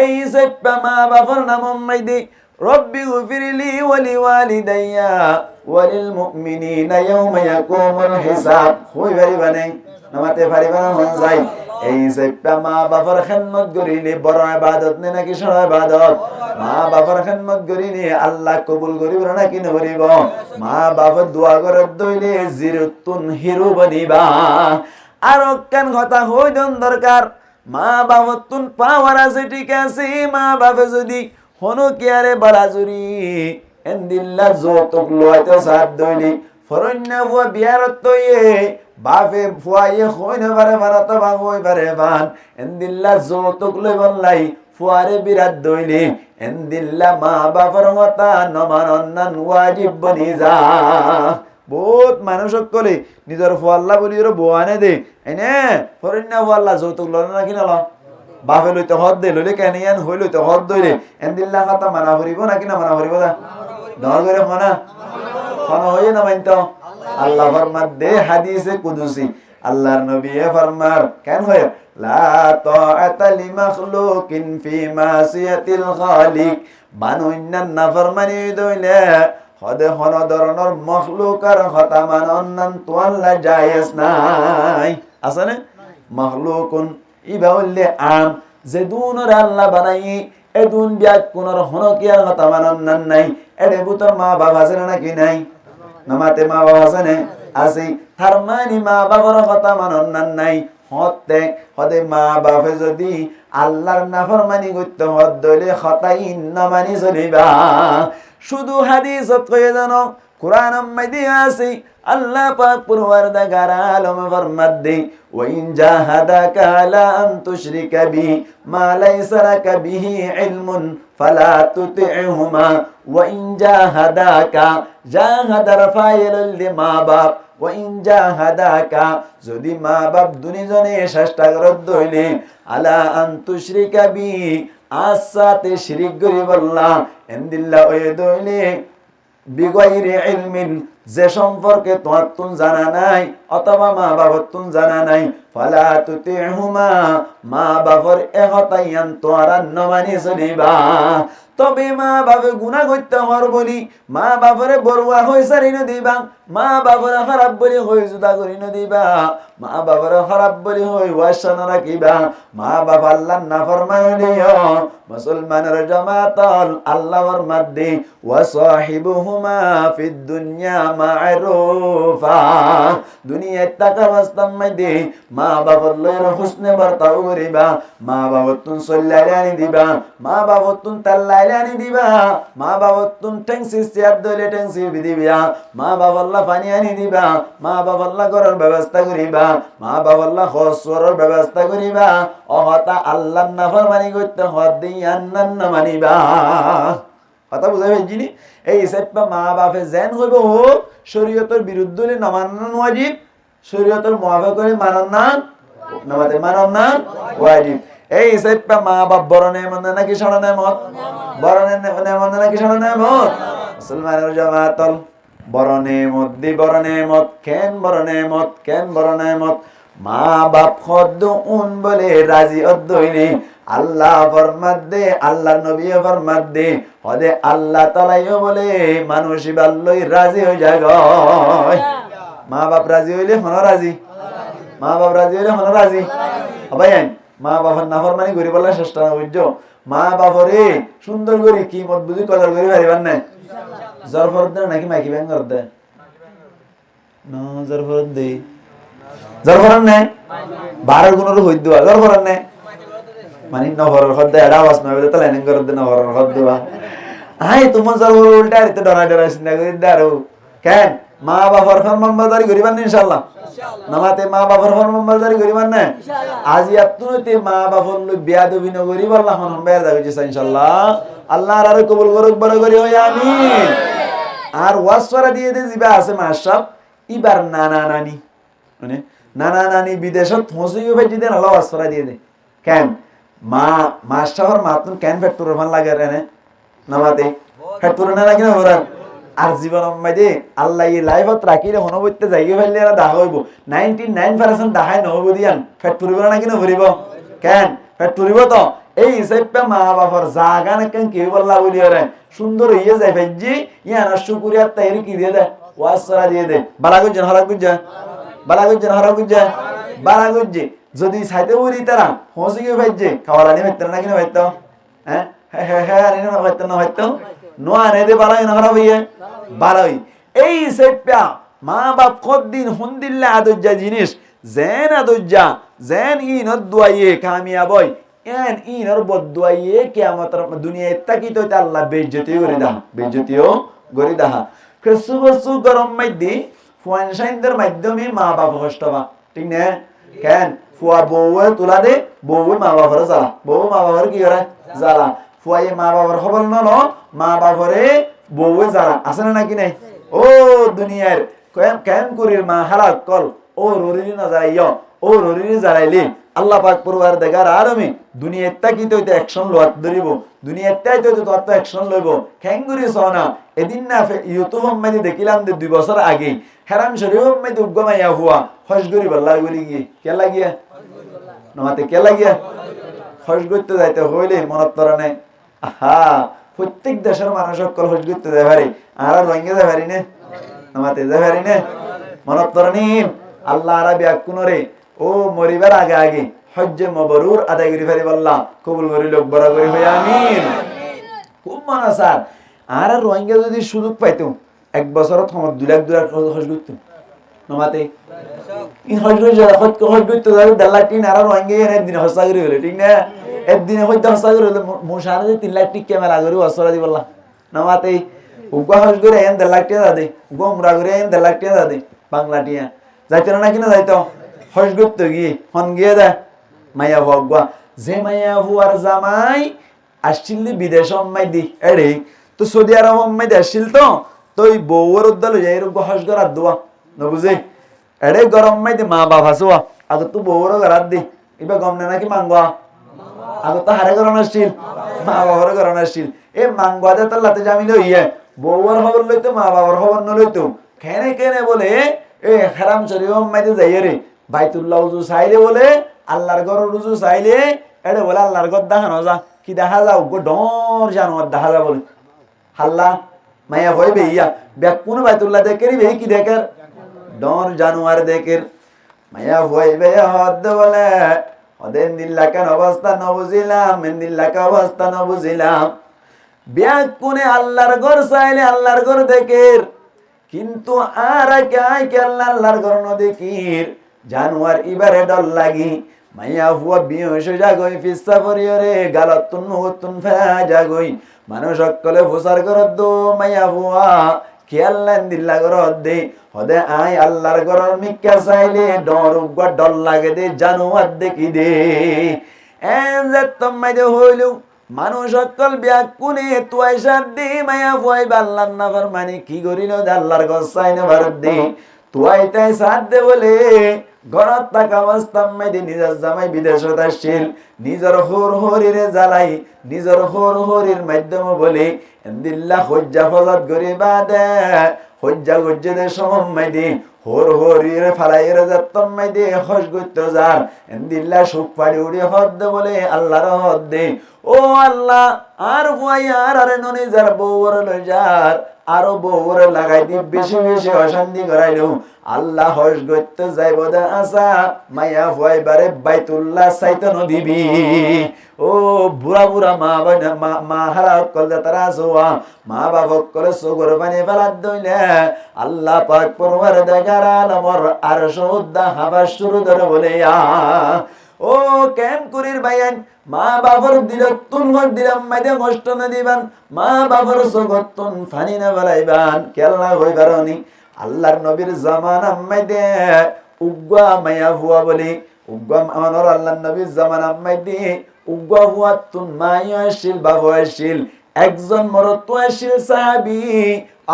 এই সেপ্পা মা বাবার নাম মাইদে রব্বি গফিরলি ওয়ালি ওয়ালিদাইয়া ওয়ালিল মুমিনিনা ইয়াউমা ইয়াকুমুল হিসাব হই পারিবানে নামাতে পারিবা না যাই এই সেপ্পা মা বাবার খেদমত করিলে বড় ইবাদত নে নাকি সর ইবাদত মা বাবার খেদমত করিলে আল্লাহ কবুল করিব নাকি নকরিব মা বাবার দোয়া করে দইলে জিরতুন হিরু বনিবা আর কেন কথা হইদন দরকার মা বাবার তুন পাওয়ার আছে ঠিক আছে মা বাবা যদি হনো কিয়ারে বালাজুরি এন্দিল্লা যতক লয়তে সাথ দইলি ফরন্না বুয়া বিয়ারত তয়ে বাপে ফুয়াইয়ে হইনে পারে ভারত বা হই পারে বান এন্দিল্লা যতক লই বললাই ফুয়ারে বিরাট দইলি এন্দিল্লা মা বাবার কথা নমানন্নান ওয়াজিব বনি যা বহুত মানুষ কলে নিজের ফুয়াল্লা বলি বোয়ানে দে এনে ফরন্না ফুয়াল্লা যতক লয় না কিনা ল বাপে লইতে হদ দে লইলে কেন ইয়ান হই লইতে হদ দইলে এন্দিল্লা কথা মানা করিব নাকি না মানা করিব না দর করে মানা কোন হই না মানতো আল্লাহ ফরমাত দে হাদিসে কুদসি আল্লাহর নবী ফরমার কেন হয় লা তাআতা লিমাখলুকিন ফি মাসিয়াতিল খালিক বানুন্নান নাফরমানি দইলে হদে হন ধরনের মখলুকার কথা মানন্নান তো আল্লাহ জায়েজ নাই আসলে মখলুকুন ইবা হইলে আম যে দুনর আল্লাহ বানাই এদুন বিয়াক কোনর হনকিয়ার কথা মানন্নান নাই এডে বুতর মা বাবা আছে নাকি নাই নামাতে মা বাবা আছে না আছে তার মানে মা বাবার কথা মানন্নান নাই হতে হদে মা বাপে যদি আল্লাহর নাফরমানি করতে হদ দইলে খতাইন না মানি চলিবা শুধু হাদিসত কয়ে জানো কুরআন মধ্যে আছে আল্লাহ পাক পরওয়ারদিগার আলম ফরমাতে ওয়া ইন জাহাদাকা আলা আন তুশরিকা বি মা লাইসা লাকা বিহি ইলমুন ফালা তুতি'হুমা ওয়া ইন জাহাদাকা জাহাদার ফাইলুল লিমা বাপ ওয়া ইন জাহাদাকা যদি মা বাপ দুনিজনে চেষ্টা করত দইলে আলা আন তুশরিকা বি আসাতে শিরিক করি বললা এন্দিল্লা ওই দইলে বিগয়রে ইলমিন যে সম্পর্কে তোমার তুন জানা নাই অথবা মা বাবার তুন জানা নাই ফালা তুতিহুমা মা বাবার একতাইয়ান তোরা নমানি চলিবা তবে মা বাবা গুনাহ করতে হর বলি মা বাবারে বড়ুয়া হই সারি ন দিবা মা বাবারে খারাপ বলি হই জুদা করি ন দিবা মা বাবারে খারাপ বলি হই ওয়াসা না রাখিবা মা বাবা আল্লাহর নাফরমানি মুসলমানের জামাতাল আল্লাহর মধ্যে ওয়া সাহিবুহুমা ফিদ দুনিয়া মা'রুফা দুনিয়ায় টাকা বাস্তাম মধ্যে মা বাবার লয়ের হুসনে বর্তাও করিবা মা বাবার তুন সল্লাইলানি দিবা মা বাবার তুন তাল্লাইলানি দিবা মা বাবার তুন টেংসি চেয়ার দইলে টেংসি দিবা মা বাবার লা পানি আনি দিবা মা বাবার লা ঘরের ব্যবস্থা করিবা মা বাবার লা খরচের ব্যবস্থা করিবা অহতা আল্লাহর নাফরমানি করতে হদ দিয়ান না মানিবা কথা বুঝাই জিনি এই হিসাবটা মা বাপে যেন হইব হোক শরীয়তের বিরুদ্ধে হলে না মানান ওয়াজিব শরীয়তের মুআফাক করে মানান না নামাতে মানান না ওয়াজিব এই হিসাবটা মা বাপ বড় নেমত নাকি ছোট নেমত বড় নেমত নাকি ছোট নেমত মুসলমানের জামাতল বড় নেমত দি বড় নেমত কেন বড় নেমত কেন বড় নেমত মা বাপ খদ্দ উন বলে রাজি অদ্দইনি আল্লাহ ফরমাত দে আল্লাহ নবী ফরমাত দে হদে আল্লাহ তাআলাও বলে মানুষ বাল্লই রাজি হই যায় মা বাপ রাজি হইলে হন রাজি মা বাপ রাজি হইলে হন রাজি ভাইয়ান মা বাবার নাফরমানি করি বলা চেষ্টা না বুঝছো মা বাপরে সুন্দর করি কি মত বুঝি কদর করি পারিবার না জরফরত দে নাকি মাইকি ব্যাং করতে না জরফরত দে জরফরত নে 12 গুণর হই দেওয়া জরফরত নে মানে নহরের হদ্দে এডা আওয়াজ নবে তো লাইনিং করে দে নহরের হদ্দে বা আই তোমার জরফর উল্টা আইতে ডরা ডরা চিন্তা করি দারু কেন মা বাবার ফরমানবারদারি করিবান না ইনশাআল্লাহ নামাতে মা বাবার ফরমানবারদারি করিবান না আজি আপনিতে মা বাবার লই বেয়াদবি ন করিব আল্লাহ হন বেয়াদ হইছে ইনশাআল্লাহ আল্লাহর আর কবুল করুক বড় করি হয় আমিন আর ওয়াসরা দিয়ে দে জিবা আছে মাশাব ইবার নানা নানি মানে নানা নানি বিদেশত পৌঁছিও ভাই দিন আল্লাহ ওয়াসরা দিয়ে দে কেন মা মাস্টার মাতুন কেন ফ্যাক্টর ভাল লাগে রে নামাতে ফ্যাক্টর না লাগে না ওরা আর জীবন মাইদে আল্লাহ এই লাইভত রাখিলে হনবইতে যাইগে ফেললে এরা দাহ হইব 99% দাহাই নহব দিয়ান ফ্যাট পুরিব না কি নভরিব কেন ফ্যাট পুরিব তো এই হিসাবে মা বাবার জাগা না কেন কি বললা বলি রে সুন্দর হইয়ে যায় ভাইজি ইয়ানা শুকরিয়া তাইরি কি দিয়ে দে ওয়াসরা দিয়ে দে বালাগুজ হরাগুজ বালাগুজ হরাগুজ বালাগুজ যদি সাইতে উরি তারা হসি কি ভাইজি খাওয়ালানি ভাইতে না কি না ভাইতো হ্যাঁ হ্যাঁ হ্যাঁ আরে না ভাইতো না ভাইতো নোয়া নে দে বালাই না খারাপ হইয়ে বালাই এই সেপা মা বাপ কদিন হুন্দিল্লা আদজ্জা জিনিস জেন আদজ্জা জেন ইন দুয়াইয়ে কামিয়াব হয় এন ইনর বদুয়াইয়ে কিয়ামতের দুনিয়ায় তাকিত হইতে আল্লাহ বেইজ্জতি করে দা বেইজ্জতিও করে দা কিছু বস্তু গরম মাইদি ফোন সাইন্দের মাধ্যমে মা বাপ কষ্টবা ঠিক না কেন ফুয়া বউয়ে তুলা দে বউ মা বাবার জ্বালা বউ মা বাবার কি করে জ্বালা ফুয়ায়ে মা বাবার খবর নলো মা বাবারে বউয়ে জ্বালা আছে না নাকি নাই ও দুনিয়ার কেন কেন করির মা হালাক কল ও রুরি না যাইও ও ররিরে জারাইলে আল্লাহ পাক পরবার দেখার আরমে দুনিয়ার তাকিতে হইতে অ্যাকশন লোয়াত ধরিব দুনিয়ার তাইতে হইতে তত অ্যাকশন লইব খেঙ্গুরি সনা এদিন না ইউটিউব মাইতে দেখিলাম যে 2 বছর আগে হেরাম শরীফ মাইতে উগ্গমাইয়া হুয়া হজ করি বল্লা বলি গিয়ে কে লাগিয়া নমাতে কে লাগিয়া হজ করতে যাইতে হইলে মনত পড়া নাই আহা প্রত্যেক দেশের মানুষ সকল হজ করতে যায় পারে আর রোহিঙ্গা যায় পারি না নমাতে যায় পারি না মনত পড়া নি আল্লাহ আরবি আকুনরে ও মরিবার আগে আগে হজ্জে মবরুর আদায় করি পারি বল্লা কবুল করি লোক বড় করি হই আমিন খুব মনে স্যার আর রোহিঙ্গা যদি সুযোগ পাইতো 1 বছরত সময় 2 লাখ 2 লাখ হজ করতো নমাতে ইন হজ করতে যায় 1.5 লাখ টিন আর রোহিঙ্গা একদিন হসা করি হলে ঠিক না একদিনে হইতে হসা করি হলে মোশানে 3 লাখ টিক ক্যামেরা করি হসরা দি বল্লা নমাতে উগা হজ করে 1.5 লাখ টাকা দে উগা উমরা করে 1.5 লাখ টাকা দে বাংলা টিয়া যাইতো না কিনা যাইতো হজ করতে গিয়ে হন গিয়ে দে মাইয়া ভগবা যে মাইয়া হুয়ার জামাই আসছিল বিদেশ অম্মাই দি এড়ে তো সৌদি আরব অম্মাই দি আসছিল তো তুই বউর উদ্দাল যাই রুগো হজ করার দোয়া ন বুঝে এড়ে গরম মাই দি মা বাপ হাসুয়া আগে তো বউর করার দি এবার গম না নাকি মাঙ্গা আগে তো হারে করানো আসছিল মা বাবার করানো আসছিল এ মাঙ্গা দে তার লাতে জামিল হইয়া বউর খবর লইতো মা বাবার খবর ন লইতো কেনে কেনে বলে এ হারাম শরীফ অম্মাই দি যাই রে বাইতুল্লাহ উজু চাইলে বলে আল্লাহর ঘর উজু চাইলে এড়ে বলে আল্লাহর ঘর দেখানো যা কি দেখা যাও গো ডর জানোয়ার দেখা যা বলে হাল্লা মায়া হইবে ইয়া ব্যাক কোন বাইতুল্লাহ দেখেরি বে কি দেখের ডর জানোয়ার দেখের মায়া হইবে হদ বলে ওদের দিল্লাকার অবস্থা ন বুঝিলাম দিল্লাকার অবস্থা ন বুঝিলাম ব্যাক কোনে আল্লাহর ঘর চাইলে আল্লাহর ঘর দেখের কিন্তু আর কে আল্লাহর ঘর ন দেখির জানোয়ার ইবারে ডর লাগি মাইয়া হুয়া বিয়স জাগই ফিসা পরিয়রে গালতুন নুতুন ফেরা জাগই মানুষ সকলে ফুসার করত দো মাইয়া হুয়া খেয়াল লাইন দিল্লা করত দে হদে আই আল্লাহর ঘরের মিক্কা চাইলে ডর উগা ডর লাগে দে জানোয়ার দেখি দে এন যে তোমাই দে হইল মানুষ সকল ব্যাকুনে তুয়াইসার দে মাইয়া হুয়াই আল্লাহর নাফর মানে কি করিল আল্লাহর ঘর চাইনে ভারত দে তুয়াই তাই সাথ দে বলে ঘরত থাকা অবস্থা মাইদি নিজের জামাই বিদেশত আসছিল নিজের হোর হরিরে জ্বালাই নিজের হোর হরির মাধ্যমে বলে এন্দিল্লা হজ্জা ফজাত গরি বাদে হজ্জা গজ্জে দে সমম মাইদি হোর হরিরে ফালাইরে যাত্তম মাইদি হজ করতে যার এন্দিল্লা সুখ পাড়ি উড়ি হদ বলে আল্লাহর হদ দে ও আল্লাহ আর হুয়াই আর আরে ননি যার বউর লই যার আরো বউর লাগাই দি বেশি বেশি অশান্তি করাইলো আল্লাহ হজ করতে যাইব দা আসা মায়া হইবারে বাইতুল্লাহ চাইতে নদিবি ও বুড়া বুড়া মা হারা কল তারা সোয়া মা বাবা কল সুগর পানি ফেলাত দইলে আল্লাহ পাক পরওয়ার দেখার আলমর আর সৌদা হাবা শুরু ধরে বলে ও কেম করির বাইন মা বাবার দিল তুন ঘর দিলাম মাইদে কষ্ট না দিবান মা বাবার সগতন ফানি না বালাইবান কেল্লা হই বারনি আল্লাহর নবীর জামানা মাইদে উগ্গা মায়া হুয়া বলি উগ্গা আমাদের আল্লাহর নবীর জামানা মাইদে উগ্গা হুয়া তুন মায়া আসিল বাবু আসিল একজন মরত আসিল সাহাবী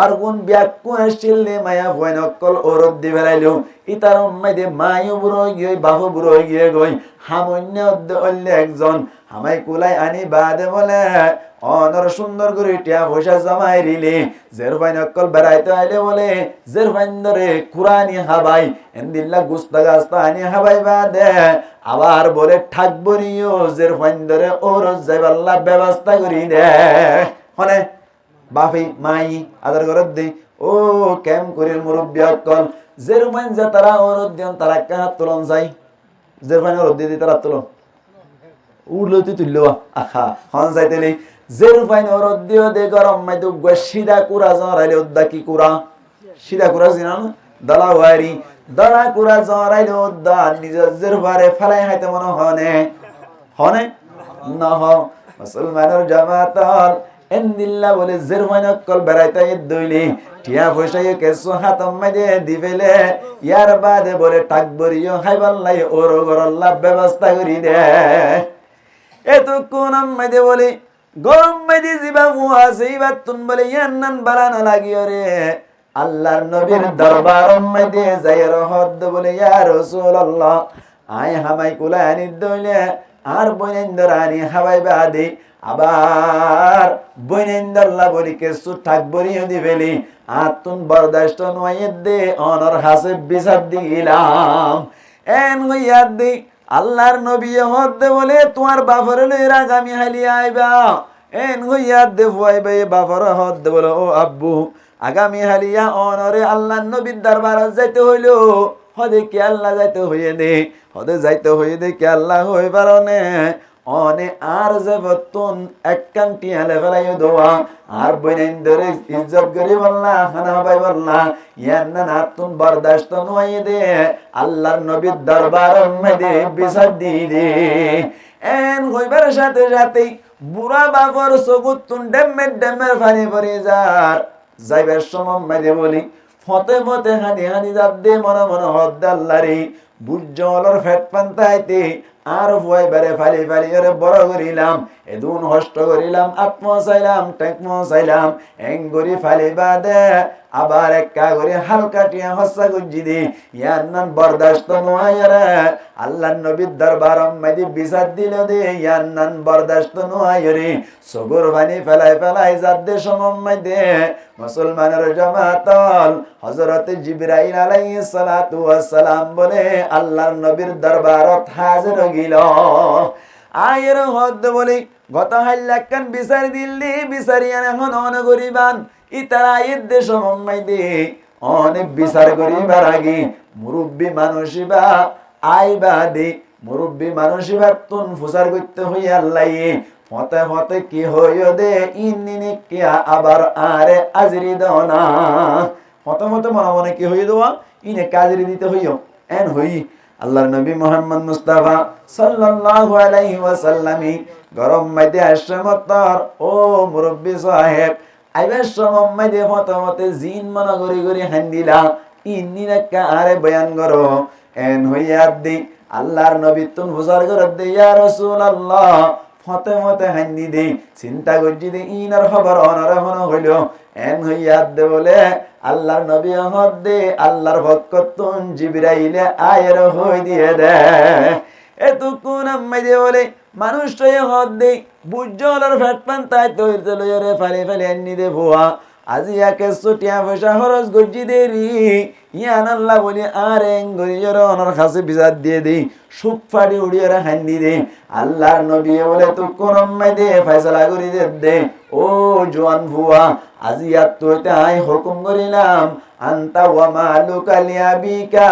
আর কোন ব্যাকু আসিল নে মায়া হুয়া নকল ওরদ দি বেলাইলো ইতার মাইদে মায়ু বুড়ো গিয়ে বাবু বুড়ো গিয়ে গই হামন্য অল্লে একজন হামাই কুলাই আনি বাদে বলে অনর সুন্দর করে টিয়া পয়সা জমাই রিলে জেরফাইন অকল বেড়াইতে আইলে বলে জেরফাইন ধরে কুরানি হাবাই এন্দিল্লা গুস্তা গাস্তা আনি হাবাই বাদে আবার বলে ঠাকবরিও জেরফাইন ধরে ওর যাইবাল্লা ব্যবস্থা করি দে হনে বাফি মাই আদার করত দে ও কেম করির মুরব্বী অকল জেরফাইন যে তারা ওর দিন তারা কাহাত তুলন যায় জেরফাইন ওর দিয়ে তারা তুলন উড়লো তুই তুললো আহা হন যাইতেলি জেরফাইন ওর দিও দে গরম মাই তো সিধা কুরা জরাইলে উদ্দা কি কুরা সিধা কুরা জিনা দলা ওয়ারি দলা কুরা জরাইলে উদ্দা নিজের জেরফারে ফেলাই হাইতে মনে হনে হনে না হ মুসলমানের জামাতাল এন্দিল্লা বলে জেরফাইন কল বেড়াইতে দইলি টিয়া পয়সায় কেসো হাতম মাইদে দিবেলে ইয়ার বাদে বলে টাকবরিও খাইবাল্লাই ওর গরল্লা ব্যবস্থা করি দে এতক্ষণ আম্মাইদে বলে গরম মাইদি জিবা মুয়া সেইবা তুন বলে ইয়ান্নান বালানা লাগিও রে আল্লাহর নবীর দরবার আম্মাইদে যাই রহদ বলে ইয়া রাসূলুল্লাহ আয় হামাই কুলা আনি দইলে আর বইনেন্দর আনি হাবাই বাদে আবার বইনেন্দল্লা বলি কেসু ঠাক বলিও দিবেলি আতুন বরদাস্ত নয় দে অনর হাসে বিচার দিলাম এন হইয়ার দি আল্লাহর নবী হদ্দে বলে তোমার বাপর লইর আগামী হালি আইবা এন হইয়ার দে ফুয়াইবে বাপর হদ্দে বলে ও আব্বু আগামী হালিয়া অনরে আল্লাহর নবীর দরবারে যাইতে হইল হদে কি আল্লাহ যাইতে হইয়ে দে হদে যাইতে হইয়ে দে কি আল্লাহ হই পারনে অনে আর যাবতুন এককান্তি আলে ফেলাইও দোয়া আর বইনেন্দরে ইজ্জত করি বললা খানা ভাই বললা ইয়ান্না নাতুন বরদাস্ত নয় দে আল্লাহর নবীর দরবার মধ্যে বিচার দি দে এন কইবার সাথে সাথে বুড়া বাবার সগুতুন ডেমের পানি পড়ে যার যাইবার সময় মধ্যে বলি ফতে ফতে হানি হানি যার দে মনে মনে হদ আল্লাহরে বুজ্জলর ফেট পান্তাইতে আর ভয় বেড়ে ফালি ফালি ওরে বড় করিলাম এদুন হষ্ট করিলাম আত্ম চাইলাম টেকম চাইলাম এঙ্গরি ফালি বাদে আবার একা করে হালকা টিয়া হস্যা গুজি দি ইয়ার নান বরদাস্ত নয় রে আল্লাহর নবীর দরবার মধ্যে বিচার দিল দে ইয়ার নান বরদাস্ত নয় রে সগর বানি ফেলাই যাদ্দে সমম মধ্যে মুসলমানের জামাতল হযরত জিবরাইল আলাইহিস সালাতু ওয়াস সালাম বলে আল্লাহর নবীর দরবারত হাজির গিল আয়ের হদ বলে গত হাল্লাকান বিচার দিল্লি বিচারিয়ান এখন অনগরিবান ইতারা ইদ্দে সমম্মাই দে অনেক বিচার করিবার আগে মুরব্বী মানুষিবা আইবা দে মুরব্বী মানুষিবা তুন ফুসার করতে হই আল্লাহ ফতে ফতে কি হইও দে ইন্নিনি কিয়া আবার আরে আজরি দাও না ফতে ফতে মনে মনে কি হই দেওয়া ইনে কাজরি দিতে হইও এন হই আল্লাহর নবী মুহাম্মদ মুস্তাফা সাল্লাল্লাহু আলাইহি ওয়াসাল্লামি গরম মাইদে আশরামতর ও মুরব্বী সাহেব আইবার সময় মাইদে ফতমতে জিন মনে গরি গরি হান্দিলা ইন্নি নাকা আরে বয়ান করো এন হইয়ার দি আল্লাহর নবী তুন বুজার করে দে ইয়া রাসূলুল্লাহ ফতমতে হান্দি দে চিন্তা করজি দে ইনার খবর অনর হন হইল এন হইয়ার দে বলে আল্লাহর নবী হদ দে আল্লাহর ভক্ততুন জিবরাইলে আয়ের হই দিয়ে দে এতক্ষণ মাইদে বলে মানুষটাই হদ দে বুজ্জলর ফ্যাট পান তাই তৈরি লইরে ফালে ফালে আনি দে ভুয়া আজি একে ছুটিয়া পয়সা খরচ গজি দেরি ইয়ান আল্লাহ বলি আর এঙ্গরিয়র অনর কাছে বিচার দিয়ে দেই সুখ ফাড়ি উড়িয়ে হান্দি দে আল্লাহর নবী বলে তো কোন দে ফয়সালা করি দে ও জোয়ান ভুয়া আজি আর তোই হুকুম করিলাম আন্তা ওয়া মালুকা লিয়াবিকা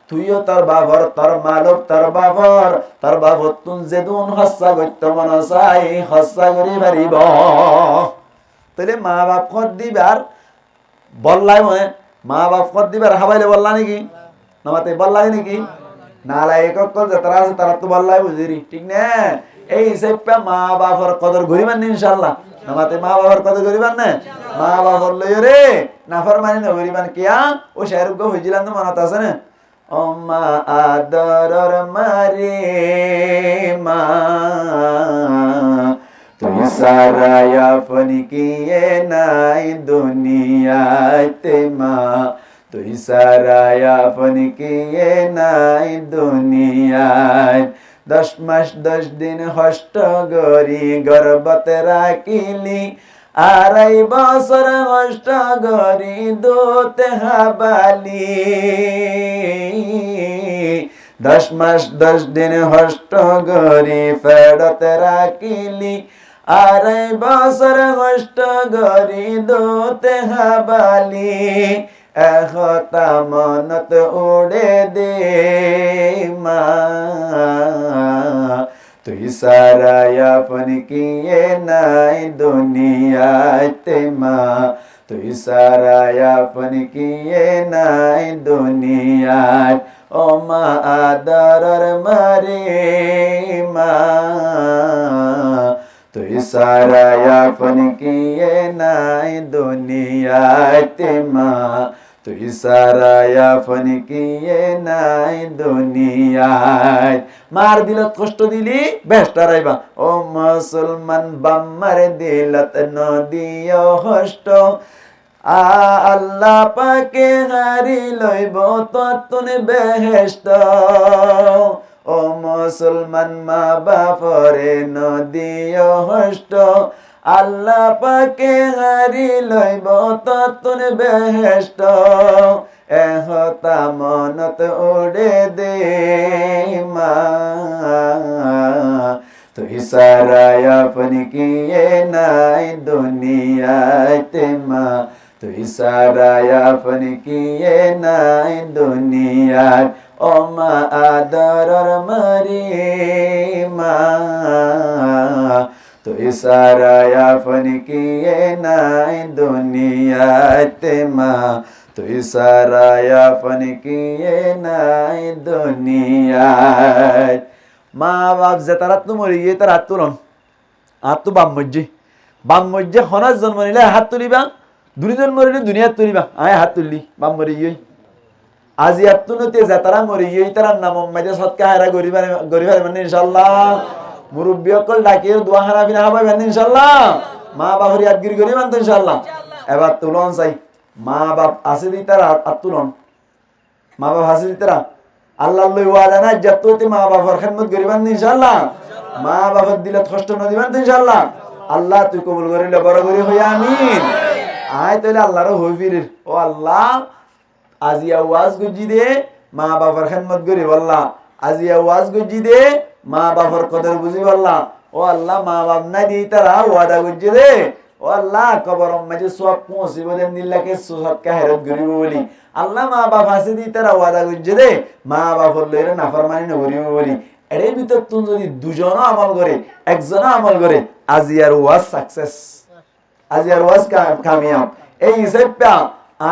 তুইও তোর বাবর তোর মালক তোর বাবর তুন যেদুন হস্যা করতে মন চাই হস্যা করি পারিব তাহলে মা বাপ খত দিবার বললাই মনে মা বাপ খত দিবার হাবাইলে বললা নাকি নামাতে বললাই নাকি নালাই কল যারা আছে তারা তো বললাই বুঝিরি ঠিক না এই হিসেবে মা বাপর কদর ঘুরিবেন ইনশাআল্লাহ নামাতে মা বাবার কদর ঘুরিবেন না মা বাপর লইও রে নাফরমানি না ঘুরিবেন কিয়া ও শাহরুখ হইছিলাম তো মনত আছে না ওমা আদরর মারে মা তুই সারায়া ফনিকিয়ে নাই দুনিয়াতে মা তুই সারায়া ফনিকিয়ে নাই দুনিয়ায় 10 মাস 10 দিন হষ্ট গরি গর্ভতে রাখিলি 2.5 বছর হষ্ট গরি দুতে হাবালি 10 মাস 10 দিন হষ্ট গরি ফেডতে রাখিলি 2.5 বছর হষ্ট গরি দুতে হাবালি এখতা মনত উড়ে দে মা তুই সারায়া ফনিকিয়ে নাই দুনিয়াতে মা তুই সারায়া ফনিকিয়ে নাই দুনিয়াত ও মা আদরর মারে মা তুই সারায়া ফনিকিয়ে নাই দুনিয়াতে মা তুই সারায়া ফনিকিয়ে নাই দুনিয়ায় মার দিলত কষ্ট দিলি বেশটা রাইবা ও মুসলমান বাম্মার দিলত নদিও হষ্ট আল্লাহ পাকে হারি লইব ততুন বেহেশত ও ও মুসলমান মা বাপরে নদিও হষ্ট আল্লাহ পাকে হারি লইব ততুন বেহেষ্ট এহতা মনত উড়ে দে মা তুই সারায় আপনি কিয়ে নাই দুনিয়াতে মা তুই সারায় আপনি কিয়ে নাই দুনিয়ায় ও মা আদরর মারি মা তুই সারায় আপনি কিয়ে নাই দুনিয়াতে মা তুই সারায় আপনি কিয়ে নাই দুনিয়ায় মা বাপ যে তারা তো মরে গিয়ে তার হাত তুলন হাত তো বাম মজ্জে হনার জন্ম নিলে হাত তুলিবা দুজন মরিলে দুনিয়াত তুলিবা আয় হাত তুললি বাম মরে গিয়ে আজি হাত তুলতে যে তারা মরে গিয়ে তার নাম মাইতে সৎকা হারা গরিবার মানে ইনশাল্লাহ মুরব্বী অকল ডাকিয়ে দোয়া হারা বিনা হাবাই মানে ইনশাল্লাহ মা বাপের ইয়াদগিরি করি মানতো ইনশাল্লাহ এবার তুলন চাই মা বাপ আছে দি তারা হাত তুলন মা বাপ আছে দি তারা আল্লাহ লই ওয়াদা না যততে মা বাবার খিদমত করিবান ইনশাআল্লাহ মা বাবার দিলে কষ্ট ন দিবান ইনশাআল্লাহ আল্লাহ তুই কবুল করিলে বড় করি হই আমিন আয় তাহলে আল্লাহর হই ফিরির ও আল্লাহ আজিয়া ওয়াজ গুজি দে মা বাবার খিদমত করি আল্লাহ আজিয়া ওয়াজ গুজি দে মা বাবার কদর বুঝি আল্লাহ ও আল্লাহ মা বাপ না দি তারা ওয়াদা গুজি দে ও আল্লাহ কবর মাঝে সব মুসিবত নিল্লাকে সৎকা হেরত করিব বলি আল্লাহ মা বাপ আছে দি তারা ওয়াদা করছে দে মা বাপর লইরে নাফরমানি নকরিব বলি এর ভিতর তুমি যদি দুজনও আমল করে একজনও আমল করে আজিয়ার ওয়াজ সাকসেস আজিয়ার ওয়াজ কামিয়াব এই হিসেবটা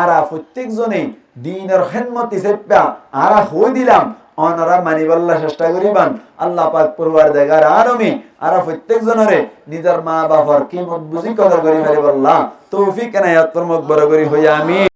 আরা প্রত্যেকজনে দ্বীনের খিদমত হিসেবটা আরা হই দিলাম অনারা মানিবাল্লাহ চেষ্টা করিবান আল্লাহ পাক পরওয়ারদিগার আলমী আরা প্রত্যেকজনরে নিজের মা বাবার কিমত বুঝি কদর করি পারিবাল্লাহ তৌফিক এনায়াত ফরমাক বড় করি হই আমিন।